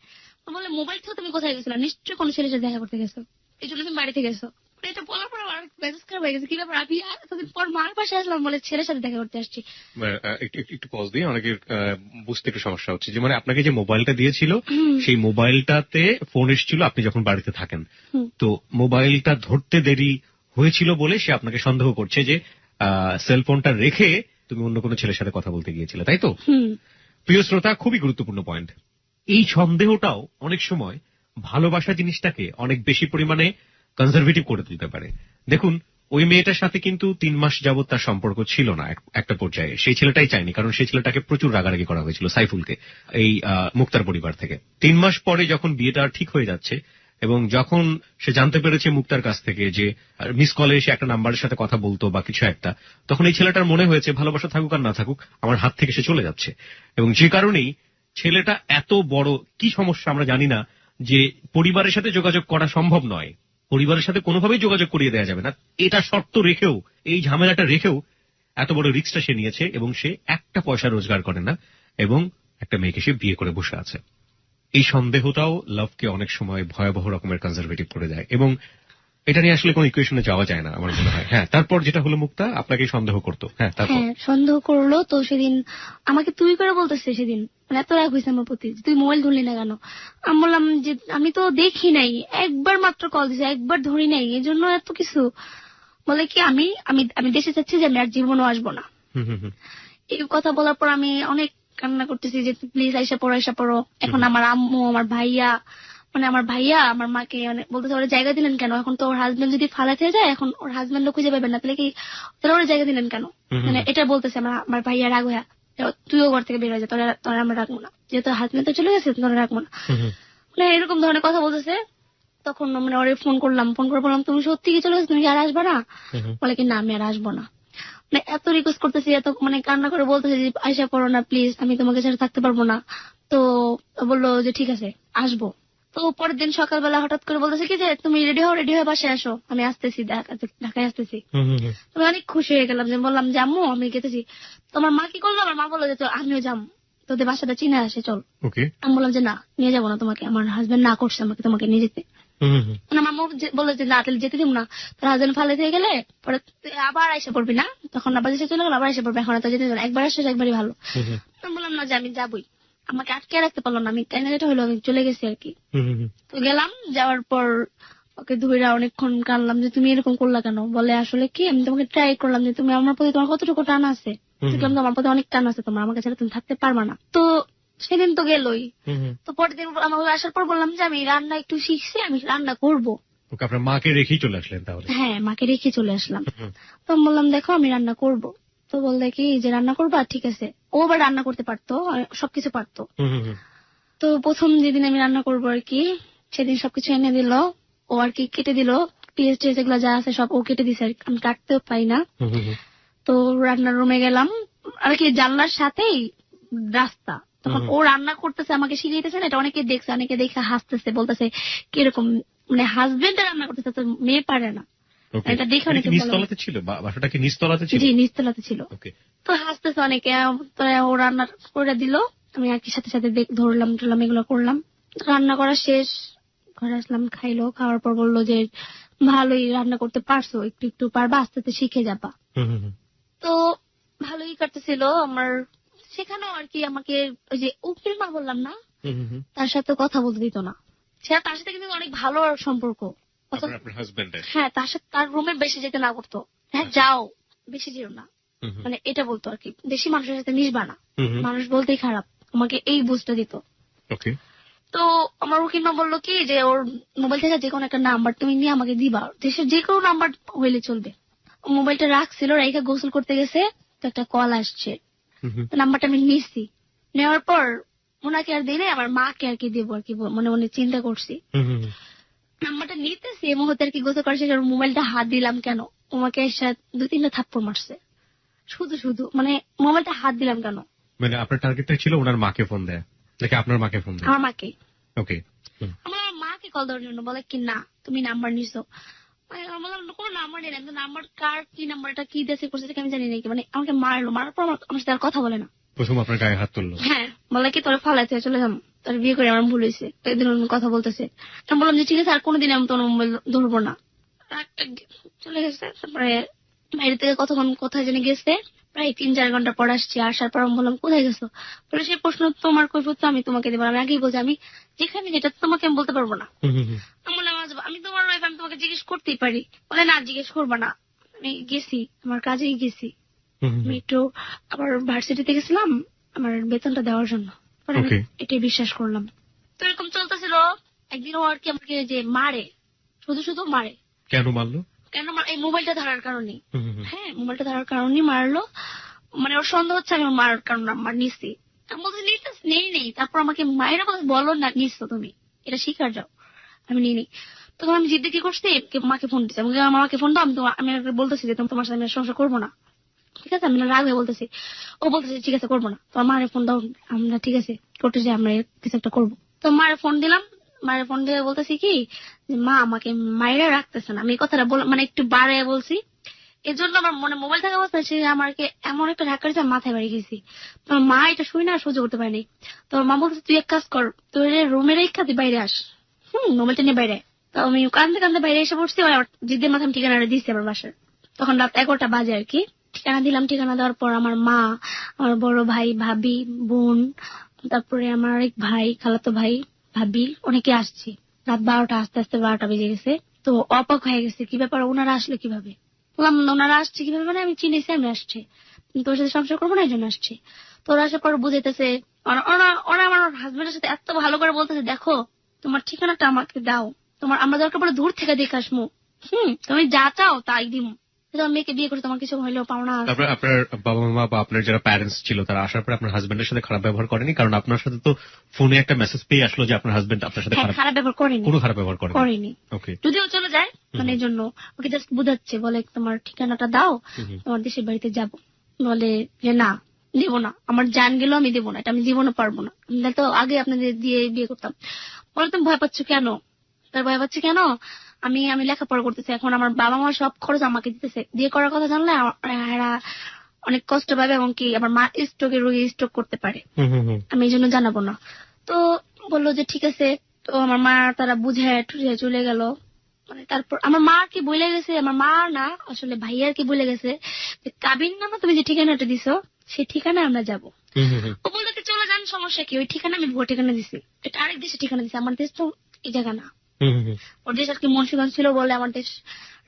Speaker 2: বলে মোবাইল থেকে তুমি কোথায় গেছিল? নিশ্চয়ই কোনো ছেলের সাথে দেখা করতে গেছো, এই জন্য তুমি বাড়িতে গেছো। এটা বলার পর আমার মেজাজ খারাপ হয়ে গেছে, কি ব্যাপার, আমি এতদিন পর মার পাশে আসলাম, বলে ছেলের সাথে দেখা করতে আসছি। একটু পজ দিয়ে, অনেকের বুঝতে একটু সমস্যা হচ্ছে, যে মানে আপনাকে যে মোবাইলটা দিয়েছিল, সেই মোবাইলটাতে ফোন এসেছিল আপনি যখন বাড়িতে থাকেন, তো মোবাইলটা ধরতে দেরি হয়েছিল বলে সে আপনাকে সন্দেহ করছে যে সেলফোনটা রেখে তুমি অন্য কোনো ছেলের সাথে কথা বলতে গিয়েছিলে, তাই তো? প্রিয় শ্রোতা, খুবই গুরুত্বপূর্ণ পয়েন্ট। এই সন্দেহটাও অনেক সময় ভালোবাসা জিনিসটাকে অনেক বেশি পরিমাণে কনজারভেটিভ করে তুলতে পারে। দেখুন, ওই মেয়েটার সাথে কিন্তু 3 মাস যাবত তার সম্পর্ক ছিল না। একটা পর্যায়ে সেই ছেলেটাই চায়নি, কারণ সেই ছেলেটাকে প্রচুর রাগারাগি করা হয়েছিল, সাইফুলকে, এই মুক্তার পরিবার থেকে। 3 মাস পরে যখন বিয়েটা ঠিক হয়ে যাচ্ছে এবং যখন সে জানতে পেরেছে মুক্তার কাছ থেকে যে মিস কলে এসে একটা নাম্বারের সাথে কথা বলতো বা কিছু একটা, তখন এই ছেলেটার মনে হয়েছে ভালোবাসা থাকুক আর না থাকুক, আমার হাত থেকে সে চলে যাচ্ছে। এবং যে কারণেই ছেলেটা এত বড় কি সমস্যা আমরা জানি না, যে পরিবারের সাথে যোগাযোগ করা সম্ভব নয়, পরিবারের সাথে কোনোভাবেই যোগাযোগ করিয়ে দেওয়া যাবে না, এটা শর্ত রেখেও, এই ঝামেলাটা রেখেও এত বড় রিস্কটা সে নিয়েছে, এবং সে একটা পয়সা রোজগার করে না, এবং একটা মেয়েকে সে বিয়ে করে বসে আছে। এই সন্দেহটাও লাভকে অনেক সময় ভয়াবহ রকমের কনজারভেটিভ করে দেয়, এবং এটা নিয়ে আসলে কোনো ইকুয়েশনে যাওয়া যায় না আমার মনে হয়। হ্যাঁ, তারপর যেটা হলো, মুক্তা আপনাকে সন্দেহ করতো। হ্যাঁ,
Speaker 1: সন্দেহ করলো। তো সেদিন আমাকে তুই করে বলতেছে, সেদিন মানে এত রাগ হয়েছে আমার প্রতি, তুই মোবাইল ধরলি না কেন? আমি বললাম যে আমি তো দেখি নাই, একবার মাত্র কল দিছি, একবার ধরি নাই, এই জন্য এত কিছু। বলে কি আমি আমি আমি দেশে যাচ্ছি, যে আমি আর জীবনও আসবো না। এই কথা বলার পর আমি অনেক কান্না করতেছি যে প্লিজ আইসা পড়ো। এখন আমার আম্মু, আমার ভাইয়া, মানে আমার ভাইয়া আমার মাকে বলতেছে ওরা জায়গা দিলেন কেন? এখন তো ওর হাজবেন্ড যদি ফালাতে যায়, এখন ওর হাজবেন্ডও খুঁজে পাবেন না, তাহলে ওরা জায়গা দিলেন কেন? মানে এটা বলতেছে আমার ভাইয়া রাগ হইয়া, তুইও ঘর থেকে বের হয়ে যা, তোরা আমরা রাখবো না, যেহেতু হাজবেন্ড তো চলে গেছে, তোরা রাখবো না, মানে এরকম ধরনের কথা বলতেছে। তখন মানে ওরে ফোন করে বললাম তুমি সত্যি কি চলে গেছো, তুমি কি আর আসবা না? বলে কি না, আমি আর আসবো না। মানে এত রিকোয়েস্ট করতেছি, এত মানে কান্না করে বলতেছে যে আইসা পড়ো না প্লিজ, আমি তোমাকে ছাড়া থাকতে পারবো না। তো বললো যে ঠিক আছে আসবো। তো পরের দিন সকালবেলা হঠাৎ করে বলতেছে কি যে তুমি রেডি হয়ে বাসায় আসো, আমি আসতেছি, ঢাকায় আসতেছি। আমি অনেক খুশি হয়ে গেলাম, যে বললাম যে আম্মু আমি গেতেছি। তোমার মা কি করলো, আমার মা বললো যে আমিও যাম, তোদের বাসাটা চিনে আসে, চল। আমি বললাম যে না, নিয়ে যাবো না তোমাকে, আমার হাজবেন্ড না করছে আমাকে তোমাকে নিয়ে যেতে। আমার মা বললো যে না, তাহলে যেতে দিব না, তোর হাজবেন্ড ফালে থেকে গেলে পরে তুই আবার এসে পড়বি না, তখন আবার দেশে চলে গেল, আবার এসে পড়বি, এখন তো যেতে দিব না, একবার আসছিস একবারই ভালো। আমি বললাম না যে আমি যাবই, আমাকে আটকে রাখতে পারলো না, আমি তাই না, যেটা হলো আমি চলে গেছি আর কি। তো গেলাম, যাওয়ার পর ওকে ধুইরা অনেকক্ষণ কানলাম যে তুমি এরকম করলা কেন। বলে আসলে কি, আমি তোমাকে ট্রাই করলাম যে তুমি আমার প্রতি তোমার কতটুকু টান আছে, দেখলাম তো আমার প্রতি অনেক টান আছে তোমার, আমাকে ছাড়া তুমি থাকতে পারবা না। তো সেদিন তো গেলই। তো পরের দিন আমাকে আসার পর বললাম যে আমি রান্না একটু শিখছি, আমি রান্না করবো।
Speaker 2: আপনার মাকে রেখেই চলে আসলেন তাহলে? হ্যাঁ,
Speaker 1: মাকে রেখে চলে আসলাম। তো আমি বললাম দেখো আমি রান্না করব। তো বললে কি যে রান্না করবা, ঠিক আছে। ও আবার রান্না করতে পারতো, সবকিছু পারতো। তো প্রথম যেদিন আমি রান্না করবো আর কি, সেদিন সবকিছু এনে দিল, ও আর কি কেটে দিল, পেঁয়াজ টেজ এগুলো যা আছে সব ও কেটে দিছে, আমি কাটতেও পাই না। তো রান্নার রুমে গেলাম আর কি, জানলার সাথেই রাস্তা, তখন ও রান্না করতেছে, আমাকে শিখাইতেছে না, এটা অনেকে দেখছে, অনেকে দেখে হাসতেছে, বলতেছে কিরকম মানে হাজবেন্ড রান্না করতেছে, তো মেয়ে পারে না। এটা দেখে অনেকে
Speaker 2: নিচতলাতে ছিল, বাসাটা কি নিচতলাতে ছিল?
Speaker 1: জি, নিচতলাতে ছিল। তো হাসতেছে অনেকে। তো ও রান্না করে দিল, আমি আর কি সাথে সাথে ধরলাম টরলাম, এগুলো করলাম। রান্না করা শেষ, ঘরে আসলাম, খাইলো, খাওয়ার পর বললো যে ভালোই রান্না করতে পারছো, একটু একটু পারবা, আস্তে আস্তে শিখে যাবা। তো ভালোই কাটতেছিল আমার। সেখানেও আর কি আমাকে ওই যে উকিল মা বললাম না, তার সাথে কথা বলতে দিত না। সেটা তার সাথে কিন্তু অনেক ভালো সম্পর্ক। হ্যাঁ, তার সাথে তার রুমে বেশি যেতে না করতো। হ্যাঁ যাও, বেশি যেও না, মানে এটা বলতো আর কি, বেশি মানুষের সাথে মিশবা না, মানুষ বলতেই খারাপ, আমাকে এই বুঝটা দিত। তো আমার উকিল মা বললো কি যে ওর মোবাইল থেকে যে কোনো একটা নাম্বার তুমি নিয়ে আমাকে দিবা, দেশের যে কোনো নাম্বার হইলে চলবে। মোবাইলটা রাখছিল, রাইখা গোসল করতে গেছে, তো একটা কল আসছে, নাম্বারটা আমি নিচ্ছি। নেওয়ার পর ওনাকে আর দিলে আমার মাকে আর কি দেবো আর কি, মনে মনে চিন্তা করছি। নাম্বারটা নিতেছি, এই মুহূর্তে আর কি গোসল করার শেষে মোবাইলটা হাত দিলাম কেন, তোমাকে এসে 2-3টা থাপ্পড় মারছে, শুধু মানে মোবাইলটা হাত দিলাম কেন।
Speaker 2: মানে আপনার টার্গেটটা ছিল ওনার মাকে ফোন দেয়া নাকি আপনার মাকে ফোন দেয়া?
Speaker 1: আমার মাকে।
Speaker 2: ওকে।
Speaker 1: আমার মাকে কল দেওয়ার জন্য, বলে কি না তুমি নাম্বার নিছো। বললাম কোনো নাম্বার নেই, নাম্বার কার কি নাম্বারটা কি দেশে করছে আমি জানি নাকি, মানে আমাকে মারলো, মারার পর আমার সাথে আর কথা বলে না।
Speaker 2: প্রথম আপনার গায়ে হাত তুললো? হ্যাঁ,
Speaker 1: বলে কি তোর ফালাইতে চলে যাম, তোর বিয়ে করে আমার ভুল হয়েছে, একদিন কথা বলতেছে। আমি বললাম যে ঠিক আছে, আর কোনোদিন আমি তোর মোবাইল ধরবো না। চলে গেছে। তারপরে বাইরে থেকে কতক্ষণ কোথায় জেনে গেছে, প্রায় 3-4 ঘন্টা পর আসছি। আসার পর আমি বললাম কোথায় গেছো, বলে সেই প্রশ্ন তোমার কৈফিয়ত তো আমি তোমাকে দেবো। আমি আগেই বলছি আমি যেখানে যেটা তোমাকে আমি বলতে পারবো না। আমি বললাম আমি তোমার ওয়াইফ, আমি তোমাকে জিজ্ঞেস করতেই পারি। বলে না, জিজ্ঞেস করবা না, আমি গেছি আমার কাজেই গেছি, আমি একটু আবার ভার্সিটিতে গেছিলাম আমার বেতনটা দেওয়ার জন্য, এটাই বিশ্বাস করলাম। তো এরকম চলতেছিল। একদিন ও আর কি আমাকে যে মারে, শুধু মারে।
Speaker 2: কেন মারলো?
Speaker 1: কেন এই মোবাইলটা ধরার কারণে। হ্যাঁ, মোবাইলটা ধরার কারণেই মারলো। মানে ওর সন্দেহ হচ্ছে আমি মারার কারণ নাম্বার নিচ্ছি। আমি বলছি নেই। তারপর আমাকে মায়েরা বলো না নিচ্ছ তুমি, এটা শিকার যাও। আমি নিই। তখন আমি জিদ্দি কি করছি, মাকে ফোন দিচ্ছি, আমাকে ফোন দাও, আমি বলতেছি যে তোমার সাথে আমি সংসার করবো না, ঠিক আছে। আমি রাগ হয়ে বলতেছি, ও বলতেছে ঠিক আছে করবো না, তোমার মায়ের ফোন দাও। আমরা ঠিক আছে করতে যাই, আমরা কিছু একটা করবো। তো মায়ের ফোন দিলাম, মায়ের ফোন দিয়ে বলতেছি কি যে মা আমাকে মায়েরা রাখতেছে না। আমি এই কথাটা মানে একটু বাড়ায় বলছি, এর জন্য আমার মনে মোবাইল থাকা অবস্থায় সে আমাকে এমন একটা ধাক্কা দিয়েছে, মাথায় বাড়ি গেছি। তোমার মা এটা শুই না সহ্য করতে পারেনি। তোমার মা বলছে তুই এক কাজ কর, তুই রুমের রেখা তুই বাইরে আস, মোবাইলটা নিয়ে বাইরে। তো আমি কান্দতে বাইরে এসে পড়ছি, জিদ্দের মাথায় ঠিকানাটা দিচ্ছি আমার বাসার। তখন রাত 11টা বাজে আর কি। ঠিকানা দিলাম, ঠিকানা দেওয়ার পর আমার মা, আমার বড় ভাই, ভাবি, বোন, তারপরে আমার এক ভাই, খালাতো ভাই, ভাবি, অনেকে আসছি। রাত 12টা, আস্তে আস্তে 12টা বেজে গেছে। তো অবাক হয়ে গেছে, কি ব্যাপার ওনারা আসলে কিভাবে। বললাম ওনারা আসছে কিভাবে, মানে আমি চিনেছি আমি আসছি, তোর সাথে সংসার করবো না এই জন্য আসছি। তোর আসার পর বুঝাইতেছে, ওরা আমার হাজবেন্ডের সাথে এত ভালো করে বলতেছে দেখো তোমার ঠিকানাটা আমাকে দাও, আমরা দরকার পড়ে দূর থেকে দেখে আসমু, তুমি যা চাও তাই দিমু, তোমার মেয়েকে বিয়ে করে তোমার কিছু হইলেও পাওনা।
Speaker 2: তারপরে আপনার বাবা মা বা আপনার যারা প্যারেন্টস ছিল তারা আসার পরে আপনার হাজবেন্ডের সাথে খারাপ ব্যবহার করেনি? কারণ আপনার সাথে তো ফোনে একটা মেসেজ পেয়ে আসলো যে আপনার হাজবেন্ড আপনার সাথে
Speaker 1: খারাপ ব্যবহার করেনি।
Speaker 2: কোনো খারাপ ব্যবহার করেনি?
Speaker 1: যদিও চলে যায়, মানে এই জন্য ওকে জাস্ট বুঝাচ্ছে, বলে তোমার ঠিকানাটা দাও, তোমার দেশের বাড়িতে যাব। বলে যে না দেবো না, আমার জান গেলেও আমি দেবো না, এটা আমি জীবনে পারবো না, আমি তো আগে আপনাদের দিয়ে বিয়ে করতাম। বলে তুমি ভয় পাচ্ছ কেন? তার ভয় পাচ্ছে কেন? আমি আমি লেখাপড়া করতেছি, এখন আমার বাবা মা সব খরচ আমাকে দিতেছে, বিয়ে করার কথা জানলে এরা অনেক কষ্ট পাবে, এবং কি আমার মা স্ট্রোকের রোগী, স্ট্রোক করতে পারে, আমি এই জন্য জানাবো না। তো বললো যে ঠিক আছে। তো আমার মা তারা বুঝে টুঝে চলে গেল। মানে তারপর আমার মা কি বলে গেছে, আমার মা না আসলে ভাইয়ার কি বলে গেছে যে কাবিন নামা তুমি যে ঠিকানাটা দিছো সেই ঠিকানায় আমরা যাবো। ও বলতে চলে যান, সমস্যা কি, ওই ঠিকানা আমি ভুয়া ঠিকানা দিছি, এটা আরেক দেশে ঠিকানা দিছি, আমার দেশ তো এই জায়গা না। ওর দেশ আর কি মুন্সিগঞ্জ ছিল বলে আমার দেশ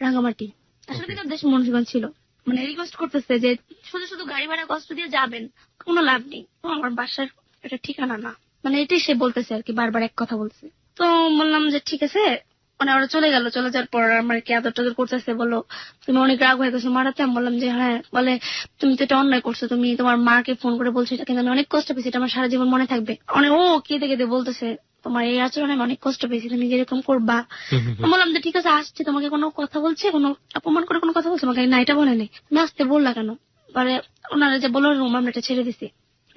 Speaker 1: রাঙ্গামাটি, আসলে কিন্তু ওর দেশ মুন্সিগঞ্জ ছিল। মানে রিকোয়েস্ট করতেছে যে শুধু শুধু গাড়ি ভাড়া কষ্ট দিয়ে যাবেন, কোনো লাভ নেই, আমার বাসার এটা ঠিকানা না, মানে এটাই সে বলতেছে আর কি, বারবার এক কথা বলছে। তো বললাম যে ঠিক আছে। মানে ওরা চলে গেল, চলে যাওয়ার পর আমার কি আদর টাদর করতেছে, বললো তুমি অনেক রাগ হয়ে গেছো মারাতে। আমি বললাম যে হ্যাঁ। বলে তুমি তো এটা অন্যায় করছো, তুমি তোমার মাকে ফোন করে বলছো এটা, কিন্তু আমি অনেক কষ্ট পেয়েছি, এটা আমার সারা জীবন মনে থাকবে। অনেক ও কেঁদে কেঁদে বলতেছে তোমার এই আচরণে আমি অনেক কষ্ট পেয়েছি, তুমি যেরকম করবা। বললাম যে ঠিক আছে আসছে, তোমাকে কোনো কথা বলছে, কোনো অপমান করে কোনো কথা বলছে আমাকে? না, এটা বলে নেই। তুমি আসতে বললা কেন? পরে ওনারা যে বললো রুম, আমরা এটা ছেড়ে দিছি।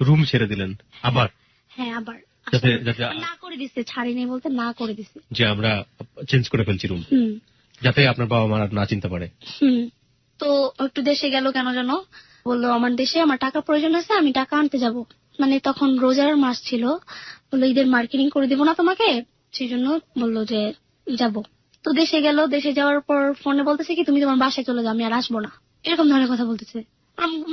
Speaker 2: রুম ছেড়ে দিলেন আবার?
Speaker 1: হ্যাঁ আবার না করে দিচ্ছে, ছাড়ি নেই বলতে না করে দিচ্ছে
Speaker 2: যে আমরা চেঞ্জ করে ফেলছি রুম, যাতে আপনার বাবা মা না চিনতে পারে।
Speaker 1: তো একটু দেশে গেল কেন যেন, বললো আমার দেশে আমার টাকা প্রয়োজন আছে, আমি টাকা আনতে যাব। মানে তখন রোজার মাস ছিল, বললো ঈদের মার্কেটিং করে দিব না তোমাকে, সেই জন্য বললো যে যাব। তো দেশে গেল, দেশে যাওয়ার পর ফোনে বলতেছে কি তুমি তোমার বাসায় চলে যাও, আমি আর আসবো না, এরকম ধরনের কথা বলতেছে।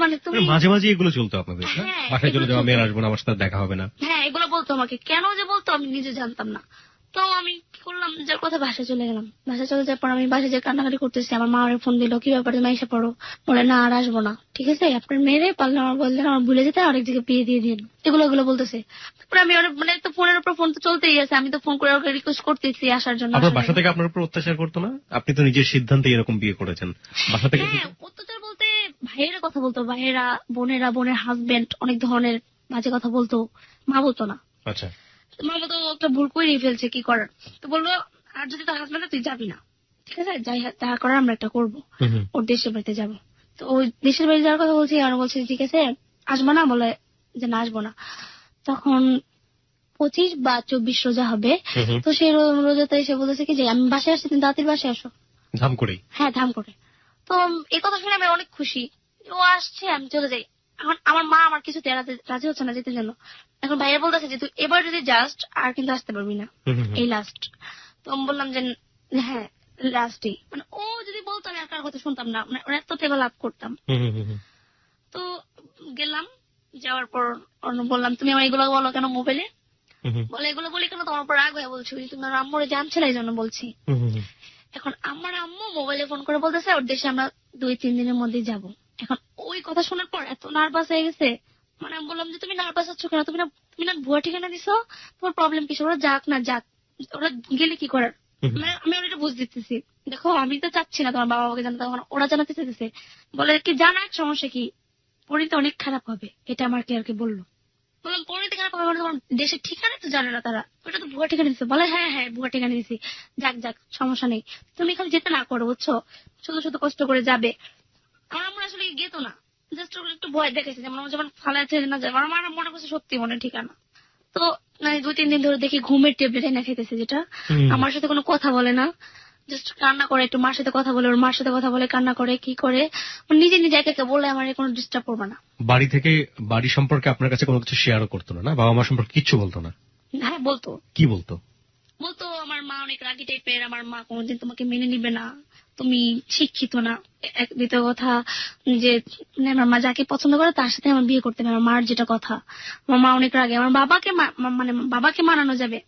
Speaker 1: মানে তুমি
Speaker 2: মাঝে মাঝে এগুলো চলতো আপনাদের? বাসায় চলে যাও, আমি আর আসবো না, আমার সাথে দেখা হবে না।
Speaker 1: হ্যাঁ এগুলো বলতো আমাকে, কেন যে বলতো আমি নিজে জানতাম না। তো আমি কি করলাম, যার কথা বাসায় চলে গেলাম। বাসায় চলে যাওয়ার পর আমি বাসায় যে কান্নাকাটি করতেছি, আমার মা আমার ফোন দিল, কি ব্যাপার তুমি এসে পড়ো? বলে না আর আসবো না, ঠিক আছে আপনার মেয়েরে পারলে আমার বললেন আমার ভুলে যেতে, আরেক জায়গায় বিয়ে দিয়ে দিন, এগুলো বলতেছে। তারপরে আমি মানে তো ফোনের উপর ফোন তো চলতেই আছে, আমি তো ফোন করে ওকে রিকোয়েস্ট করতেছি আসার জন্য।
Speaker 2: আপনার বাসা থেকে আপনার উপর অত্যাচার করতো না? আপনি তো নিজের সিদ্ধান্তে এরকম বিয়ে করেছেন, বাসা থেকে?
Speaker 1: হ্যাঁ অত্যাচার বলতে ভাইয়েরা কথা বলতো, ভাইয়েরা, বোনেরা, বোনের হাজবেন্ড অনেক ধরনের বাজে কথা বলতো, মা বলতো না।
Speaker 2: আচ্ছা।
Speaker 1: মা তো একটা ভুল করেই ফেলছে, কি করার। তো বললো আর যদি তোর হাজবেন্ড তুই যাবি না, ঠিক আছে যাই দেখা করার আমরা একটা করবো, ওর দেশের বাড়িতে যাবো। তো ওই দেশের বাড়ি যাওয়ার কথা বলছি, আর বলছে ঠিক আছে আসবো না, বলে যে না আসবো না। তখন 25 বা 24 রোজা হবে। তো সেই রোজাতে এসে বলেছে কি যে আমি বাসায় আসছি, তুমি তাড়াতাড়ি বাসায় আসো,
Speaker 2: ধাম করে।
Speaker 1: হ্যাঁ ধাম করে। তো এই কথা শুনে আমি অনেক খুশি, ও আসছে আমি চলে যাই। এখন আমার মা আমার কিছুতে রাজি হচ্ছে না যেতে জন্য। এখন ভাইয়া বলতেছে যে তুই এবার যদি জাস্ট আর কিন্তু আসতে পারবি না, এই লাস্ট। তো আমি বললাম যে হ্যাঁ লাস্টই, মানে ও যদি বলতো আমি আর কার কথা শুনতাম না, মানে ওর এত টেবা লাভ করতাম। তো গেলাম, যাওয়ার পর বললাম তুমি আমার এগুলো বলো কেন মোবাইলে? বলে এগুলো বলি কেন, তোমার উপর রাগ হয়ে বলছি, তুমি আমার আম্মুরে জানছিলে এই জন্য বলছি। এখন আমার আম্মু মোবাইলে ফোন করে বলতেছে ওর দেশে আমরা 2-3 দিনের মধ্যেই যাব। এখন ওই কথা শোনার পর এত নার্ভাস হয়ে গেছে, মানে আমি বললাম যে তুমি নার্ভাস হচ্ছ কেন, তুমি না ভুয়া ঠিকানা দিছো, তোমার প্রবলেম কিছু, ওরা যাক না যাক, ওরা গেলে কি করার। মানে আমি ওরা বুঝ দিতেছি, দেখো আমি তো চাচ্ছি না তোমার বাবা মাকে জানাতে, ওরা জানাতে চাইতেছে। বলে কি জানাক সমস্যা কি, পরিণতি অনেক খারাপ হবে, এটা আমার কে আর কি বললো। বললাম পরিণতি খারাপ হবে মানে তোমার দেশের ঠিকানা তো জানে না তারা, ওটা তো ভুয়া ঠিকানা দিচ্ছে। বলে হ্যাঁ হ্যাঁ ভুয়া ঠিকানা দিচ্ছি, যাক যাক সমস্যা নেই, তুমি খালি যেতে না করো বুঝছো, শুধু শুধু কষ্ট করে যাবে। আমার আসলে গেতো না, জাস্ট একটু ভয় দেখেছি যেমন যেমন ফালায় ছেড়ে না যায়, আমার মনে করছে সত্যি মনে ঠিকানা। তো 2-3 দিন ধরে দেখি ঘুমের ট্যাবলেট এনে খেতেছে, যেটা আমার সাথে কোনো কথা বলে না, জাস্ট কান্না করে, একটু মার সাথে কথা বলে, ওর মার সাথে কথা বলে, কান্না করে, কি করে নিজে নিজে একে বলে আমার কোনো ডিস্টার্ব করবে না।
Speaker 2: বাড়ি থেকে বাড়ি সম্পর্কে আপনার কাছে কোনো কিছু শেয়ারও করতো না? বাবা মা সম্পর্কে কিচ্ছু বলতো না?
Speaker 1: হ্যাঁ বলতো।
Speaker 2: কি বলতো?
Speaker 1: বলতো আমার মা অনেক রাগি টাইপের, আমার মা কোনোদিন তোমাকে মেনে নিবে না, তুমি শিক্ষিত না। দ্বিতীয় কথা যে আমার মা যাকে পছন্দ করে তার সাথে আমার বিয়ে করতে হবে, আমার মার যেটা কথা। আমার মা অনেক রাগে, আমার মানে বাবাকে মানানো যাবে,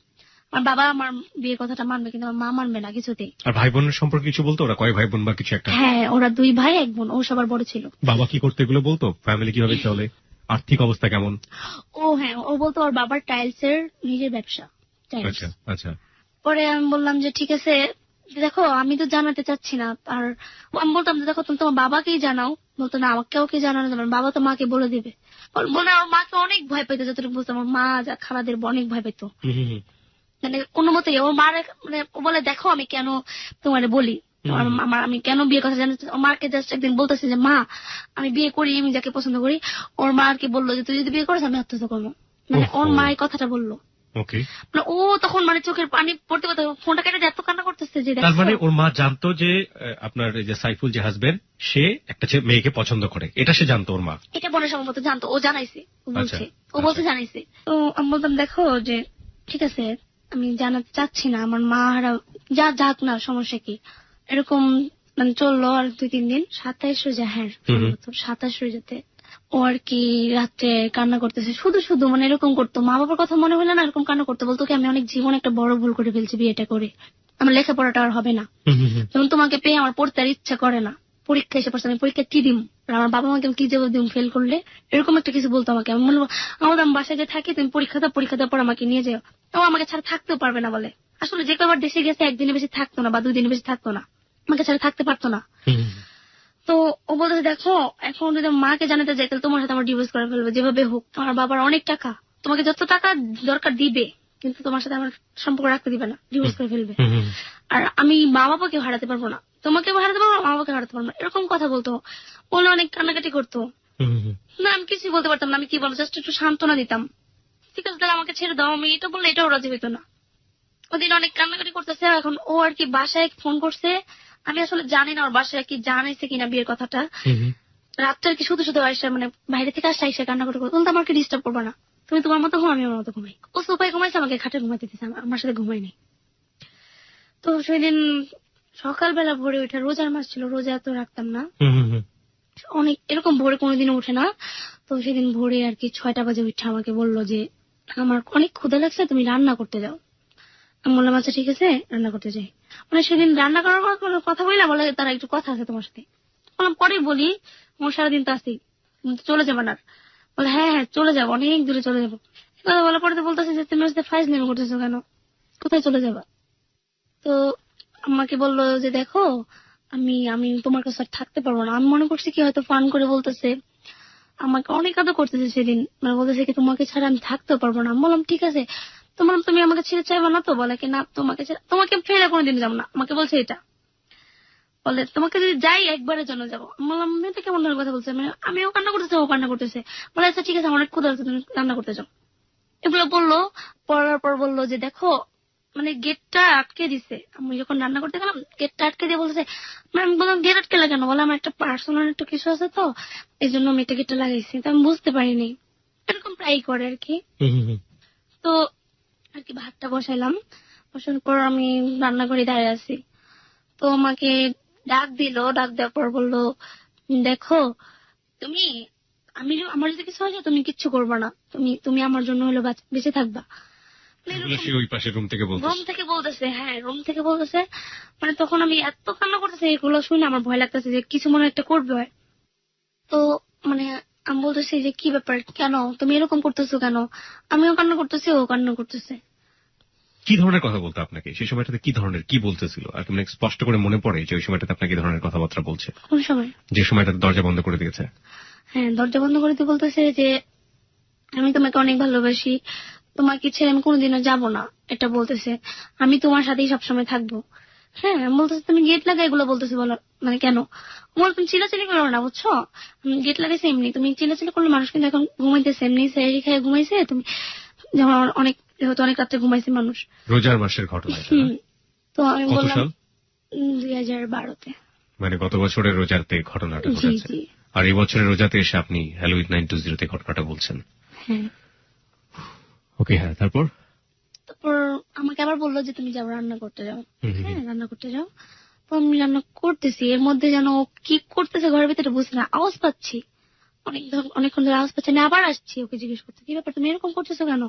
Speaker 1: আমার বাবা আমার বিয়ের কথাটা মানবে, কিন্তু আমার মা মানবে না কিছুতেই।
Speaker 2: আর ভাই বোনের সম্পর্কে কিছু বলতো? ওরা কয় ভাই বোন বা কিছু একটা?
Speaker 1: হ্যাঁ ওরা 2 ভাই 1 বোন, ও সবার বড় ছিল।
Speaker 2: বাবা কি করতে এগুলো বলতো? ফ্যামিলি কিভাবে চলে, আর্থিক অবস্থা কেমন?
Speaker 1: ও হ্যাঁ ও বলতো ওর বাবার টাইলসের নিজের ব্যবসা।
Speaker 2: আচ্ছা আচ্ছা।
Speaker 1: পরে আমি বললাম যে ঠিক আছে দেখো আমি তো জানাতে চাচ্ছি না, আর আমি বলতাম যে দেখো তুমি তোমার বাবাকেই জানাও। বলতো না আমাকে ওকে জানানো যাবে, বাবা তো মাকে বলে দিবে। বলে আমার মাকে অনেক ভয় পেতো, যতটুকু বুঝতাম আমার মা যা খালাদের অনেক ভয় পেতো, মানে কোনো মতেই ওর মার মানে ও বলে দেখো আমি কেন তোমারে বলি, আমি কেন বিয়ে কথা জানি, মাকে জাস্ট একদিন বলতেছে যে মা আমি বিয়ে করি, আমি যাকে পছন্দ করি। ওর মা আর কি বললো যে তুই যদি বিয়ে করিস আমি আত্মহত্যা করবো, মানে ওর মা এই কথাটা বললো। মানে ও তখন মানে চোখের পানি পড়তে পড়তে ফোনটা কেটে এত কান্না করতেছে যে
Speaker 2: তার মানে ওর মা জানতো যে আপনার যে সাইফুল যে হাজবেন্ড সে একটা মেয়েকে পছন্দ করে, এটা সে জানতো ওর মা?
Speaker 1: এটা বোনের সম্ভবত জানতো, ও জানাইছে, ও বলছে জানাইছে। তো আমি বলতাম দেখো যে ঠিক আছে আমি জানাতে চাচ্ছি না, আমার মা হারা যা যাক না সমস্যা কি, এরকম মানে চললো আর 2-3 দিন। 27 রোজা, হ্যাঁ 27 রোজাতে ও আর কি রাত্রে কান্না করতেছে শুধু শুধু, মানে এরকম করতো, মা বাবার কথা মনে হলে না এরকম কান্না করতো, বলতো কি আমি অনেক জীবনে একটা বড় ভুল করে ফেলছি বিয়েটা করে, আমার লেখাপড়াটা আর হবে না, যেমন তোমাকে পেয়ে আমার পড়তে আর ইচ্ছা করে না, পরীক্ষা এসে পড়ছে আমি পরীক্ষা কি দিম, আমার বাবা মাকে কি জবাব দিম ফেল করলে, এরকম একটা কিছু বলতো আমাকে। আমি বলবো আমার বাসায় যে থাকি তুমি পরীক্ষা দেওয়ার পর আমাকে নিয়ে যাও, ও আমাকে ছাড়া থাকতেও পারবে না বলে। আসলে যে কবার দেশে গেছে একদিনে বেশি থাকতো না বা 2 দিনে বেশি থাকতো না, আমাকে ছাড়া থাকতে পারতো না। তো ও বলতেছে দেখো এখন যদি মাকে জানাতে যাই তাহলে তোমার সাথে আমার ডিভোর্স করে ফেলবে, যেভাবে হোক, আমার বাবার অনেক টাকা, তোমাকে যত টাকা দরকার দিবে কিন্তু তোমার সাথে আমার সম্পর্ক রাখতে দিবে না, ডিভোর্স করে ফেলবে। আর আমি মা বাবাকে হারাতে পারবো না, তোমাকে হারাতে পারবো না, মা বাবাকে হারাতে পারবো না, এরকম কথা বলতো। বলে অনেক কান্নাকাটি করতো না, আমি কিছুই বলতে পারতাম না, আমি কি বলবো, জাস্ট একটু সান্ত্বনা দিতাম, ঠিক আছে তাহলে আমাকে ছেড়ে দাও, আমি এটা বললে এটাও রাজি হইতো না। ওদিন অনেক কান্নাকাটি করতেছে, এখন ও আর কি বাসায় ফোন করছে, আমি আসলে জানি না ওর বাসায় কি জানাইছে কিনা বিয়ের কথাটা, রাত্রে আর কি শুধু শুধু আসে মানে বাইরে থেকে আসছে এসে কান্নাকাটি করতো, বলতো আমাকে ডিস্টার্ব করবে না, তুমি তোমার মতো ঘুম আমি আমার মতো ঘুমাই। ও সোফায় ঘুমাইছে, আমাকে খাটে ঘুমাইতে দিচ্ছে, আমার সাথে ঘুমাইনি। তো সেদিন সকালবেলা ভোরে ওঠা, রোজার মাস ছিল, রোজা তো রাখতাম না, অনেক এরকম ভোরে কোনোদিনও উঠে না। তো সেদিন ভোরে আর কি 6টা বাজে উঠে আমাকে বললো যে আমার অনেক ক্ষুধা লাগছে তুমি রান্না করতে যাও। আমি বললাম আচ্ছা ঠিক আছে রান্না করতে যাই। মানে সেদিন রান্না করার কথা বললাম, বলে তারা একটু কথা আছে তোমার সাথে, বললাম পরে বলি, আমার সারাদিন তো আসি, চলে যাবো না? বলে হ্যাঁ হ্যাঁ চলে যাবো, অনেক দূরে চলে যাবো। কথা বলার পরে তো বলতেছে যে তুমি সাথে ফাইজ নেমে করতেছো কেন, কোথায় চলে যাবা? তো আমাকে বললো যে দেখো আমি আমি তোমার কাছে আর থাকতে পারবো না। আমি মনে করছি কি হয়তো ফান করে বলতেছে, আমাকে অনেক আদর করতেছে সেদিন, মানে বলতেছে কি তোমাকে ছাড়া আমি থাকতেও পারবো না। আমি বললাম ঠিক আছে, তোমার তুমি আমাকে ছেড়ে চাইবো না তো? বলে কি না তোমাকে ফেলে কোনোদিন যাবো না, আমাকে বলছে এটা। বলে তোমাকে যদি যাই একবারের জন্য যাবো। আমি বললাম মেয়েটা কেমন ধরনের কথা বলছে, মানে আমিও কান্না করতেছে ও কান্না করতেছে। বলে আচ্ছা ঠিক আছে আমার অনেক ক্ষুধা হচ্ছে তুমি রান্না করতে যাও। এগুলো বললো, পড়ার পর বললো যে দেখো মানে গেটটা আটকে দিছে, আমি যখন রান্না করতে গেলাম গেটটা আটকে দিয়ে বলতেছে। আমি বললাম গেট আটকে কেন? বলে আমার একটা পার্সোনাল একটা কিছু আছে তো এই জন্য আমি এটা গেটটা লাগাইছি। তো আমি বুঝতে পারিনি, এরকম প্রায় করে আর কি। তো আর কি ভাতটা বসাইলাম, বসানোর পর আমি রান্নাঘরে দাঁড়িয়ে আছি। তো আমাকে ডাক দিল, ডাক দেওয়ার পর বললো দেখো তুমি আমার যদি কিছু হয় তুমি কিচ্ছু করবা না, তুমি আমার জন্য হলো বেঁচে থাকবা।
Speaker 2: ওই পাশে রুম থেকে
Speaker 1: বলতেছে, হ্যাঁ রুম থেকে বলতেছে। মানে তখন আমি এত কান্না করতেছি, এগুলো শুনে আমার ভয় লাগতেছে যে কিছু মনে একটা করবে। তো মানে আমি বলতেছি যে কি ব্যাপার, কেন তুমি এরকম করতেছো কেন? আমিও কান্না করতেছি, ও কান্না করতেছে।
Speaker 2: কি ধরনের কথা বলতো আপনাকে সেই সময়টাতে, কি ধরনের কি বলতেছিল আর কি স্পষ্ট করে মনে পড়ে যে ওই সময়টাতে আপনাকে কি ধরনের কথাবার্তা বলছে?
Speaker 1: কোন সময়?
Speaker 2: যে সময়টাতে দরজা বন্ধ করে দিয়েছে।
Speaker 1: হ্যাঁ দরজা বন্ধ করে দিয়ে বলতেছে যে আমি তোমাকে অনেক ভালোবাসি, তোমাকে ছেড়ে আমি কোনোদিনও যাবো না, এটা বলতেছে। আমি তোমার সাথেই সবসময় থাকবো। হ্যাঁ বলতেছে তুমি গেট লাগাই, এগুলো বলতেছে বলো মানে কেন? বল তুমি চিলাচিলি করো না, বুঝছো? গেট লাগাইছে এমনি, তুমি চিলাচিলি করলে মানুষ কিন্তু এখন ঘুমাইতেছে, এমনি সেরি খেয়ে ঘুমাইছে, তুমি যেমন অনেক যেহেতু অনেক রাত্রে ঘুমাইছে মানুষ।
Speaker 2: রোজার মাসের ঘটনা।
Speaker 1: তো আমি বললাম 2012-তে,
Speaker 2: মানে গত বছরের রোজাতে ঘটনাটা ঘটেছে। আর এই বছরের রোজাতে এসে আপনি হ্যালোইন 920 ঘটনাটা বলছেন।
Speaker 1: হ্যাঁ
Speaker 2: ওকে, হ্যাঁ তারপর
Speaker 1: আমাকে আবার বললো যে তুমি যাও রান্না করতে যাও। হ্যাঁ রান্না করতে যাও। তো আমি রান্না করতেছি, এর মধ্যে যেন কি করতেছে ঘরের ভিতরে বুঝতে না, আওয়াজ পাচ্ছি অনেকক্ষণ ধরে আওয়াজ পাচ্ছি না। আবার আসছি ওকে জিজ্ঞেস করতে, কি ব্যাপার তুমি এরকম করতেছো কেন?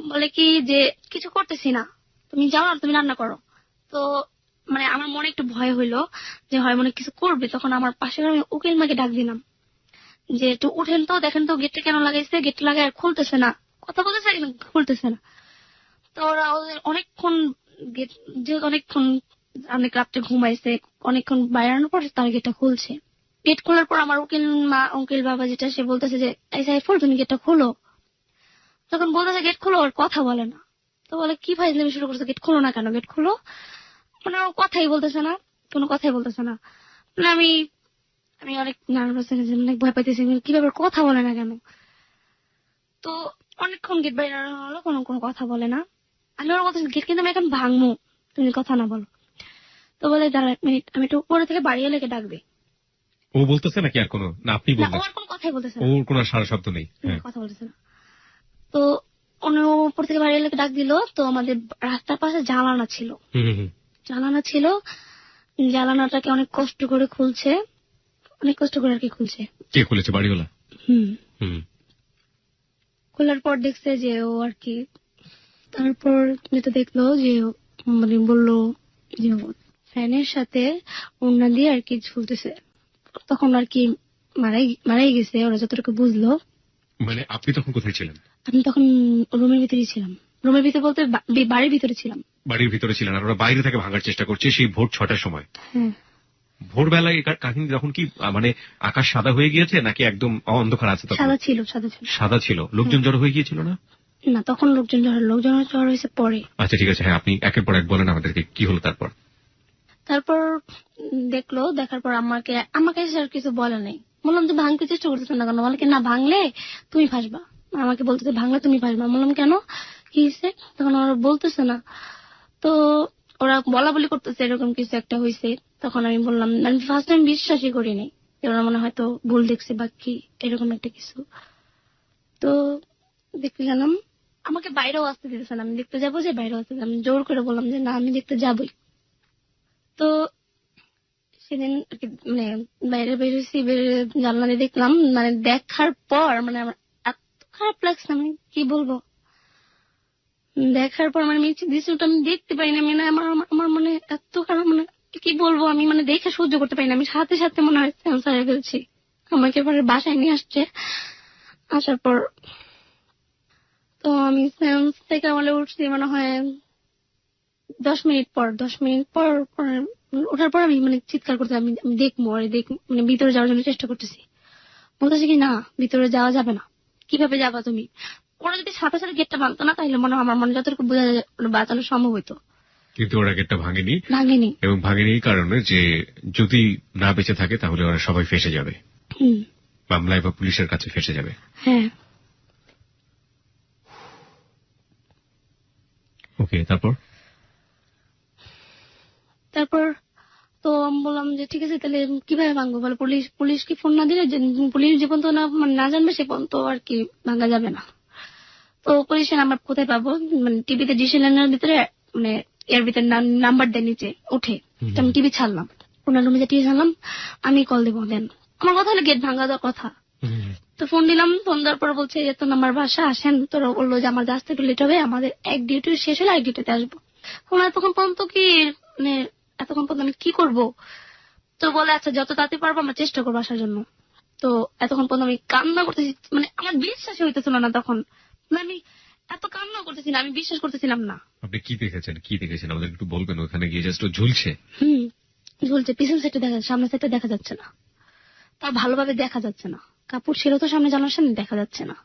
Speaker 1: বলে কি যে কিছু করতেছি না, তুমি যাও না তুমি রান্না করো। তো মানে আমার মনে একটু ভয় হইলো যে হয় মনে কিছু করবে। তখন আমার পাশে আমি উকিল মাকে ডাক দিলাম যে একটু উঠেন তো, দেখেন তো গেটটা কেন লাগাইছে, গেটটা লাগাই আর খুলতেছে না, কথা বলতেছে খুলতেছে না। তো ওরা অনেকক্ষণ অনেক রাত্রে ঘুমাইছে, অনেকক্ষণ বাইরানোর পর তার গেটটা খুলছে। গেট খোলার পর আমার উকিল বাবা যেটা সে বলতেছে যে এই সাইফুল তুমি গেটটা খোলো। তখন বলতেছে গেট খোলো, আর কথা বলে না। তো বলে কি ফাইজলামি শুরু করছে, গেট খোলো না কেন, গেট খোলো, মানে ও কথাই বলতেছে না। কোনো কথাই বলতেছে না। মানে আমি আমি অনেক নার্ভাস হয়ে গেছি, অনেক ভয় পাইতেছি, কিভাবে কথা বলে না কেন। তো অনেকক্ষণ গেট বাইরে হলো, কোনো কোনো কথা বলে না। আমি ওর কথা, গেট কিন্তু আমি এখন ভাঙবো, তুমি কথা না বলো। তো বলে দাঁড়া 1 মিনিট, আমি একটু উপরে থেকে বাড়ি এলে ডাকবে।
Speaker 2: ও বলতেছে নাকি আর কোনো, না আপনি
Speaker 1: না, ও
Speaker 2: বললেন?
Speaker 1: আর কোনো কথাই বলতেছে না,
Speaker 2: ওর কোনো সারা শব্দ নেই। হ্যাঁ,
Speaker 1: কথা বলতেছে না। তো অন্য উপর থেকে বাড়ি এলে ডাক দিল। তো আমাদের রাস্তার পাশে জানালা ছিল, জানালা ছিল, জানালাটাকে অনেক কষ্ট করে খুলছে, অনেক কষ্ট করে আর কি খুলছে।
Speaker 2: কে খুলেছে? বাড়িওয়ালা? হুম।
Speaker 1: খোলার পর দেখছে যে ও আর কি, তারপর যেটা দেখলো যে মানে বললো যে ও ফ্যানের সাথে ওড়না দিয়ে আর কি ঝুলতেছে। তখন আর কি মারাই গেছে ওরা যতটুকু বুঝলো।
Speaker 2: মানে আপনি তখন কোথায় ছিলেন?
Speaker 1: আমি তখন রুমের ভিতরেই ছিলাম। রুমের ভিতরে বলতে বাড়ির ভিতরে ছিলাম।
Speaker 2: বাড়ির ভিতরে ছিলেন, আর ওরা বাইরে থেকে ভাঙার চেষ্টা করছে সেই ভোর 6টার সময়।
Speaker 1: হ্যাঁ।
Speaker 2: ভোরবেলায় এই কাহিনী যখন কি মানে আকাশ সাদা হয়ে গিয়েছে নাকি একদম অন্ধকার আছে? তখন
Speaker 1: সাদা ছিল,
Speaker 2: সাদা ছিল। লোকজন জড়ো হয়ে গিয়েছিল না?
Speaker 1: না, তখন লোকজন জড়ো হয়েছে পরে।
Speaker 2: আচ্ছা ঠিক আছে, হ্যাঁ আপনি একের পর এক বলেন আমাদেরকে কি হলো তারপর।
Speaker 1: তারপর দেখলো, দেখার পর আমাকে এসে আর কিছু বলে নাই। বললাম যে ভাঙতে চেষ্টা করতেছ না কেন? বলে কি না, ভাঙলে তুমি ফাঁসবা। আমাকে বলতেছে ভাঙলে তুমি ফাঁসবা। বললাম কেন, কি হয়েছে? তখন ওরা বলতেছে না। তো ওরা বলা বলি করতেছে এরকম কিছু একটা হয়েছে। তখন আমি বললাম, আমি ফার্স্ট টাইম বিশ্বাসই করিনি, ওরা মনে হয়তো ভুল দেখছে বা কি এরকম একটা কিছু। তো দেখতে গেলাম, আমাকে বাইরেও আসতে দিতেছে না। আমি দেখতে যাবো যে বাইরেও আসতে, আমি জোর করে বললাম যে না, আমি দেখতে যাবই। তো সেদিন মানে বাইরে বেরোছি, জানলা দিয়ে দেখলাম, মানে দেখার পর মানে আমার এত খারাপ লাগছে, আমি কি বলবো। দেখার পর মানে দৃশ্যটা আমি দেখতে পাই না, মানে আমার আমার মানে এত খারাপ, মানে কি বলবো, আমি মানে দেখে সহ্য করতে পারি না। আমি সাথে সাথে মনে হয় সেন্স হারিয়ে ফেলছি। আমাকে পরে বাসায় নিয়ে আসছে। আসার পর তো আমি সেন্স থেকে আমলে উঠছি মনে হয় 10 মিনিট পর ওঠার পর আমি মানে চিৎকার করতে, আমি দেখবো আর মানে ভিতরে যাওয়ার জন্য চেষ্টা করতেছি। বলতেছে কি না, ভিতরে যাওয়া যাবে না। কিভাবে যাবা তুমি? ওরা যদি সাথে সাথে গেটটা ভাঙতো না, তাহলে মনে হয় আমার মনে যতটুকু বোঝা যায় মানে বাঁচানো সম্ভব হইতো।
Speaker 2: কিন্তু ওরা গেটটা ভাঙেনি।
Speaker 1: ভাঙেনি।
Speaker 2: এবং ভাঙেনি এই কারণে যে যদি না বেঁচে থাকে তাহলে ওরা সবাই ফেঁসে যাবে, মামলায় বা পুলিশের কাছে ফেঁসে যাবে।
Speaker 1: হ্যাঁ।
Speaker 2: ওকে, তারপর
Speaker 1: তো আমি বললাম যে ঠিক আছে, তাহলে কিভাবে ভাঙবো? বলে পুলিশ কি ফোন না দিলে, পুলিশ যে পর্যন্ত না জানবে সে পর্যন্ত আর কি ভাঙা যাবে না। তো পুলিশের নাম্বার কোথায় পাবো? মানে টিভিতে ডিসি লাইনের ভিতরে মানে এর ভিতরে নাম্বার দেয় নিচে ওঠে। আমি টিভি ছাড়লাম, ওনার রুমে টিভি ছাড়লাম, আমি কল দেবো। দেন আমার কথা হলো গেট ভাঙা দেওয়ার কথা। তো ফোন দিলাম, ফোন দেওয়ার পর বলছে এত নাম্বার বাসা আসেন। তোরা বললো যে আমার আসতে একটু লেট হবে, আমাদের এক ডিউটি শেষ হলে এক ডিউটিতে আসবো। এতক্ষণ পর্যন্ত কি মানে এতক্ষণ পর্যন্ত আমি কি করব? তো বলে আচ্ছা যত তাড়াতাড়ি পারবো আমরা চেষ্টা করবো আসার জন্য। তো এতক্ষণ পর্যন্ত আমি কান্না করতেছি, মানে আমার বিশ্বাসই হইতেছিল না তখন। মানে আমি এত কান্না করতেছি না, আমি বিশ্বাস করতেছিলাম না।
Speaker 2: আপনি কি দেখেছেন আমাদের একটু বলবেন? ওখানে গিয়ে জাস্ট ঝুলছে।
Speaker 1: ঝুলছে, পিছন সাইডে দেখা, সামনে সাইডে দেখা যাচ্ছে না, তাও ভালোভাবে দেখা যাচ্ছে না। কাপড় ছিল তো সামনে, জানার সামনে দেখা যাচ্ছে না।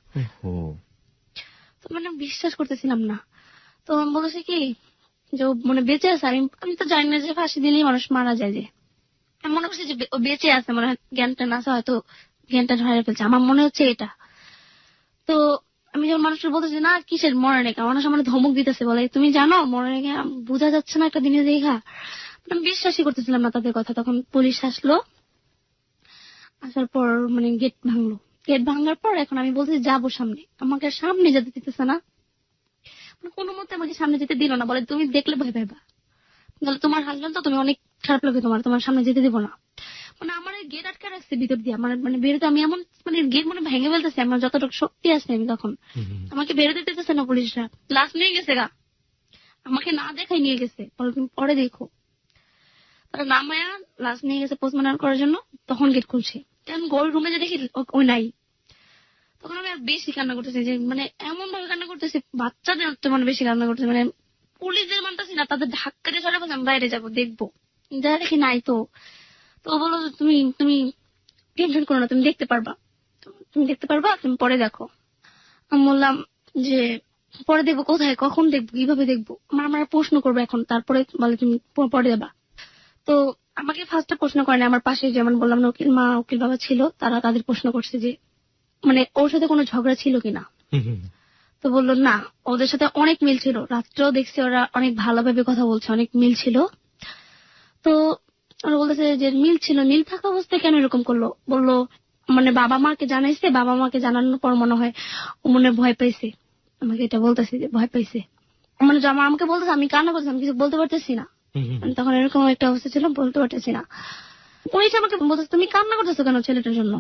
Speaker 1: তো মানে বিশ্বাস করতেছিলাম না। তো আমি বলেছি কি যে ও মানে বেঁচে আছে। আমি তো জানি না যে ফাঁসি দিলেই মানুষ মারা যায়। যে আমি মনে করছি যে ও বেঁচে আছে, মনে হয় জ্ঞানটা না হয়তো জ্ঞানটা হারিয়ে ফেলছে, আমার মনে হচ্ছে এটা। তো আমি যখন মানুষের বলতেছি না কিসের মরে নাকি, মানুষ আমার ধমক দিতেছে, বলে তুমি জানো মরে নাকি, বোঝা যাচ্ছে না একটা দিনে দেখা। আমি বিশ্বাসই করতেছিলাম না তাদের কথা। তখন পুলিশ আসলো, আসার পর মানে গেট ভাঙলো। গেট ভাঙার পর এখন আমি বলছি যাবো সামনে, আমাকে সামনে যেতে দিতেছে না। মানে কোনো মতে আমাকে সামনে যেতে দিল না, বলে তুমি দেখলে ভয় পাইবা, বলে তোমার হাজবেন্ড তো, তুমি অনেক খারাপ লাগে, তোমার সামনে যেতে দিব না। মানে আমার গেট আটকে রাখছে ভিতর দিয়ে, আমার মানে বেরোতে আমি এমন মানে গেট মানে ভেঙে ফেলতেছে, আমার যতটুকু শক্তি আছে আমি তখন, আমাকে বেরোতে দিতেছে না পুলিশরা। লাশ নিয়ে গেছে গা, আমাকে না দেখাই নিয়ে গেছে, বলে তুমি পরে দেখো। তারা নামায়া লাশ নিয়ে গেছে পোস্টমর্টম করার জন্য। তখন গেট খুলছে, আমি গোল রুমে যে দেখি ওই নাই। তখন আমি আর বেশি কান্না করতেছি, যে মানে এমন ভাবে কান্না করতেছি, বাচ্চাদের তো মানে বেশি কান্না করতেছি। মানে পুলিশদের মানতেছি না, তাদের ধাক্কা দিয়ে সরে বলছে আমি বাইরে যাবো দেখবো, যা দেখি নাই। তো বলো তুমি তুমি টেনশন করো না, তুমি দেখতে পারবা, তুমি পরে দেখো। আমি বললাম যে পরে দেখবো কোথায়, কখন দেখবো, কিভাবে দেখবো? আমার প্রশ্ন করবো এখন, তারপরে বলে তুমি পরে দেবা। তো আমাকে ফার্স্টে প্রশ্ন করে না, আমার পাশে যেমন বললাম না উকিল মা উকিল বাবা ছিল, তারা তাদের প্রশ্ন করছে যে মানে ওর সাথে কোনো ঝগড়া ছিল কিনা। তো বললো না, ওদের সাথে অনেক মিল ছিল, রাত্রেও দেখছি ওরা অনেক ভালোভাবে কথা বলছে, অনেক মিল ছিল। তো ওরা বলতেছে যে মিল ছিল, মিল থাকা অবস্থায় কেন এরকম করলো। বললো মানে বাবা মাকে জানাইছে, বাবা মাকে জানানোর পর মনে হয় ও মনে ভয় পাইছে, আমাকে এটা বলতেছে যে ভয় পাইছে। মানে আমাকে বলতেছে, আমি কান্না করতেছি, আমি কিছু বলতে পারতেছি না। তখন এরকম একটা অবস্থা ছিল, বলতে পারতেছি না। উনি আমাকে বলতেছে তুমি কান্না করতেছো কেন ছেলেটার জন্য,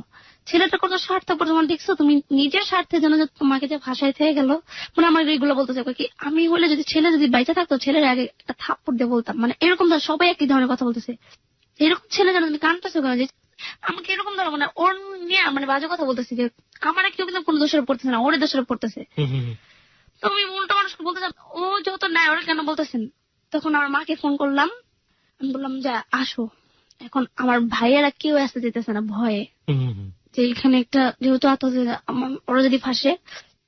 Speaker 1: ছেলেটার কত স্বার্থ তোমার দেখছো, তুমি নিজের স্বার্থের জন্য তোমাকে যে ভাষায় থেকে গেল। মানে আমার এইগুলো বলতেছে কি আমি হলে যদি ছেলে যদি বাইচা থাকতো ছেলের আগে একটা থাপ্পড় দিয়ে বলতাম। মানে এরকম ধর সবাই একই ধরনের কথা বলতেছে, এরকম ছেলে যেন তুমি কানতেছো কেন, যে আমাকে এরকম ধরো মানে ওর নিয়ে মানে বাজে কথা বলতেছি যে আমার কেউ কিন্তু কোনো দোষের পড়তেছে না, ওর দোষের পড়তেছে। তো আমি উল্টো মানুষকে বলতে চান ও যেহেতু নাই ওরা কেন বলতেছেন। তখন আমার মাকে ফোন করলাম, আমি বললাম যে আসো, এখন আমার ভাইয়েরা কেউ আসতে যেতেছে না ভয়ে, যে এখানে একটা যেহেতু ওরা যদি ফাঁসে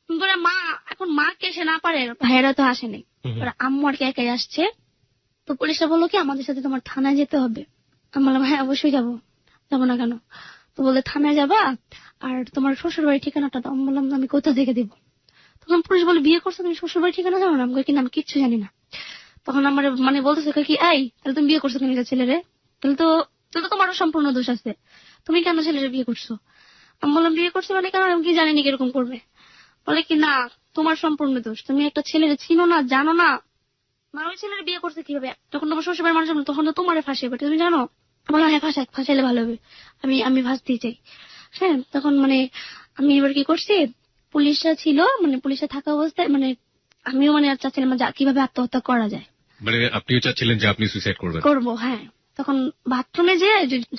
Speaker 1: বলে মা, এখন মা কে এসে না পারে, ভাইয়েরা তো আসেনি, ওরা আম্মু আর কে একাই আসছে। তো পুলিশরা বললো কি আমাদের সাথে তোমার থানায় যেতে হবে। আমি বললাম হ্যাঁ অবশ্যই যাবো, যাবো না কেন। তো বললে থানায় যাবা আর তোমার শ্বশুর বাড়ির ঠিকানাটা দাও। আমি বললাম আমি কোথা থেকে দেবো। তখন পুলিশ বলে বিয়ে করছো তুমি, শ্বশুর বাড়ির ঠিকানা জানো না। আমি কিনা আমি কিচ্ছু জানি না। তখন আমার মানে বলতেছে কি এই তাহলে তুমি বিয়ে করছো কেন ছেলেরে, তাহলে তো তোমারও সম্পূর্ণ দোষ আছে, তুমি কেন ছেলেরে বিয়ে করছো। আমি বললাম বিয়ে করছো মানে কেন, আমি কি জানিনি কিরকম করবে। বলে কি না তোমার সম্পূর্ণ দোষ, তুমি একটা ছেলেরে চিনো না জানো না, মানে ওই ছেলের বিয়ে করছে কিভাবে, যখন তোমার শ্বশুর বাড়ির মানুষ তখন তো তোমার ফাঁসিয়ে তুমি জানো। বলো হ্যাঁ ফাঁসাইলে ভালো হবে, আমি ফাঁসতেই চাই। হ্যাঁ তখন মানে আমি এবার কি করছি, পুলিশরা ছিল মানে পুলিশরা থাকা অবস্থায় মানে আমিও মানে চাচ্ছিলাম কিভাবে আত্মহত্যা করা যায়।
Speaker 2: মানে আপনিও চাচ্ছিলেন যে আপনি সুইসাইড করবো।
Speaker 1: হ্যাঁ তখন বাথরুমে যে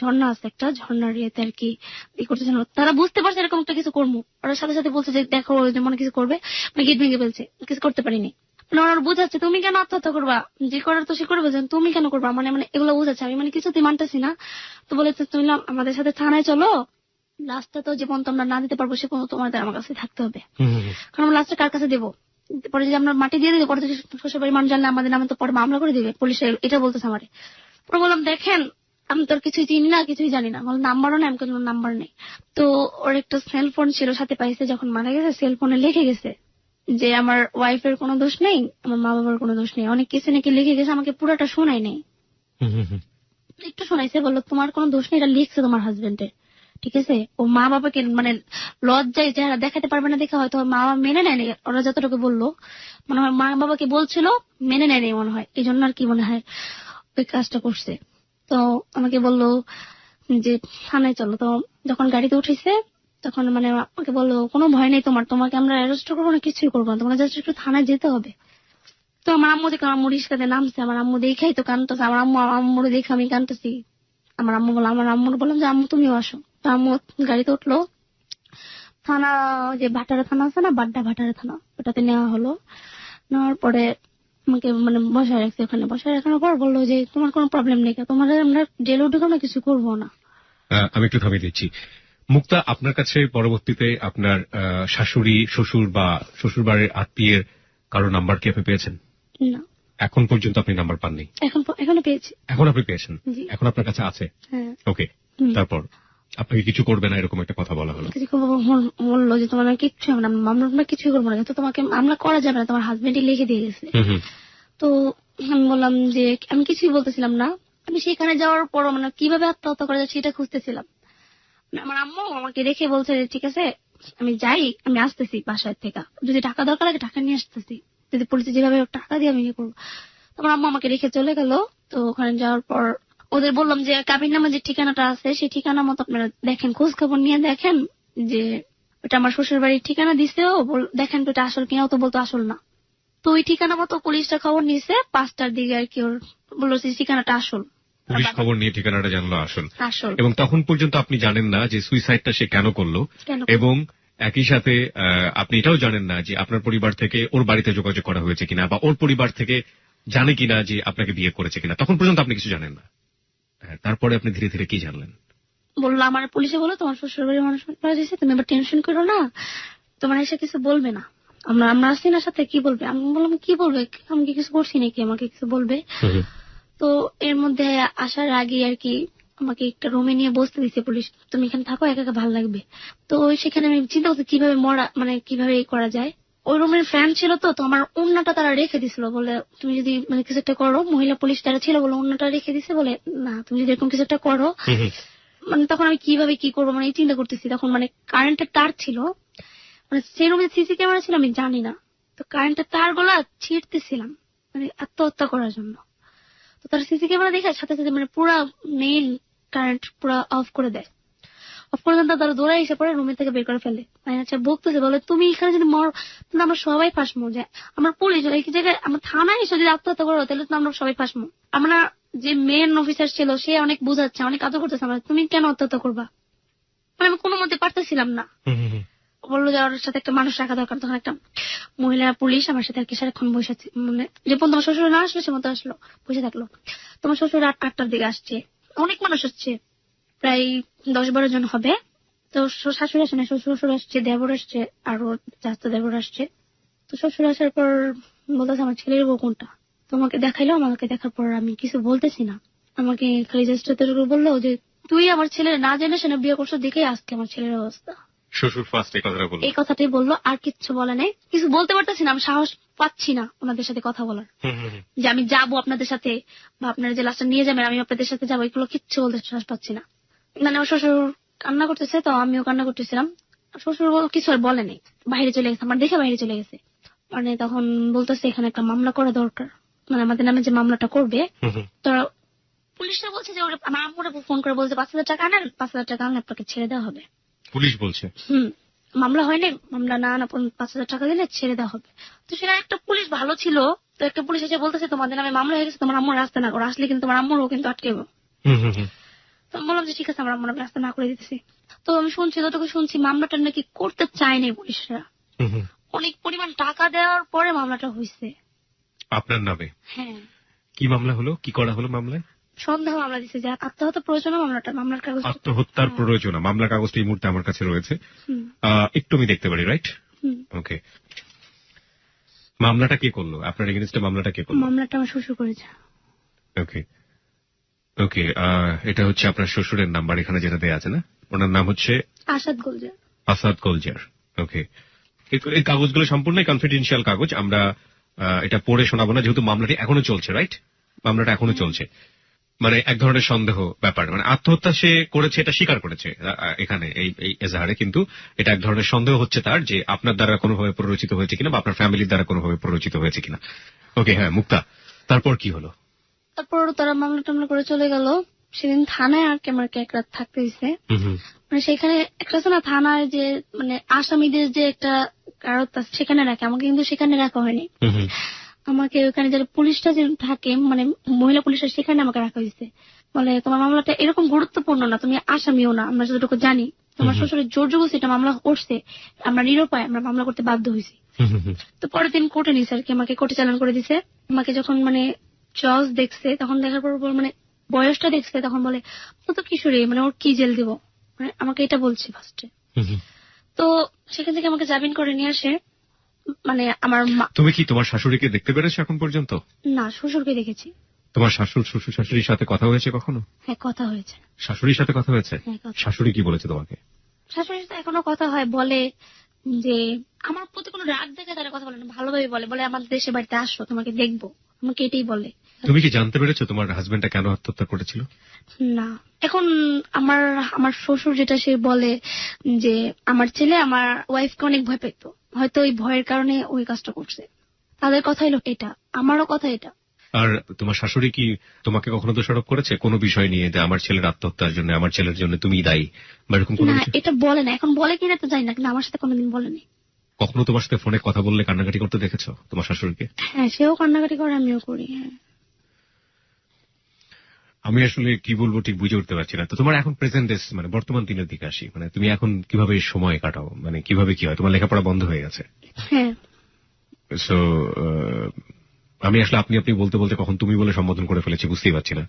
Speaker 1: ঝর্ণা আছে একটা, ঝর্ণার ইয়েতে আর কি করতেছিল, তারা বুঝতে পারছে এরকম একটা কিছু করবো, ওরা সাথে সাথে বলছে যে দেখো মনে কিছু করবে, মানে গেট ভেঙে ফেলছে, কিছু করতে পারিনি। মানে ওরা বুঝাচ্ছে তুমি কেন আত্মহত্যা করবা, যে করার তো সে করে বলছেন তুমি কেন করবা, মানে মানে এগুলো বুঝাচ্ছে। আমি মানে কিছুতেই মানতেছি না। তো বলেছে তুমি আমাদের সাথে থানায় চলো, লাস্টটা তো জীবন তোমরা না দিতে পারবো সে কোনো তোমাদের আমার কাছে থাকতে হবে, কারণ আমরা লাস্টটা কার কাছে দেবো, পরে যদি আমরা মাটি দিয়ে দিই পরে তো শ্বশুর বাড়ির মানুষ জানলে আমাদের নামে তো পরে মামলা করে দিবে পুলিশ, এটা বলতেছে আমারে। পরে বললাম দেখেন আমি তোর কিছুই চিনি না কিছুই জানি না, বল নাম্বারও নেই, আমি কোনো নাম্বার নেই। তো ওর একটা সেলফোন ছিল সাথে পাইছে, যখন মারা গেছে সেলফোনে লিখে গেছে যে আমার ওয়াইফের কোনো দোষ নেই, আমার মা বাবার কোনো দোষ নেই, অনেক কিছু নাকি লিখে গেছে, আমাকে পুরোটা শোনাই নেই, একটু শোনাইছে, বললো তোমার কোনো দোষ নেই, এটা লিখছে তোমার হাজবেন্ডের, ঠিক আছে। ও মা বাবাকে মানে লজ্জায় যারা দেখাতে পারবে না দেখে হয়তো মা বাবা মেনে নেয়নি, ওরা যতটুকু বললো মনে হয় মা বাবাকে বলছিল মেনে নেয়নি মনে হয়, এই জন্য আর কি মনে হয় ওই কাজটা করছে। তো আমাকে বললো যে থানায় চলো। তো যখন গাড়িতে উঠেছে তখন মানে আমাকে বললো কোনো ভয় নেই তোমার, তোমাকে আমরা অ্যারেস্ট করবো না, কিছুই করবো না, তোমার জাস্ট একটু থানায় যেতে হবে। তো আমার আম্মু দেখে আম্মু রিস্কাতে নামছে, আমার আম্মু দেখাই তো কানতেছে, আমার আম্মুরে দেখে আমি কানতেছি। আমার আম্মুর বললাম যে আম্মু তুমিও আসো। তো আম্মু গাড়িতে উঠলো, থানা যে ভাটারা থানা আছে না, ভাটারা থানা, ওটাতে নেওয়া হলো। নেওয়ার পরে আমাকে মানে বসায় রাখছে, ওখানে বসায় রাখানোর পর বললো যে তোমার কোনো প্রবলেম নেই, তোমার আমরা জেলে উঠে না কিছু করবো না।
Speaker 2: আমি একটু থামিয়ে দিচ্ছি। মুক্তা, আপনার কাছে পরবর্তীতে আপনার শাশুড়ি শ্বশুর বা শ্বশুরবাড়ির আত্মীয়ের কারো নাম্বার কি আপনি পেয়েছেন?
Speaker 1: না
Speaker 2: এখন পর্যন্ত আপনি নাম্বার পাননি?
Speaker 1: এখনো পেয়েছি।
Speaker 2: এখন আপনি পেয়েছেন, এখন আপনার কাছে আছে?
Speaker 1: হ্যাঁ।
Speaker 2: ওকে, তারপর আপনাকে কিছু করবে না এরকম একটা কথা বলা হলো?
Speaker 1: বললো যে তোমার কিচ্ছু হবে না, আমরা কিছুই করবো না, তো তোমাকে মামলা করা যাবে না, তোমার হাজবেন্ডই লিখে দিয়ে গেছে। তো আমি বললাম যে আমি কিছুই বলতেছিলাম না, আমি সেখানে যাওয়ার পর মানে কিভাবে আত্মহত্যা করা যায় সেটা খুঁজতেছিলাম। আমার আম্মু আমাকে রেখে বলছে যে ঠিক আছে আমি যাই, আমি আসতেছি বাসায় থেকে, যদি টাকা দরকার লাগে টাকা নিয়ে আসতেছি, যদি পুলিশে যেভাবে টাকা দিয়ে আমি ইয়ে করবো। তোমার আম্মু আমাকে রেখে চলে গেল। তো ওখানে যাওয়ার পর ওদের বললাম যে কাবির নামে যে ঠিকানাটা আছে সেই ঠিকানা মতো আপনারা দেখেন, খোঁজ খবর নিয়ে দেখেন যে ওটা আমার শ্বশুর বাড়ির ঠিকানা দিছেও, দেখেন তো এটা আসল কিনা। তো বলতো আসল না। তো ওই ঠিকানা মতো পুলিশটা খবর নিয়েছে 5টার দিকে আর কি, ওর বললো ঠিকানাটা আসল।
Speaker 2: পুলিশ খবর নিয়ে ঠিকানাটা জানলো আসল।
Speaker 1: আসল।
Speaker 2: এবং তখন পর্যন্ত আপনি জানেন না যে সুইসাইডটা সে কেন করলো, এবং একই সাথে আপনি এটাও জানেন না যে আপনার পরিবার থেকে ওর বাড়িতে যোগাযোগ করা হয়েছে কিনা, বা ওর পরিবার থেকে জানে কিনা যে আপনাকে বিয়ে করেছে কিনা, তখন পর্যন্ত আপনি কিছু জানেন না। তারপরে আপনি ধীরে ধীরে কি জানলেন?
Speaker 1: বললো আমার পুলিশে বলো তোমার শ্বশুর বাড়ির মানুষ মারা গেছে, তুমি এবার টেনশন করো না, তোমার এসে কিছু বলবে না, আমরা আসছি না সাথে, কি বলবে। আমি বললাম কি বলবে, আমি কি কিছু করছি নাকি আমাকে কিছু বলবে। তো এর মধ্যে আসার আগে আর কি আমাকে একটা রুমে নিয়ে বসতে দিচ্ছে পুলিশ, তুমি এখানে থাকো, একা একা ভালো লাগবে। তো সেখানে আমি চিন্তা করছি কিভাবে মরা, মানে কিভাবে এই করা যায়। ওই রুমের ফ্যান ছিল, তো আমার ওড়নাটা তারা রেখে দিছিল, বলে তুমি যদি মানে কিছু একটা করো, মহিলা পুলিশ যারা ছিল বলে ওড়নাটা রেখে দিছে, বলে না তুমি যদি এরকম কিছু একটা করো, মানে তখন আমি কিভাবে কি করবো মানে এই চিন্তা করতেছি। তখন মানে কারেন্টের তার ছিল, মানে সেই রুমে সিসি ক্যামেরা ছিল আমি জানি না, তো কারেন্টের তার গুলা ছিঁড়তেছিলাম মানে আত্মহত্যা করার জন্য। তো তার সিসি ক্যামেরা দেখে সাথে সাথে মানে পুরা মেইন কারেন্ট পুরা অফ করে দেয়। অফ করে দেন, তারা দৌড়ায় এসে পরে রুমে থেকে বের করে ফেলে। আচ্ছা বকতেছে, বলে তুমি এখানে যদি মর তাহলে আমরা সবাই ফাঁসমো, যে আমার পুলিশ এই জায়গায় আমার থানায় এসে যদি আত্মহত্যা করো তাহলে তো আমরা সবাই ফাঁসমো। আমরা যে মেন অফিসার ছিল সে অনেক বুঝাচ্ছে, অনেক আদর করতেছে, আমরা তুমি কেন আত্মহত্যা করবা, মানে আমি কোনো মতে পারতেছিলাম না। বললো যে ওর সাথে একটা মানুষ রাখা দরকার। তখন একটা মহিলা পুলিশ আমার সাথে আর কি সারাক্ষণ বসে আছে, মানে যে পর্যন্ত তোমার শ্বশুর না আসলো সে মতো আসলো, বসে থাকলো। তোমার শ্বশুর 8টার দিকে আসছে, অনেক মানুষ আসছে, প্রায় 10-12 জন হবে। তো শাশুড়ি আসে না, শ্বশুর আসছে, দেবর আসছে, আরো চাচা দেবর আসছে। তো শ্বশুর আসার পর বলতেছে আমার ছেলের বউ কোনটা, তোমাকে দেখাইলো। আমাকে দেখার পর আমি কিছু বলতেছি না, আমাকে খালি জাস্ট বললো যে তুই আমার ছেলের না জেনে শুনে বিয়ে করছো, দেখেই আজকে আমার ছেলের অবস্থা।
Speaker 2: শ্বশুর ফার্স্ট এই
Speaker 1: কথাটাই বললো, আর কিচ্ছু বলে নাই। কিছু বলতে পারতেছি না, আমি সাহস পাচ্ছি না ওনাদের সাথে কথা বলার, যে আমি যাবো আপনাদের সাথে বা আপনারা যে লাস্টটা নিয়ে যাবেন আমি আপনাদের সাথে যাবো, এগুলো কিচ্ছু বলতে সাহস পাচ্ছি না। মানে আমার শ্বশুর কান্না করতেছে, তো আমিও কান্না করতেছিলাম। শ্বশুর কিছু আর বলে নেই, বাইরে চলে গেছে, আমার দেখে বাইরে চলে গেছে। মানে তখন বলতেছে এখানে একটা মামলা করা দরকার, মানে আমাদের নামে যে মামলাটা করবে। তো পুলিশরা বলছে যে আমার আম্মুরা ফোন করে বলছে 5,000 টাকা আনেন, 5,000 টাকা আনলে আপনাকে ছেড়ে দেওয়া হবে।
Speaker 2: পুলিশ বলছে
Speaker 1: মামলা হয়নি, মামলা না আনা 5,000 টাকা দিলে ছেড়ে দেওয়া হবে। তো সেটা একটা পুলিশ ভালো ছিল, তো একটা পুলিশ এসে বলতেছে তোমাদের নামে মামলা হয়ে গেছে, তোমার আম্মুর রাস্তা না করো, আসলে কিন্তু তোমার আম্মুরও কিন্তু আটকেবো। তো বললাম যে ঠিক আছে, আমরা আম্মুর রাস্তা না করে দিতেছি। তো আমি শুনছি, যতটুকু শুনছি মামলাটা নাকি করতে চায়নি পুলিশরা, অনেক পরিমাণ টাকা দেওয়ার পরে মামলাটা হয়েছে
Speaker 2: আপনার নামে।
Speaker 1: হ্যাঁ।
Speaker 2: কি মামলা হলো, কি করা হলো মামলায়?
Speaker 1: সন্দেহ মামলা দিচ্ছে যে আত্মহত্যা প্রয়োজনা, মামলার কাগজ,
Speaker 2: আত্মহত্যার প্রয়োজনা। মামলার কাগজটা এই মুহূর্তে আমার কাছে রয়েছে, একটু আমি দেখতে পারি, রাইট? ওকে। মামলাটা কে করলো আপনার এগেইনস্টে? মামলাটা কে করলো?
Speaker 1: মামলাটা আমার শ্বশুর করেছে।
Speaker 2: ওকে ওকে। এটা হচ্ছে আপনার শ্বশুরের নাম্বার এখানে যেটা দেয়া আছে না? ওনার নাম হচ্ছে
Speaker 1: আসাদ গোলজার।
Speaker 2: আসাদ গোলজার। ওকে। এই কাগজগুলো সম্পূর্ণ কনফিডেন্সিয়াল কাগজ, আমরা এটা পড়ে শোনাবো না, যেহেতু মামলাটি এখনো চলছে, রাইট? মামলাটা এখনো চলছে। মানে এক ধরনের সন্দেহ ব্যাপার, মানে আত্মহত্যা সে করেছে এটা স্বীকার করেছে এখানে এই এজাহারে, কিন্তু এটা এক ধরনের সন্দেহ হচ্ছে তার যে আপনার দ্বারা কোনোভাবে প্ররোচিত হয়েছে কিনা বা আপনার ফ্যামিলির দ্বারা কোনোভাবে প্ররোচিত হয়েছে কিনা। ওকে, হ্যাঁ মুক্তা, তারপর কি হলো?
Speaker 1: তারপর তারা মামলা টামলা করে চলে গেল। সেদিন থানায় আর কি আমাকে এক রাত থাকতে দিছে। মানে সেখানে একটা আছে না থানায় যে মানে আসামিদের যে একটা কারত আছে সেখানে রাখে, আমাকে কিন্তু সেখানে রাখা হয়নি। আমাকে ওখানে যারা পুলিশটা যে থাকে মানে মহিলা পুলিশরা, সেখানে আমাকে রাখা হয়েছে। বলে তোমার মামলাটা এরকম গুরুত্বপূর্ণ না, তুমি আসামিও না, আমরা যতটুকু জানি তোমার শ্বশুরের জোর জবরদস্তি এটা মামলা করছে, আমরা নিরুপায়, আমরা মামলা করতে বাধ্য হয়েছি। তো পরের দিন কোর্টে নিছে আর কি, আমাকে কোর্টে চালান করে দিছে। আমাকে যখন মানে জজ দেখছে, তখন দেখার পর মানে বয়সটা দেখছে, তখন বলে ও তো কিশোরী, মানে ওর কি জেল দিব, মানে আমাকে এটা বলছে ফার্স্টে। তো সেখান থেকে আমাকে জামিন করে নিয়ে আসে। মানে আমার
Speaker 2: তুমি কি তোমার শাশুড়িকে দেখতে পেরেছো এখন পর্যন্ত?
Speaker 1: না, শ্বশুরকে দেখেছি।
Speaker 2: তোমার শ্বশুর শাশুড়ির সাথে কথা হয়েছে কখনো?
Speaker 1: হ্যাঁ, কথা হয়েছে।
Speaker 2: শাশুড়ির সাথে কথা হয়েছে? শাশুড়ি কি বলেছে তোমাকে?
Speaker 1: শাশুড়ির সাথে এখনো কথা হয়, বলে যে আমার প্রতি কোনো রাগ দেখে তারা কথা বলে না, ভালোভাবে বলে, বলে আমার দেশে বাড়িতে আসো তোমাকে দেখবো, আমাকে এটাই বলে।
Speaker 2: তুমি কি জানতে পেরেছো তোমার হাজবেন্ডটা কেন আত্মহত্যা করেছিল?
Speaker 1: না, এখন আমার শ্বশুর যেটা সে বলে যে আমার ছেলে আমার ওয়াইফকে অনেক ভয় পেত, হয়তো ওই ভয়ের কারণে ওই কাজটা করছে। তাদের কথা হলো এটা, আমারও কথা এটা।
Speaker 2: আর তোমার শাশুড়ি কি তোমাকে কখনো দোষারোপ করেছে কোনো বিষয় নিয়ে, যে আমার ছেলের আত্মহত্যার জন্য, আমার ছেলের জন্য তুমি দায়ী বা এরকম কোনো কিছু?
Speaker 1: এটা বলে না, এখন বলে কিনা তো জানি না, কিন্তু আমার সাথে কোনোদিন বলেনি।
Speaker 2: কখনো তোমার সাথে ফোনে কথা বললে কান্নাকাটি করতে দেখেছো তোমার শাশুড়িকে?
Speaker 1: হ্যাঁ, সেও কান্নাকাটি করে, আমিও করি। হ্যাঁ,
Speaker 2: আমি আসলে কি বলবো ঠিক বুঝে উঠতে পারছি না। তো তোমার এখন প্রেজেন্ট ডেস মানে বর্তমান দিনের দিকে আসি, মানে তুমি এখন কিভাবে সময় কাটাও, মানে কিভাবে কি হয়? তোমার লেখাপড়া বন্ধ হয়ে গেছে?
Speaker 1: হ্যাঁ।
Speaker 2: সো আমি আসলে আপনি বলতে বলতে কখন তুমি বলে সম্বোধন করে ফেলেছি বুঝতেই পারছি না।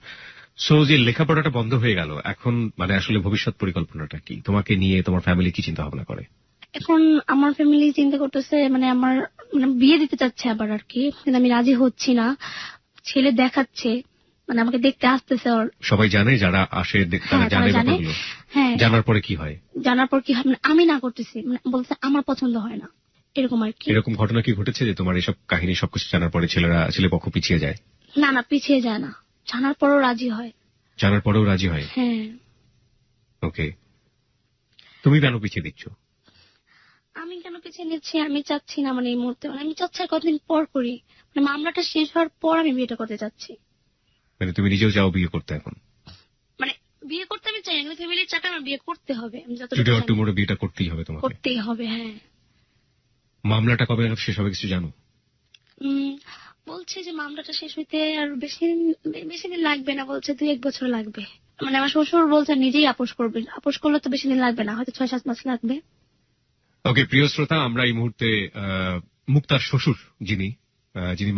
Speaker 2: সো যে লেখাপড়াটা বন্ধ হয়ে গেল, এখন মানে আসলে ভবিষ্যৎ পরিকল্পনাটা কি? তোমাকে নিয়ে তোমার ফ্যামিলি কি চিন্তা ভাবনা করে?
Speaker 1: এখন আমার ফ্যামিলি চিন্তা করতেছে মানে আমার মানে বিয়ে দিতে চাচ্ছে আবার আর কি, কিন্তু আমি রাজি হচ্ছি না। ছেলে দেখাচ্ছে মানে আমাকে দেখতে আসতেছে ওর।
Speaker 2: সবাই জানে, যারা আসে দেখতে তারা
Speaker 1: হ্যাঁ,
Speaker 2: জানে
Speaker 1: তারা জানে।
Speaker 2: ব্যাপারগুলো?
Speaker 1: হ্যাঁ,
Speaker 2: জানার পরে কি হয়?
Speaker 1: জানার পর কি হয়, মানে আমি না করতেছি, মানে বলছে আমার পছন্দ হয় না, এরকম আর কি।
Speaker 2: এরকম ঘটনা কি ঘটেছে যে তোমার এসব কাহিনী সবকিছু জানার পরে ছেলেপক্ষ পিছিয়ে যায়?
Speaker 1: না না, পিছিয়ে যায় না, জানার পরও রাজি হয়।
Speaker 2: জানার পরেও রাজি হয়?
Speaker 1: হ্যাঁ।
Speaker 2: ওকে, তুমি কেন পিছিয়ে দিচ্ছ?
Speaker 1: আমি কেন পিছিয়ে নিচ্ছি, আমি চাচ্ছি না, মানে এই মুহূর্তে, মানে আমি চাচ্ছি আর কতদিন পর করি, মানে মামলাটা শেষ হওয়ার পর আমি বিয়েটা করতে চাচ্ছি।
Speaker 2: মানে তুমি নিজেও চাও বিয়ে করতে এখন?
Speaker 1: মানে বিয়ে করতে আমি চাই না, ফ্যামিলির চাপে আমার বিয়ে করতে হবে, আমি যতটুকু
Speaker 2: টুডে অর
Speaker 1: জানি।
Speaker 2: টুমরো বিয়েটা করতেই হবে তোমাকে?
Speaker 1: করতেই হবে, হ্যাঁ।
Speaker 2: মামলাটা কবে শেষ হবে কিছু জানো?
Speaker 1: বলছে যে মামলাটা শেষ হইতে আর বেশি দিন লাগবে না, বলছে 2-1 বছর লাগবে। মানে আমার শ্বশুর বলছে নিজেই আপোষ করবে, আপোষ করলে তো বেশি দিন লাগবে না, হয়তো 6-7 মাস লাগবে।
Speaker 2: ওকে, প্রিয় শ্রোতা, আমরা এই মুহূর্তে মুক্তার শ্বশুর যিনি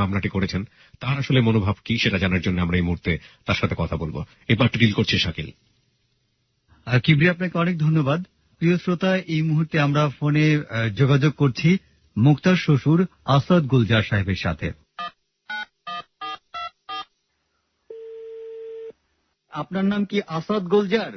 Speaker 2: মামলাটি করেছেন তার আসলে মনোভাব কি সেটা জানার জন্য আমরা এই মুহূর্তে তার সাথে কথা বলবো। এবার ডিল করছে শাকিল।
Speaker 3: কিবরিয়া, আপনাকে অনেক ধন্যবাদ। প্রিয় শ্রোতা, এই মুহূর্তে আমরা ফোনে যোগাযোগ করছি মুক্তার শ্বশুর আসাদ গুলজার সাহেবের সাথে। আপনার নাম কি আসাদ গুলজার?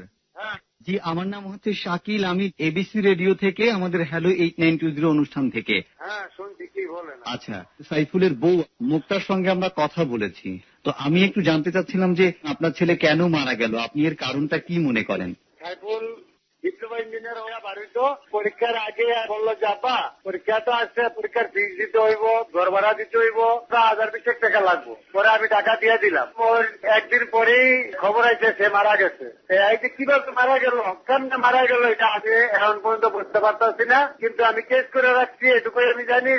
Speaker 3: জি, আমার নাম হচ্ছে শাকিল, আমি এবিসি রেডিও থেকে, আমাদের হ্যালো 8920 অনুষ্ঠান থেকে।
Speaker 4: হ্যাঁ, শুনছি, কি বলেন?
Speaker 3: আচ্ছা, সাইফুলের বউ মুক্তার সঙ্গে আমরা কথা বলেছি, তো আমি একটু জানতে চাচ্ছিলাম যে আপনার ছেলে কেন মারা গেল, আপনি এর কারণটা কি মনে করেন?
Speaker 4: সাইফুল ডিপ্লোমা ইঞ্জিনিয়ার হয়ে বাড়িত, পরীক্ষার আগে বললো যে আব্বা পরীক্ষা তো আসছে, পরীক্ষার ফিস দিতে হইব, ঘর ভাড়া দিতে হইব, 1020 টাকা লাগবো। পরে আমি টাকা দিয়ে দিলাম। ওর একদিন পরেই খবর আইছে সে মারা গেছে। এই যে কিভাবে মারা গেল, কেমনে মারা গেল, এটা আগে এখন পর্যন্ত বুঝতে পারতেছি না, কিন্তু আমি কেস করে রাখছি, এটুকুই আমি জানি।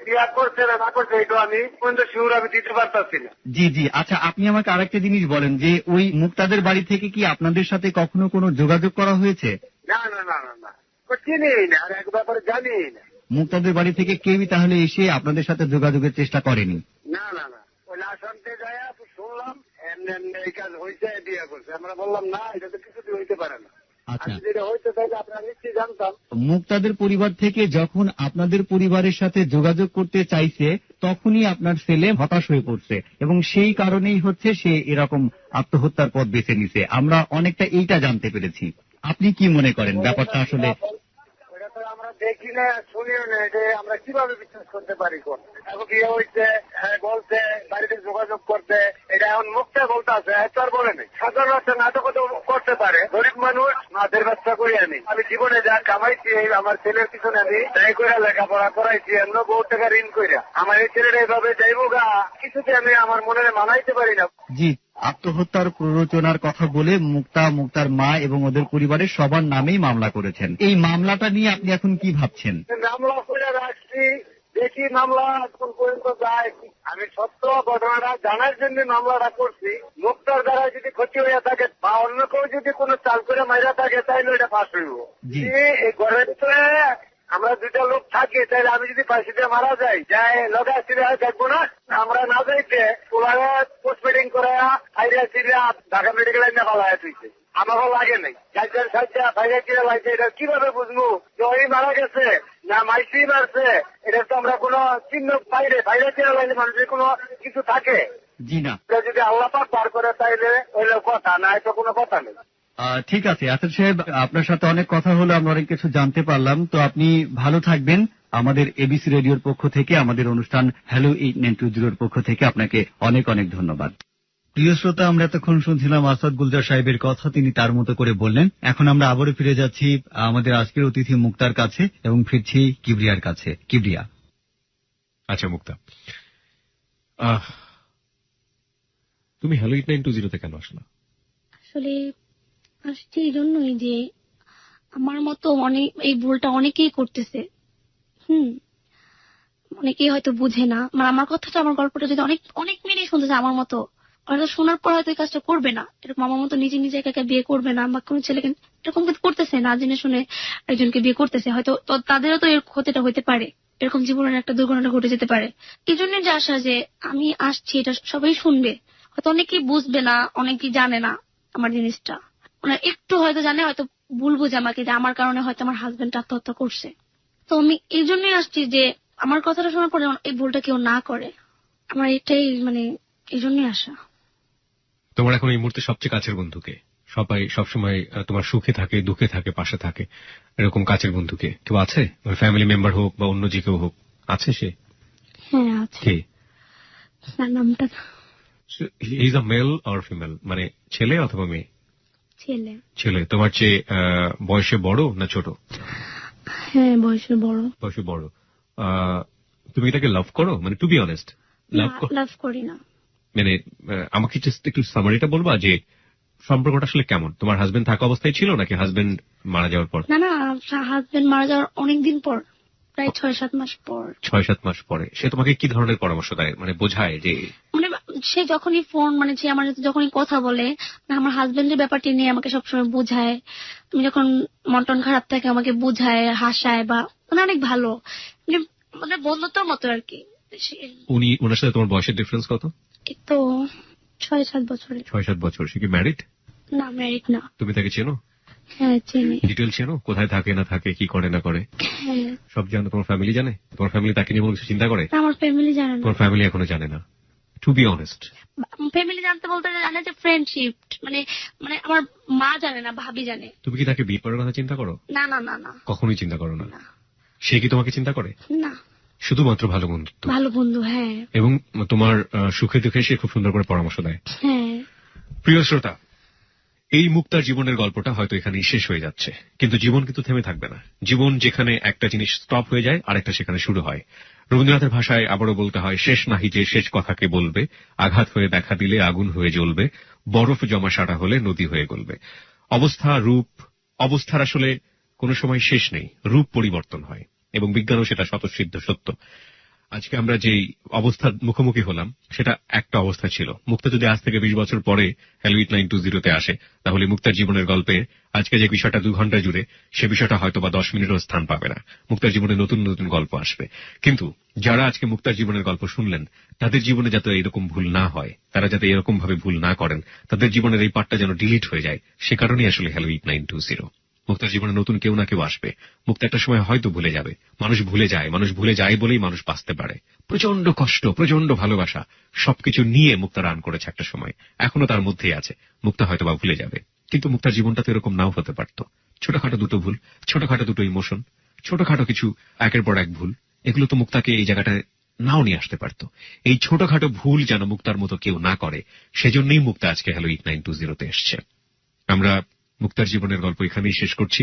Speaker 4: বিয়া করছে না করছে এটা আমি পর্যন্ত শিওর আমি দিতে পারতাছি না।
Speaker 3: জি জি, আচ্ছা, আপনি আমাকে আরেকটা জিনিস বলেন যে ওই মুক্তাদের বাড়ি থেকে কি আপনাদের সাথে কখনো কোনো যোগাযোগ করা হয়েছে?
Speaker 4: না না না না না, চিনি না, আর এক ব্যাপারে জানি না।
Speaker 3: মুক্তাদের বাড়ি থেকে কেউই তাহলে এসে আপনাদের সাথে যোগাযোগের চেষ্টা করেনি?
Speaker 4: না না না, ওই লাশ আনতে যায় শুনলাম এমনি এমনি এই কাজ হয়েছে, বিয়ে করছে। আমরা বললাম না, এটা তো কিছুদিন হইতে পারে না।
Speaker 3: আচ্ছা,
Speaker 4: আমি যেটা হইতে চাইলে আপনারা নিশ্চয়ই জানতাম।
Speaker 3: মুক্তাদের পরিবার থেকে যখন আপনাদের পরিবারের সাথে যোগাযোগ করতে চাইছে তখনই আপনার ছেলে হতাশ হয়ে পড়ছে এবং সেই কারণেই হচ্ছে সে এরকম আত্মহত্যার পথ বেছে নিছে। আমরা অনেকটা এইটা জানতে পেরেছি। আপনি কি মনে করেন ব্যাপারটা আসলে?
Speaker 4: ওটা তো আমরা দেখি না, শুনিও না, যে আমরা কিভাবে বিশ্বাস করতে পারি? কোন এখন বিয়ে হইছে, হ্যাঁ বলছে বাড়িতে যোগাযোগ করতে, এটা এখন মুখটা বলতে আছে, এত আর বলে নেই। সাধারণ বাচ্চা নাটক করতে পারে, গরিব মানুষ মাদের ব্যবসা করি আমি জীবনে যা কামাইছি আমার ছেলের পিছনে আমি তাই করে লেখাপড়া করাইছি, এমন বহু টাকা ঋণ করে আমার এই ছেলেটা এইভাবে যাইব গা, কিছুতে আমি আমার মনে মানাইতে পারি না।
Speaker 3: জি, আত্মহত্যার প্ররোচনার কথা বলে মুক্তার মা এবং ওদের পরিবারের সবার নামেই মামলা করেছেন। এই মামলাটা নিয়ে আপনি এখন কি ভাবছেন?
Speaker 4: মামলা করে রাখছি, দেখি মামলা কোন পর্যন্ত যায়। আমি সত্য ঘটনাটা জানার জন্য মামলাটা করছি। মুক্তার দ্বারা যদি ক্ষতি হয়ে থাকে বা অন্য কেউ যদি কোনো চাল করে মাইরা থাকে তাইলে এটা ফাঁস হইব। এই ঘরের ভিতরে আমরা 2টা লোক থাকি, তাইলে আমি যদি ফাঁসি দিয়ে মারা যাই, লগা ছিল দেখবো না। আমরা না যাইতে ওরা পোস্টমেডিং করে আইডিয়া ছিল ঢাকা মেডিকেল লাইনে পালায় তুইছে, আমারও লাগে নাই। গাইজার সাইডটা বাইরে কিনে লাগছে, এটা কিভাবে বুঝবো যে ওই মারা গেছে না মাইসি মারছে? এটা তো আমরা কোনো চিহ্ন বাইরে কিনে লাইনে মানুষের কোনো কিছু থাকে?
Speaker 3: জি না,
Speaker 4: যদি আল্লাহ পাক বার করে তাইলে হইলে কথা, না তো কোনো কথা নেই।
Speaker 3: ঠিক আছে আসাদ সাহেব, আপনার সাথে অনেক কথা হলো, আমরা অনেক কিছু জানতে পারলাম। তো আপনি ভালো থাকবেন। আমাদের এবিসি রেডিওর পক্ষ থেকে, আমাদের অনুষ্ঠান হ্যালো 8920 পক্ষ থেকে আপনাকে অনেক অনেক ধন্যবাদ। প্রিয় শ্রোতা, আমরা এতক্ষণ শুনছিলাম আসাদ গুলজার সাহেবের কথা, তিনি তার মতো করে বললেন। এখন আমরা আবারও ফিরে যাচ্ছি আমাদের আজকের অতিথি মুক্তার কাছে এবং ফিরছি কিবরিয়ার কাছে। কিবরিয়া।
Speaker 2: আচ্ছা মুক্তা, তুমি হ্যালো 8920 কেন আসলে?
Speaker 1: আসলে আসছি এই জন্যই যে আমার মতো এই ভুলটা অনেকেই করতেছে। অনেকেই হয়তো বুঝে না, আমার কথাটা, আমার গল্পটা যদি অনেক অনেক মেয়েই শুনতেছে আমার মতো, হয়তো শোনার পর হয়তো এই কাজটা করবে না, এরকম আমার মতো নিজে একা বিয়ে করবে না, বা কোনো ছেলেকে এরকম করতেছে না জেনে শুনে একজনকে বিয়ে করতেছে, হয়তো তাদেরও তো এর ক্ষতিটা হতে পারে, এরকম জীবনের একটা দুর্ঘটনা ঘটে যেতে পারে। এই জন্য যে আশা যে আমি আসছি, এটা সবাই শুনবে, হয়তো অনেকেই বুঝবে না, অনেকেই জানে না আমার জিনিসটা, ওনার একটু হয়তো জানে, হয়তো ভুল বুঝে আমাকে যে আমার কারণে হয়তো আমার হাজবেন্ড আত্মহত্যা করছে। তো আমি এই জন্যই আসছি যে আমার কথাটা শোনার পরে এই ভুলটা কেউ না করে, আমার এটাই, মানে এই জন্যই আসা।
Speaker 2: তোমার এখন এই মুহূর্তে সবচেয়ে কাছের বন্ধুকে, সবাই সবসময় তোমার সুখে থাকে দুঃখে থাকে পাশে থাকে, এরকম কাছের বন্ধুকে কেউ আছে? ফ্যামিলি মেম্বার হোক বা অন্য যে কেউ হোক, আছে সে?
Speaker 1: হ্যাঁ আছে।
Speaker 2: কে?
Speaker 1: তার নামটা
Speaker 2: is a male or female, মানে ছেলে অথবা মেয়ে?
Speaker 1: ছেলে।
Speaker 2: ছেলে। তোমার চেয়ে বয়সে বড় না ছোট?
Speaker 1: হ্যাঁ বয়সে বড়।
Speaker 2: বয়সে বড়। তুমি এটাকে লাভ করো, মানে টু বি অনেস্ট?
Speaker 1: লাভ করি না।
Speaker 2: মানে আমাকে জাস্ট একটু সামারিটা বলবা যে সম্পর্কটা আসলে কেমন? তোমার হাজবেন্ড থাকা অবস্থায় ছিল নাকি হাজবেন্ড মারা যাওয়ার পর?
Speaker 1: না না, হাজবেন্ড মারা যাওয়ার অনেকদিন পর, প্রায় 6-7 মাস পর।
Speaker 2: 6-7 মাস পরে সে তোমাকে কি ধরনের পরামর্শ দেয়, মানে বোঝায় যে?
Speaker 1: মানে সে যখনই ফোন, মানে সে আমার সাথে যখনই কথা বলে, আমার হাজবেন্ডের ব্যাপারটি নিয়ে আমাকে সবসময় বোঝায়। তুমি যখন মন টন খারাপ থাকে আমাকে বোঝায়, হাসায়, বা মানে অনেক ভালো, মানে বন্ধুত্বর মতো আর কি।
Speaker 2: ওনার সাথে তোমার বয়সের ডিফারেন্স কত?
Speaker 1: এই তো 6-7 বছরের।
Speaker 2: 6-7 বছর। সে কি ম্যারিড?
Speaker 1: না ম্যারিড না।
Speaker 2: তুমি তাকে চেনো?
Speaker 1: হ্যাঁ চিনি।
Speaker 2: ডিটেল চেনো? কোথায় থাকে না থাকে, কি করে না করে?
Speaker 1: হ্যাঁ।
Speaker 2: সব জানো? তোমার ফ্যামিলি জানে? তোমার ফ্যামিলি তাকে নিয়ে কোনো কিছু চিন্তা করে?
Speaker 1: আমার ফ্যামিলি জানে না।
Speaker 2: তোমার ফ্যামিলি এখনো জানে না? টু বি অনেস্ট,
Speaker 1: ফ্যামিলি জানতে বলতে জানে যে ফ্রেন্ডশিপ, মানে মানে আমার মা জানে না, ভাবি জানে।
Speaker 2: তুমি কি তাকে বিয়ে করার কথা চিন্তা করো?
Speaker 1: না না না না।
Speaker 2: কখনোই চিন্তা করো না?
Speaker 1: না।
Speaker 2: সে কি তোমাকে চিন্তা করে?
Speaker 1: না।
Speaker 2: শুধুমাত্র ভালো বন্ধুত্ব?
Speaker 1: ভালো বন্ধু, হ্যাঁ।
Speaker 2: এবং তোমার সুখে দুঃখে সে খুব সুন্দর করে পরামর্শ দেয়?
Speaker 1: হ্যাঁ।
Speaker 2: প্রিয় শ্রোতা, এই মুক্তার জীবনের গল্পটা হয়তো এখানেই শেষ হয়ে যাচ্ছে, কিন্তু জীবন কিন্তু থেমে থাকবে না। জীবন যেখানে একটা জিনিস স্টপ হয়ে যায়, আরেকটা সেখানে শুরু হয়। রবীন্দ্রনাথের ভাষায় আবারও বলতে হয়, শেষ নাহি যে শেষ কথাকে বলবে, আঘাত হয়ে দেখা দিলে আগুন হয়ে জ্বলবে, বরফ জমা সারা হলে নদী হয়ে গলবে। অবস্থা, রূপ, অবস্থার আসলে কোনো সময় শেষ নেই, রূপ পরিবর্তন হয়, এবং বিজ্ঞানও সেটা স্বতঃসিদ্ধ সত্য। আজকে আমরা যেই অবস্থার মুখোমুখি হলাম সেটা একটা অবস্থা ছিল। মুক্তা যদি আজ থেকে 20 বছর পরে হ্যালো ইট 920 আসে, তাহলে মুক্তার জীবনের গল্পে আজকে যে বিষয়টা 2 ঘন্টা জুড়ে, সে বিষয়টা হয়তো বা 10 মিনিটও স্থান পাবে না। মুক্তার জীবনে নতুন নতুন গল্প আসবে। কিন্তু যারা আজকে মুক্তার জীবনের গল্প শুনলেন, তাদের জীবনে যাতে এরকম ভুল না হয়, তারা যাতে এরকম ভাবে ভুল না করেন, তাদের জীবনের এই পার্টটা যেন ডিলিট হয়ে যায়, সে কারণেই আসলে হ্যালো ইট 920। মুক্তার জীবনে নতুন কেউ না কেউ আসবে। মুক্তা একটা সময় হয়তো ভুলে যাবে। মানুষ ভুলে যায় বলেই মানুষ বাঁচতে পারে। প্রচন্ড কষ্ট, প্রচন্ড ভালোবাসা, সবকিছু নিয়ে মুক্তা রান করেছে একটা সময়, এখনো তার মধ্যেই আছে। মুক্তা হয়তো বা ভুলে যাবে, কিন্তু মুক্তার জীবনটা তো এরকম নাও হতে পারতো। ছোটখাটো দুটো ভুল, ছোটখাটো দুটো ইমোশন, ছোটখাটো কিছু একের পর এক ভুল, এগুলো তো মুক্তাকে এই জায়গাটায় নাও নিয়ে আসতে পারতো। এই ছোটখাটো ভুল যেন মুক্তার মতো কেউ না করে, সেজন্যই মুক্তা আজকে হ্যালো ইট 920 এসছে। আমরা মুক্তার জীবনের গল্প এখানেই শেষ করছি।